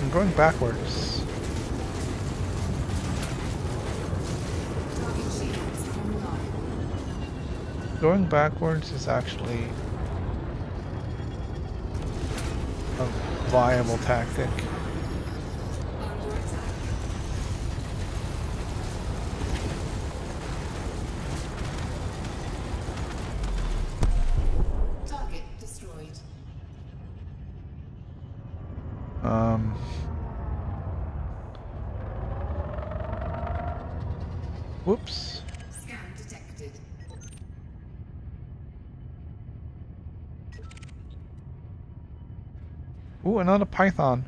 And going backwards. Target shields online. Going backwards is actually a viable tactic. Under attack. Target destroyed. Whoops. Scan detected. Ooh, another python.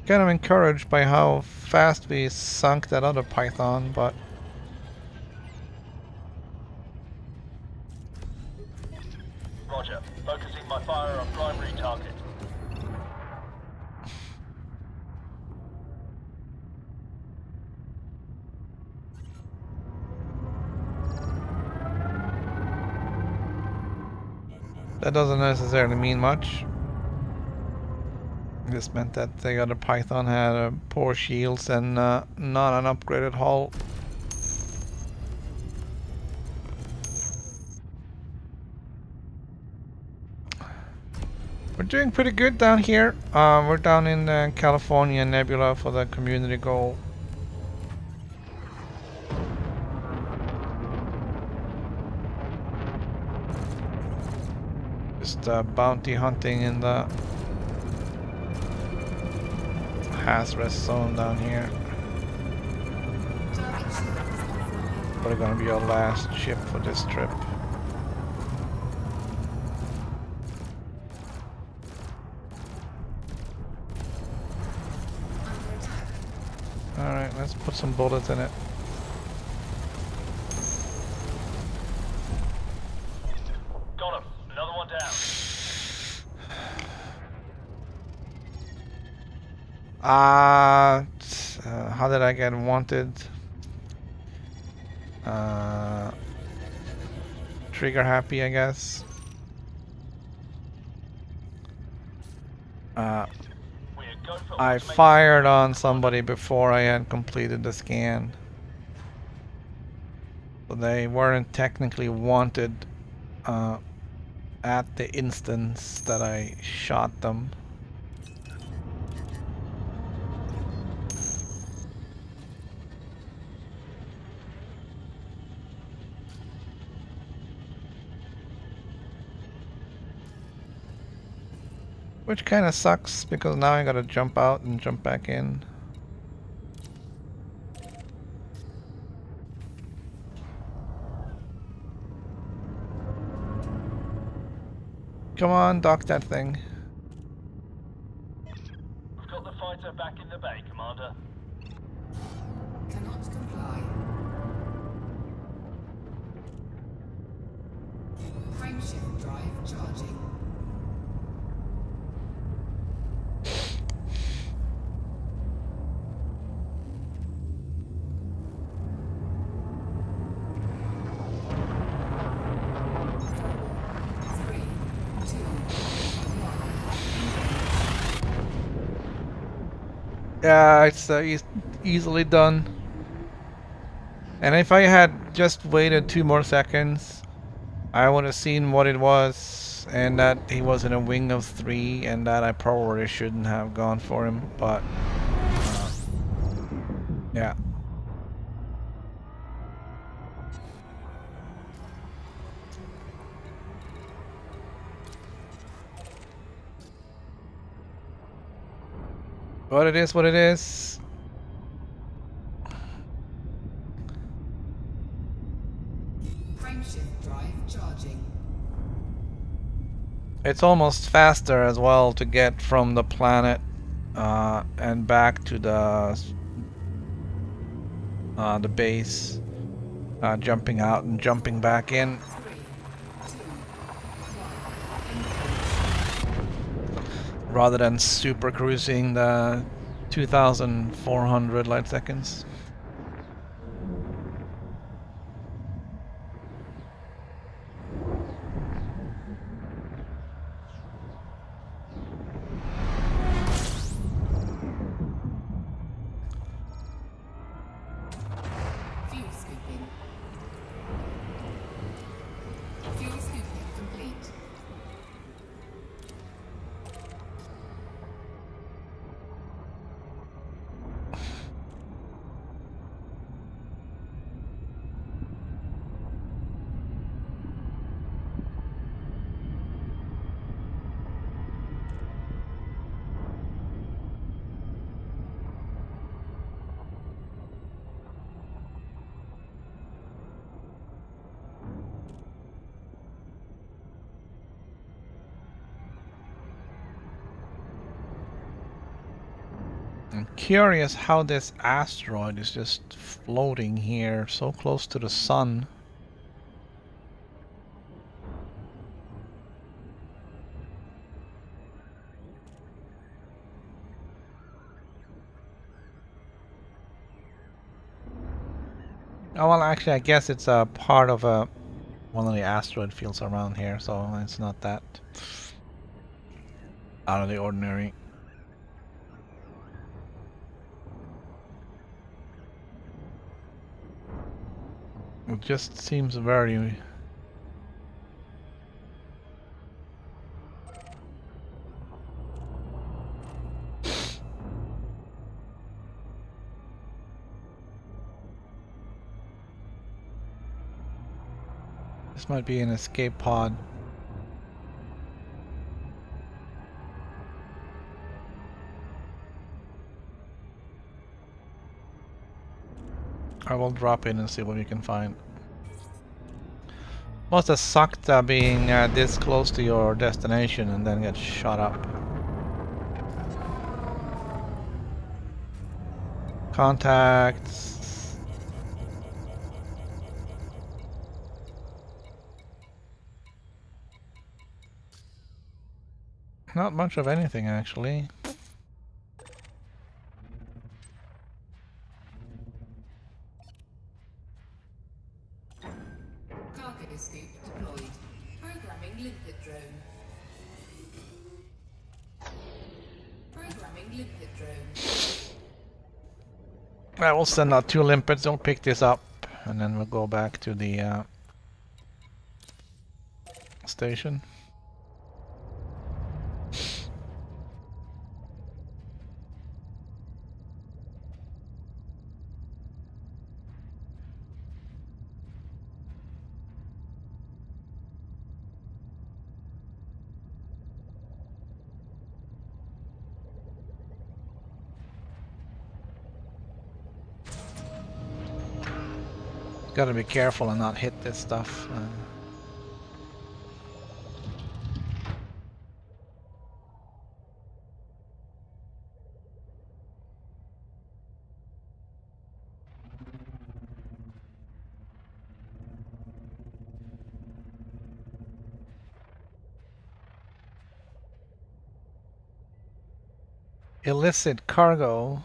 Kind of encouraged by how fast we sunk that other python, but Roger. Focusing my fire on primary target. that doesn't necessarily mean much. This meant that the other python had poor shields and not an upgraded hull. We're doing pretty good down here. We're down in the California Nebula for the community goal. Just bounty hunting in the hazardous zone down here. Target shields offline. Probably gonna be our last ship for this trip. Under attack. Alright, let's put some bullets in it. Got him. Another one down. How did I get wanted? Trigger happy, I guess. We're go for I ultimate- fired on somebody before I had completed the scan. So they weren't technically wanted at the instance that I shot them. Which kind of sucks because now I gotta jump out and jump back in. Come on, dock that thing. We've got the fighter back in the bay, Commander. Cannot comply. Frameshift drive charging. Yeah, it's easily done. And if I had just waited 2 more seconds, I would have seen what it was, and that he was in a wing of 3, and that I probably shouldn't have gone for him, but yeah. But it is what it is. Frameshift drive charging. It's almost faster as well to get from the planet and back to the base, jumping out and jumping back in, 3, 2, 1. rather than super cruising the 2,400 light seconds. Fuel scooping. Fuel scooping complete. I'm curious how this asteroid is just floating here so close to the sun. Oh, well, actually, I guess it's a part of one of the asteroid fields around here, so it's not that out of the ordinary. It just seems very... This might be an escape pod. I will drop in and see what we can find. Must have sucked being this close to your destination and then get shot up. Contacts. Not much of anything, actually. Cargo scoop deployed. Programming limpet drone. Programming limpet drone. I will send out 2 limpets, they'll pick this up, and then we'll go back to the station. Gotta be careful and not hit this stuff. Illicit cargo.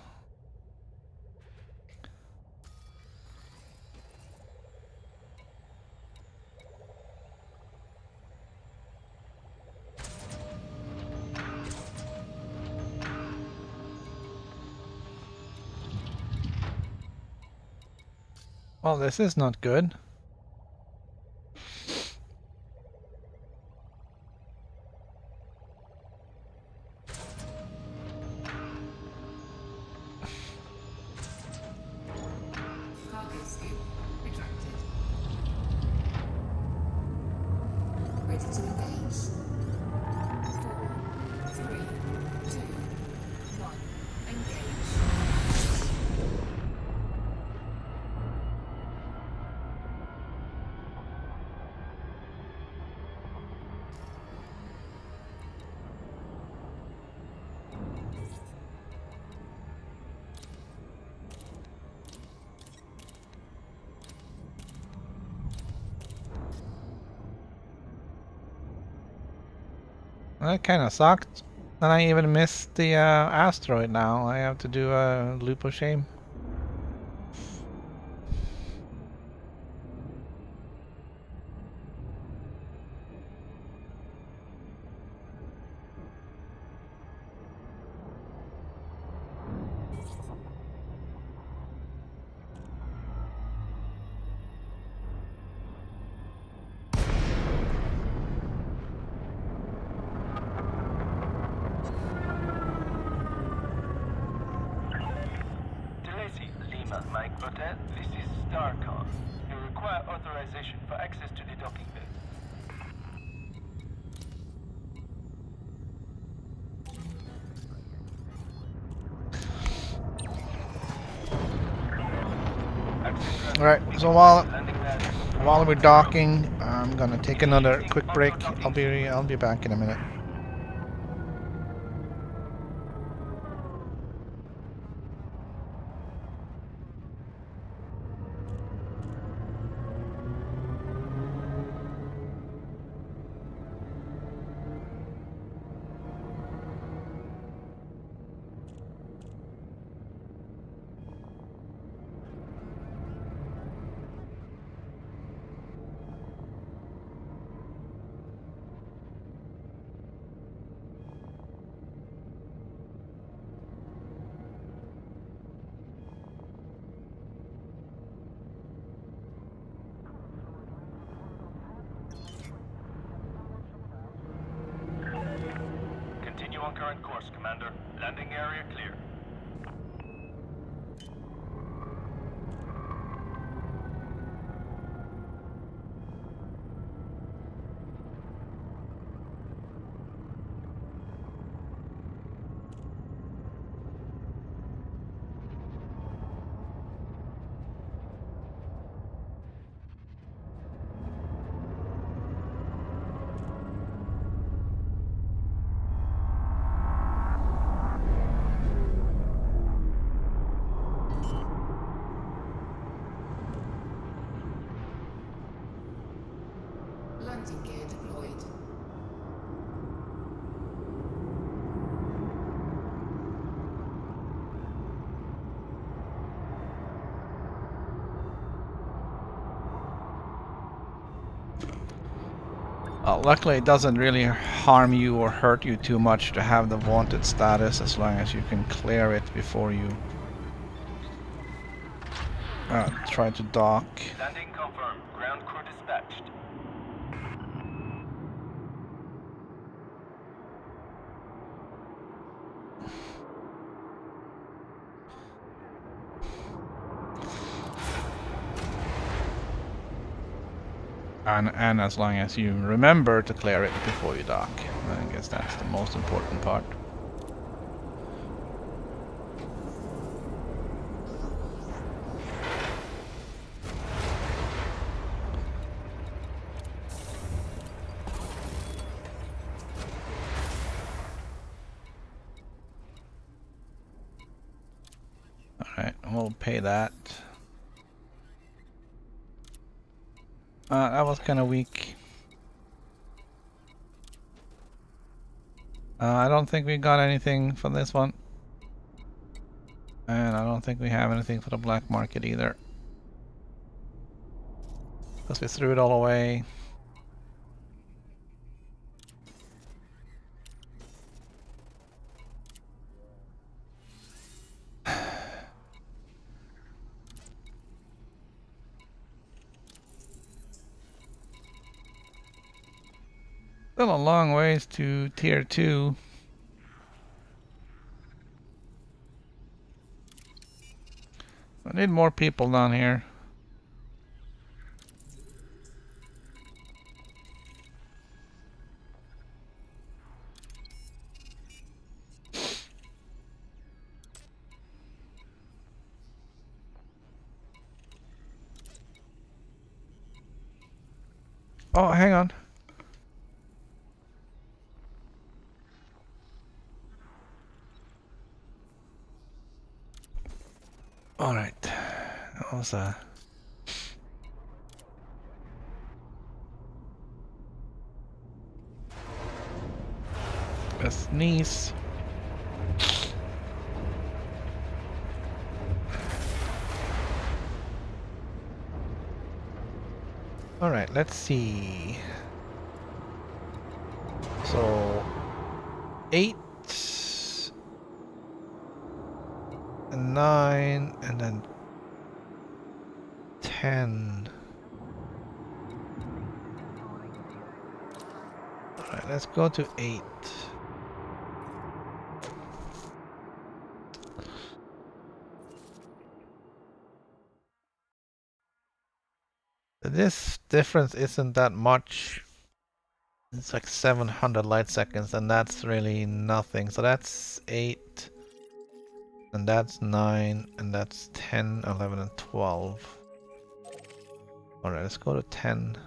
Well, this is not good. Cargo scoop retracted. Ready to engage. 4, 3, 2, 1. Engage. That kind of sucked. And I even missed the asteroid now. I have to do a loop of shame. Mike Hotel, this is Starcon. You require authorization for access to the docking bay. Alright, so while we're docking, I'm gonna take another quick break. I'll be back in a minute. Continue on current course, Commander. Landing area clear. Landing gear deployed. Luckily, it doesn't really harm you or hurt you too much to have the wanted status, as long as you can clear it before you try to dock. Landing confirmed. Ground crew dispatched. And as long as you remember to clear it before you dock. I guess that's the most important part. Alright, we'll pay that. That was kind of weak. I don't think we got anything for this one. And I don't think we have anything for the black market either. Because we threw it all away. Still a long ways to tier 2. I need more people down here. Oh, hang on. All right. That was a sneeze. All right, let's see. So 8 and 9 and then 10. All right, let's go to 8. This difference isn't that much. It's like 700 light seconds, and that's really nothing. So that's 8, and that's 9, and that's 10, 11, and 12. Alright, let's go to 10.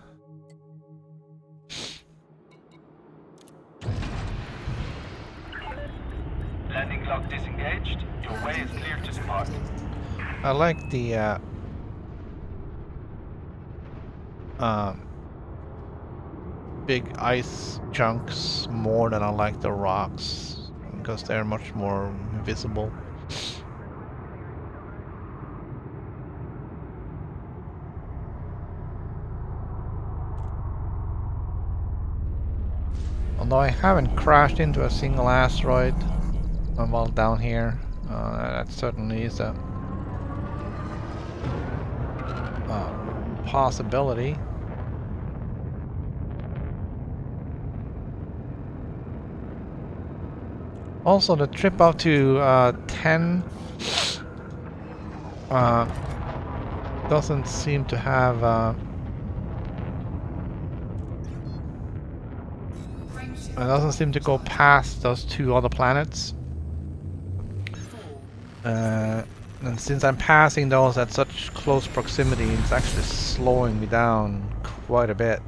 Landing lock disengaged. Your way is clear to depart. I like the big ice chunks more than I like the rocks, because they're much more visible. Although I haven't crashed into a single asteroid while down here, that certainly is a possibility. Also, the trip up to 10 doesn't seem to have it doesn't seem to go past those 2 other planets. And since I'm passing those at such close proximity, it's actually slowing me down quite a bit.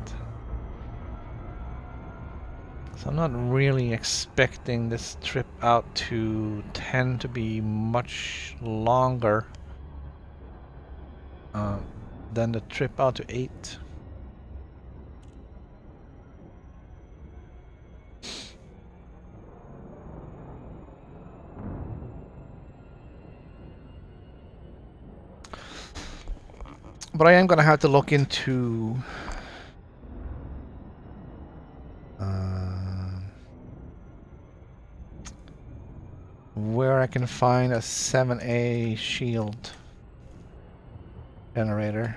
So I'm not really expecting this trip out to 10 to be much longer than the trip out to 8. But I am gonna have to look into where I can find a 7A shield generator.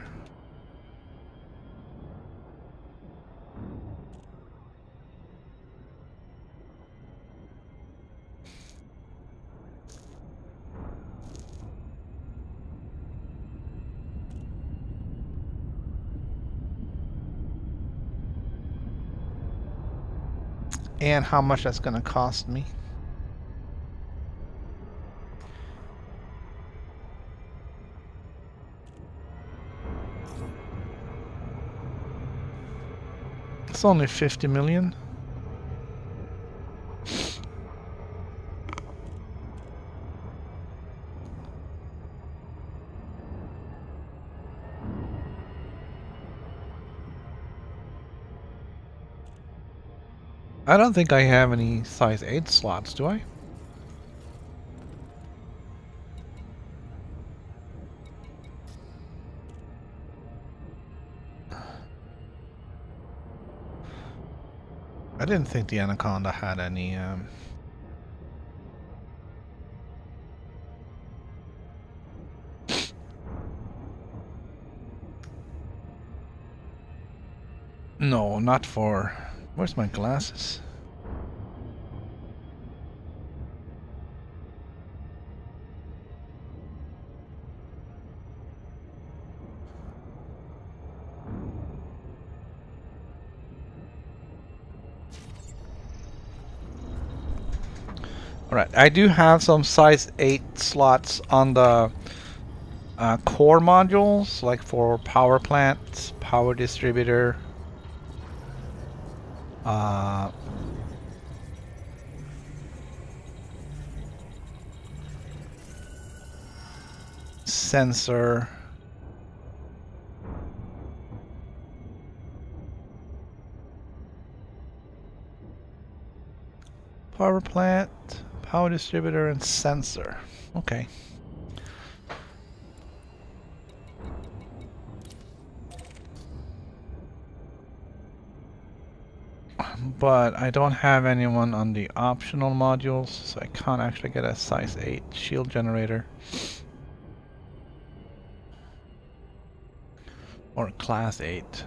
And how much that's gonna cost me. It's only 50 million. I don't think I have any size 8 slots, do I? I didn't think the Anaconda had any no, not for Where's my glasses? Alright, I do have some size 8 slots on the core modules, like for power plant, power distributor, sensor, power plant, power distributor, and sensor. Okay. But I don't have anyone on the optional modules, so I can't actually get a size 8 shield generator. Or class 8.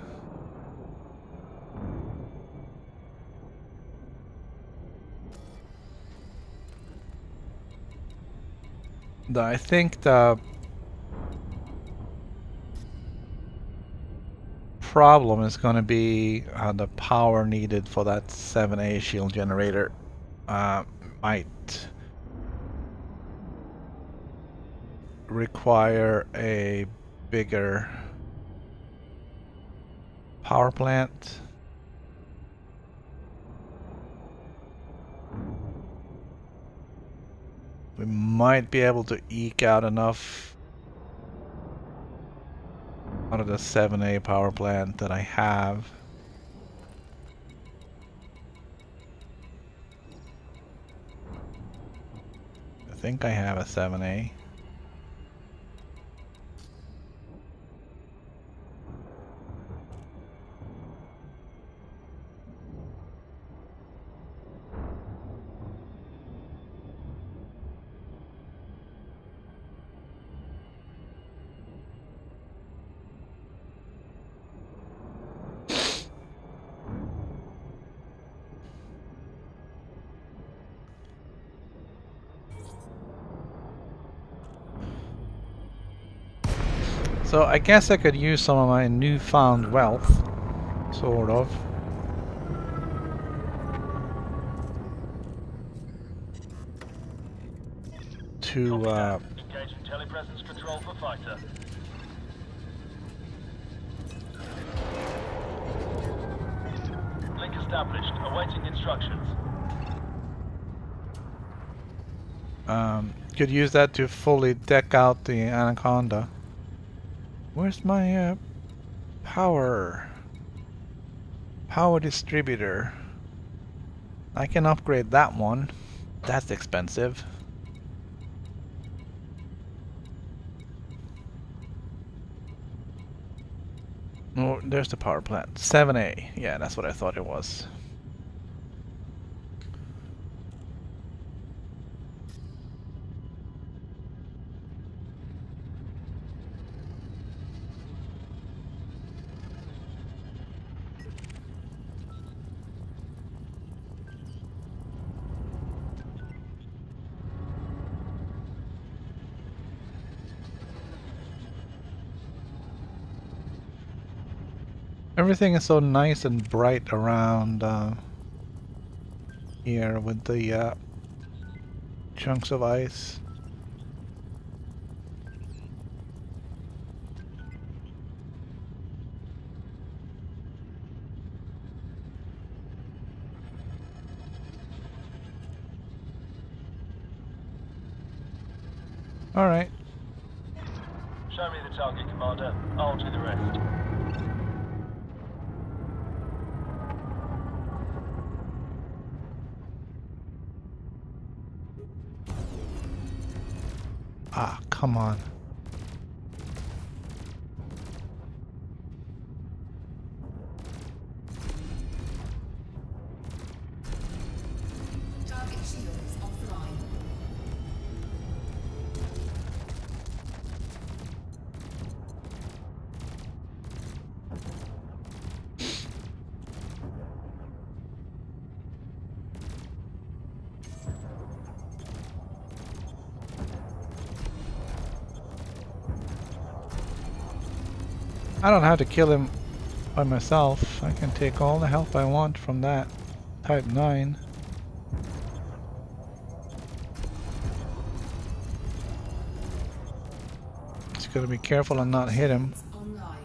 I think the problem is going to be the power needed for that 7A shield generator might require a bigger power plant. We might be able to eke out enough out of the 7A power plant that I have. I think I have a 7A. So I guess I could use some of my newfound wealth, sort of. To engaging telepresence control for fighter. Link established. Awaiting instructions. could use that to fully deck out the Anaconda. Where's my power distributor? I can upgrade that one. That's expensive. Oh, there's the power plant. 7A. Yeah, that's what I thought it was. Everything is so nice and bright around here with the chunks of ice. All right. Show me the target, Commander. I'll do the rest. Ah, come on. Target shields offline. I don't have to kill him by myself. I can take all the help I want from that Type 9. Just gotta be careful and not hit him. Online.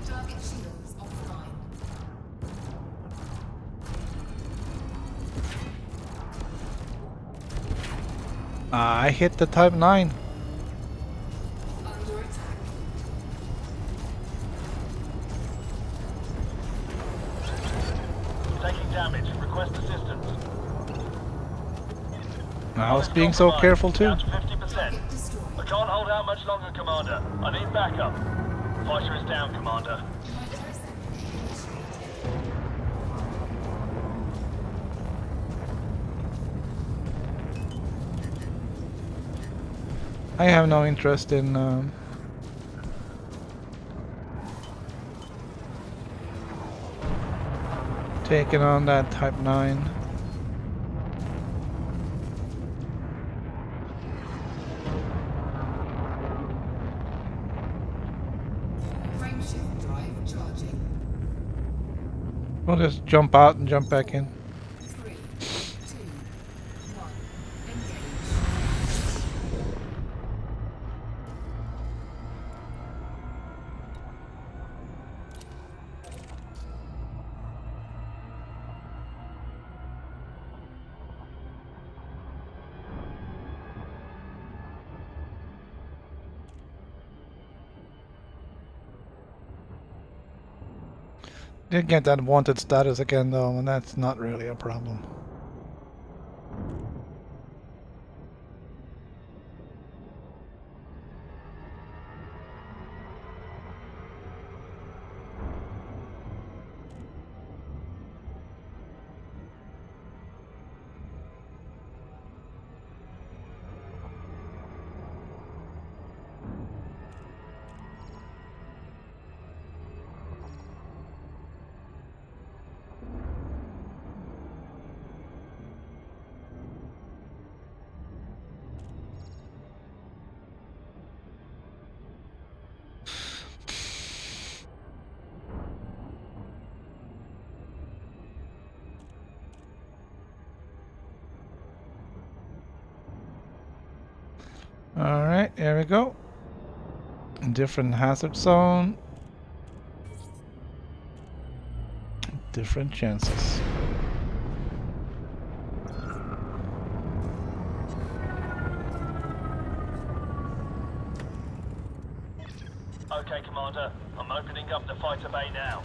Target shields offline. I hit the Type 9. Under attack. Taking damage. Request assistance. I was being so careful too. Down to 50%. Target destroyed. I can't hold out much longer, Commander. I need backup. Fighter is down, Commander. Fighter assembly initiated. I have no interest in taking on that Type 9. Frameshift drive charging. We'll just jump out and jump back in. 3, 2, 1. Engage. Did get that wanted status again though, and that's not really a problem. Alright, here we go. Different hazard zone. Different chances. Okay, Commander. I'm opening up the fighter bay now.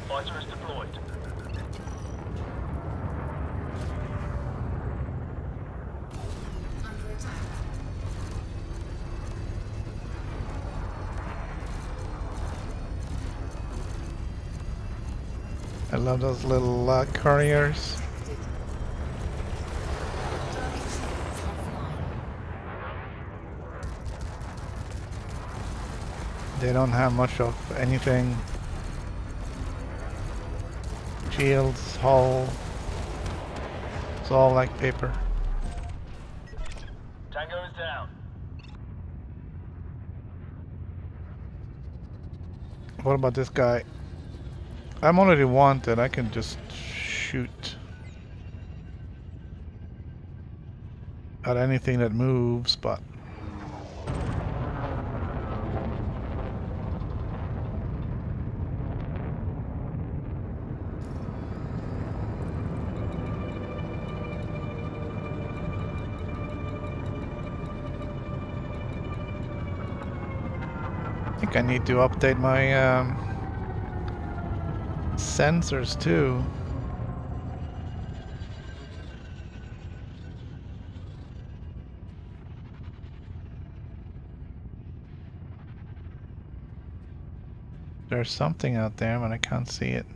Fighter is deployed. Under attack. I love those little couriers. Target shields offline. They don't have much of anything. Shields, hull. It's all like paper. Tango is down. What about this guy? I'm already wanted. I can just shoot at anything that moves, but I think I need to update my sensors too. There's something out there, but I can't see it.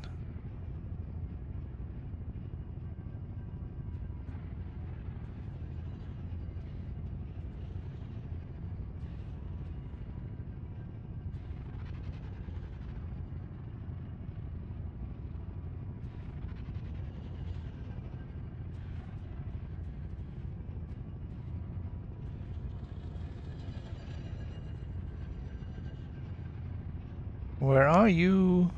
Where are you?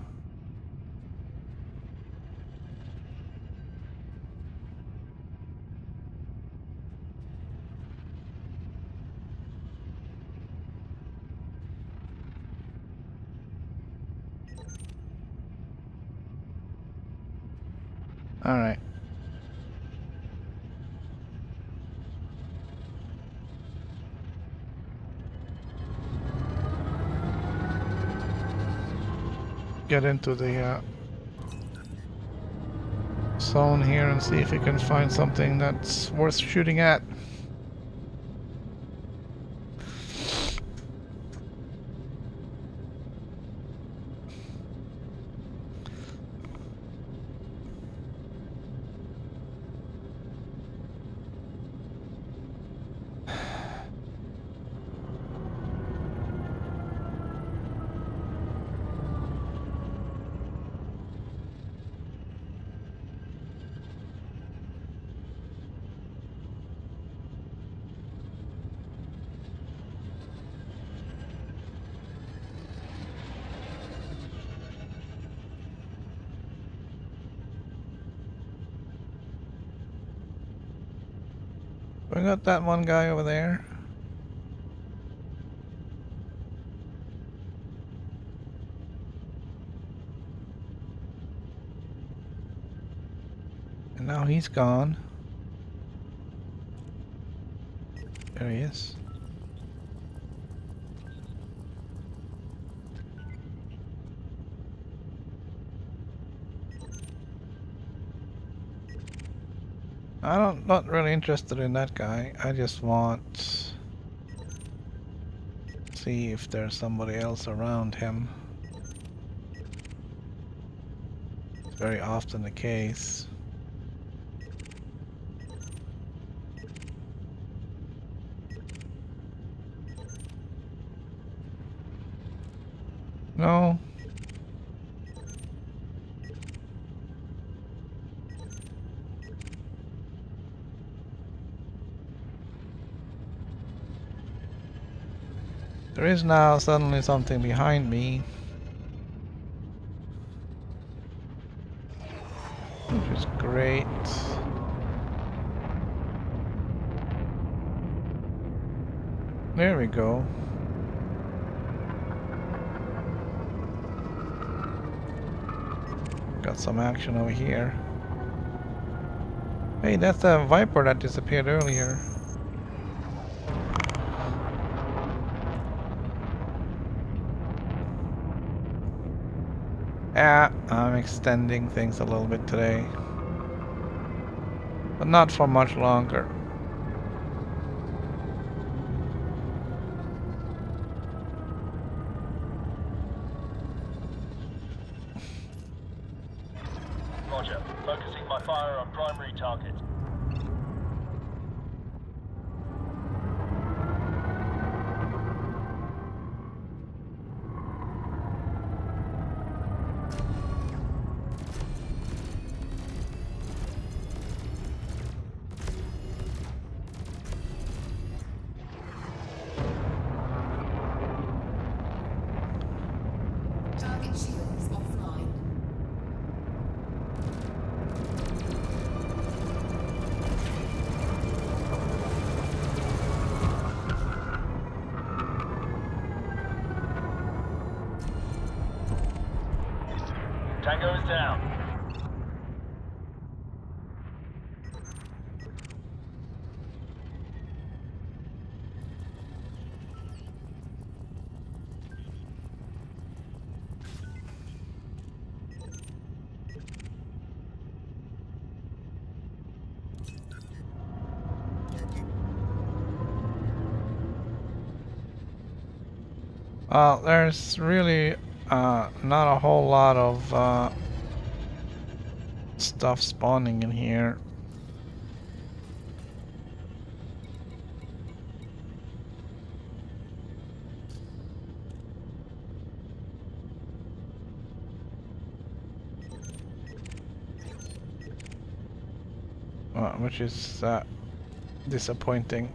All right. Get into the zone here and see if we can find something that's worth shooting at. We got that one guy over there. And now he's gone. There he is. Not really interested in that guy. I just want to see if there's somebody else around him. It's very often the case. No. There is now suddenly something behind me, which is great. There we go. Got some action over here. Hey, that's the Viper that disappeared earlier. Yeah, I'm extending things a little bit today. But not for much longer. Roger. Focusing my fire on primary targets. Target shields offline. Tango is down. There's really not a whole lot of stuff spawning in here. Which is disappointing.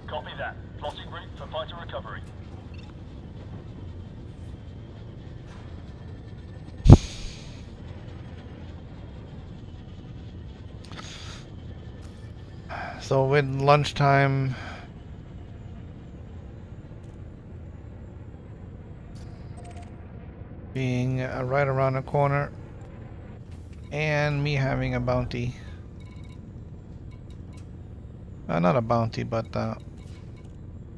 Copy that. Plotting route for fighter recovery. So with lunchtime being right around the corner and me having a bounty, not a bounty, but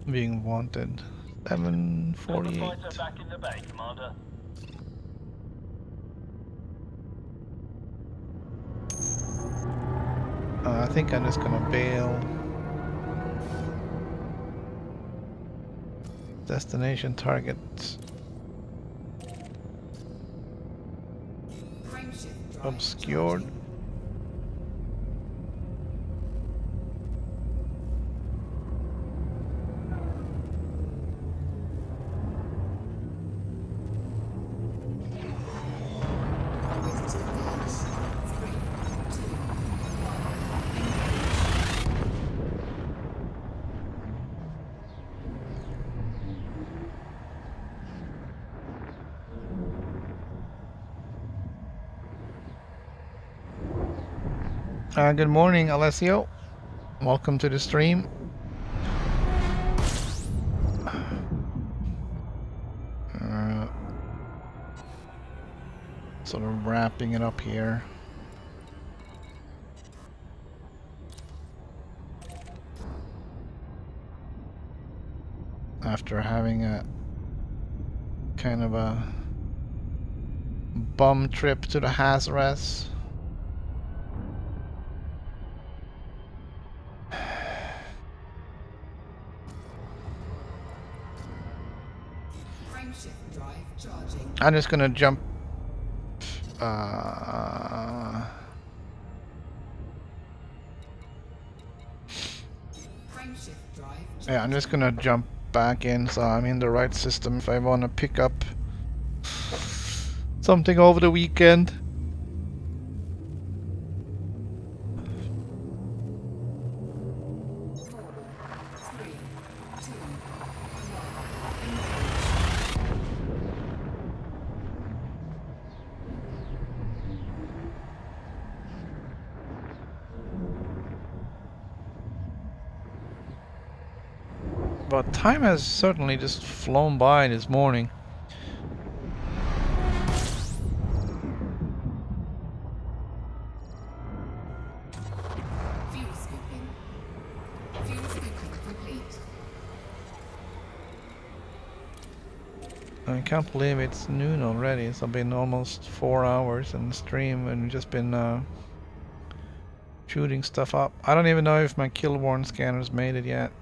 being wanted. Got the 748. fighter back in the bay, Commander. I think I'm just gonna bail. Destination target Frameshift drive obscured. charging. Ready to engage. 3, 2, 1. Good morning, Alessio. Welcome to the stream. Sort of wrapping it up here. After having a kind of a bum trip to the Hazaras. frameshift drive charging. I'm just gonna jump. Frameshift drive Yeah, I'm just gonna jump back in, so I'm in the right system if I want to pick up something over the weekend. But time has certainly just flown by this morning. Fuel scooping. Fuel scooping complete. I can't believe it's noon already. It's been almost 4 hours in the stream and just been shooting stuff up. I don't even know if my kill-worn scanners made it yet.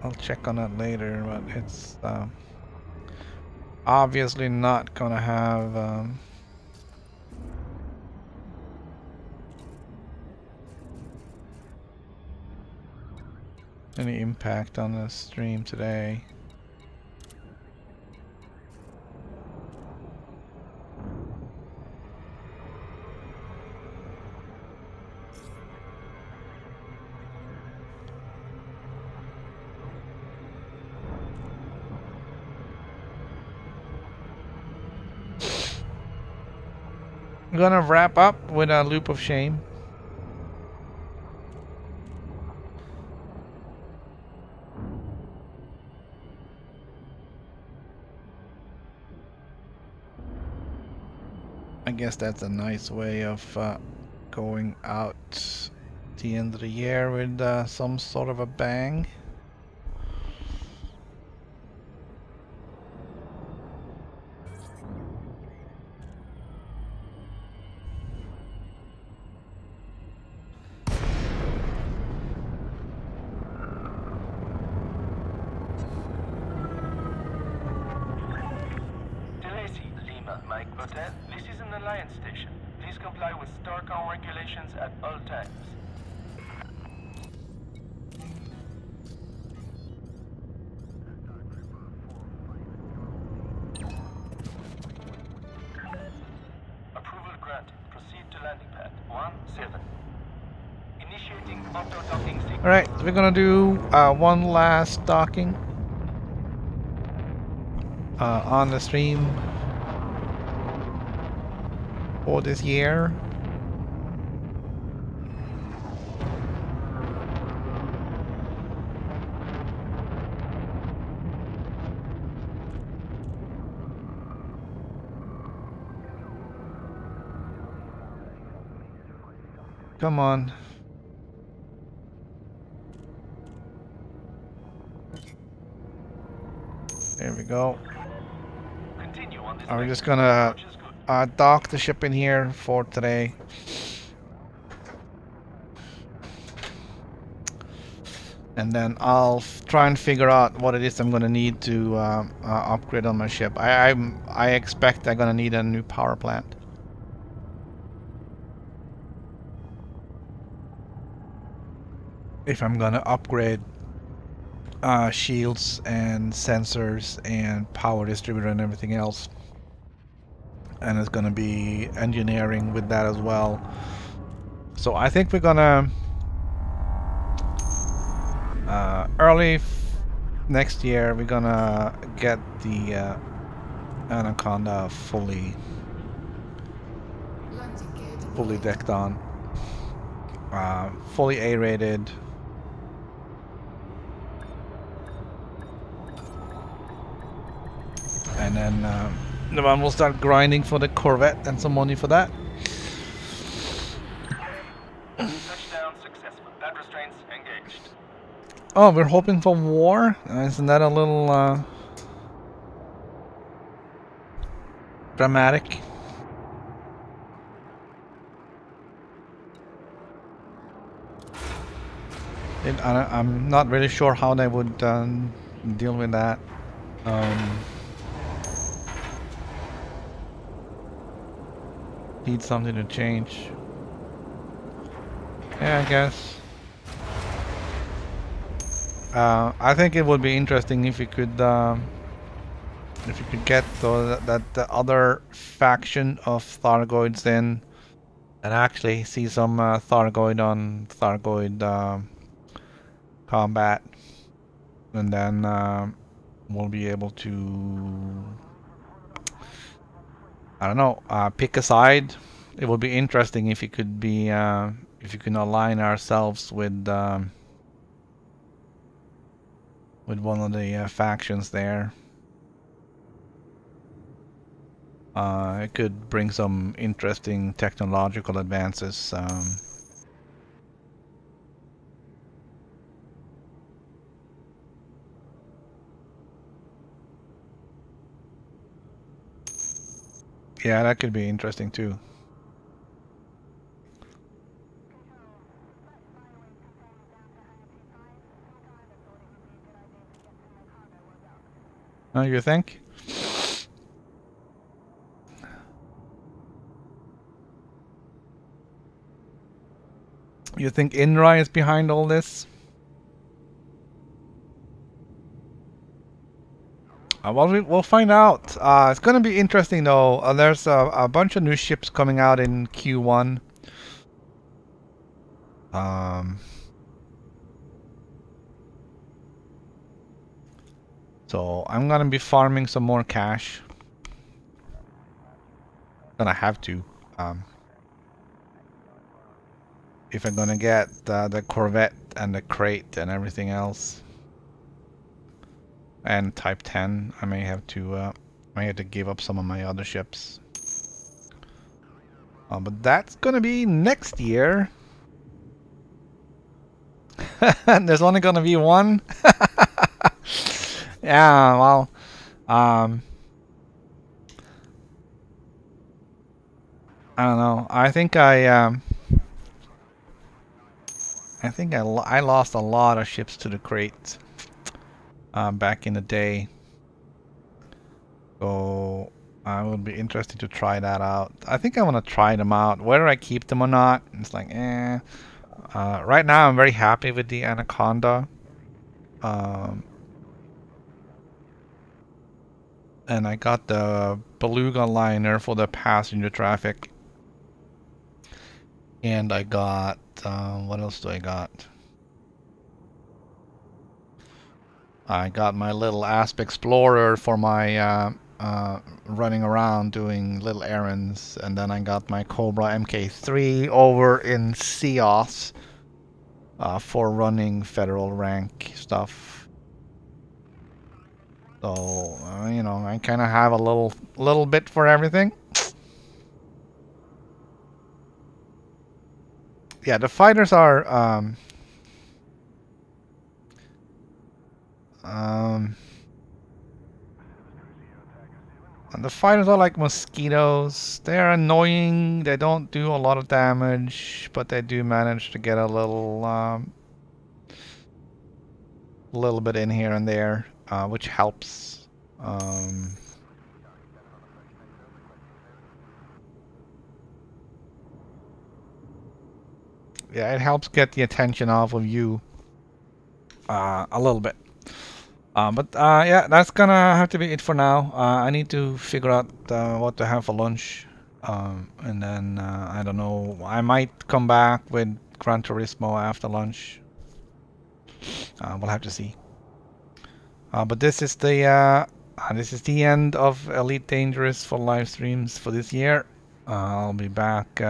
I'll check on that later, but it's obviously not gonna have any impact on the stream today. I'm gonna wrap up with a loop of shame. I guess that's a nice way of going out the end of the year with some sort of a bang. This is an Alliance station. Please comply with STARCOM regulations at all times. Approval granted. Proceed to landing pad 17. Initiating auto-docking sequence. Alright, so we're gonna do one last docking on the stream for this year. Come on. There we go. Continue on this Are we next just gonna approach is good. dock the ship in here for today? And then I'll try and figure out what it is I'm gonna need to upgrade on my ship. I expect I'm gonna need a new power plant. If I'm gonna upgrade shields and sensors and power distributor and everything else. And it's gonna be engineering with that as well. So I think we're gonna early next year we're gonna get the Anaconda fully Landing gear deployed. decked on, fully A-rated. And then the one will start grinding for the Corvette and some money for that. Touchdown successful. Pad restraints engaged. Oh, we're hoping for war? Isn't that a little dramatic? I'm not really sure how they would deal with that. Need something to change. Yeah, I guess. I think it would be interesting if you could get the other faction of Thargoids in and actually see some Thargoid on Thargoid combat, and then we'll be able to, I don't know, pick a side. It would be interesting if you could be if you can align ourselves with one of the factions there. It could bring some interesting technological advances. Yeah, that could be interesting too. You think? You think Inra is behind all this? Well, we'll find out. It's going to be interesting though. There's a bunch of new ships coming out in Q1. So I'm going to be farming some more cash. Gonna have to. If I'm gonna get the Corvette and the crate and everything else. And Type 10, I may have to give up some of my other ships. But that's gonna be next year. There's only gonna be one. Yeah, well, I don't know. I think I lost a lot of ships to the crate back in the day. So I would be interested to try that out. I think I want to try them out. Whether I keep them or not, it's like, eh. Right now I'm very happy with the Anaconda. And I got the Beluga liner for the passenger traffic. And I got, what else do I got? I got my little Asp Explorer for my running around doing little errands, and then I got my Cobra MK3 over in Seos for running federal rank stuff. So you know, I kind of have a little bit for everything. yeah, the fighters are and the fighters are like mosquitoes. They're annoying. They don't do a lot of damage, but they do manage to get a little bit in here and there, which helps. Yeah, it helps get the attention off of you a little bit. But yeah, that's gonna have to be it for now. I need to figure out what to have for lunch. And then I don't know. I might come back with Gran Turismo after lunch. We'll have to see. But this is the end of Elite Dangerous for live streams for this year. I'll be back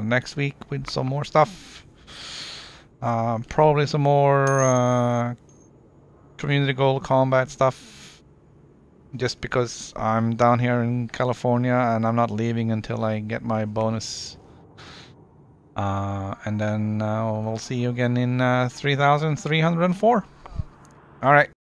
next week with some more stuff. Probably some more community goal combat stuff. Just because I'm down here in California and I'm not leaving until I get my bonus. And then we'll see you again in 3304. All right.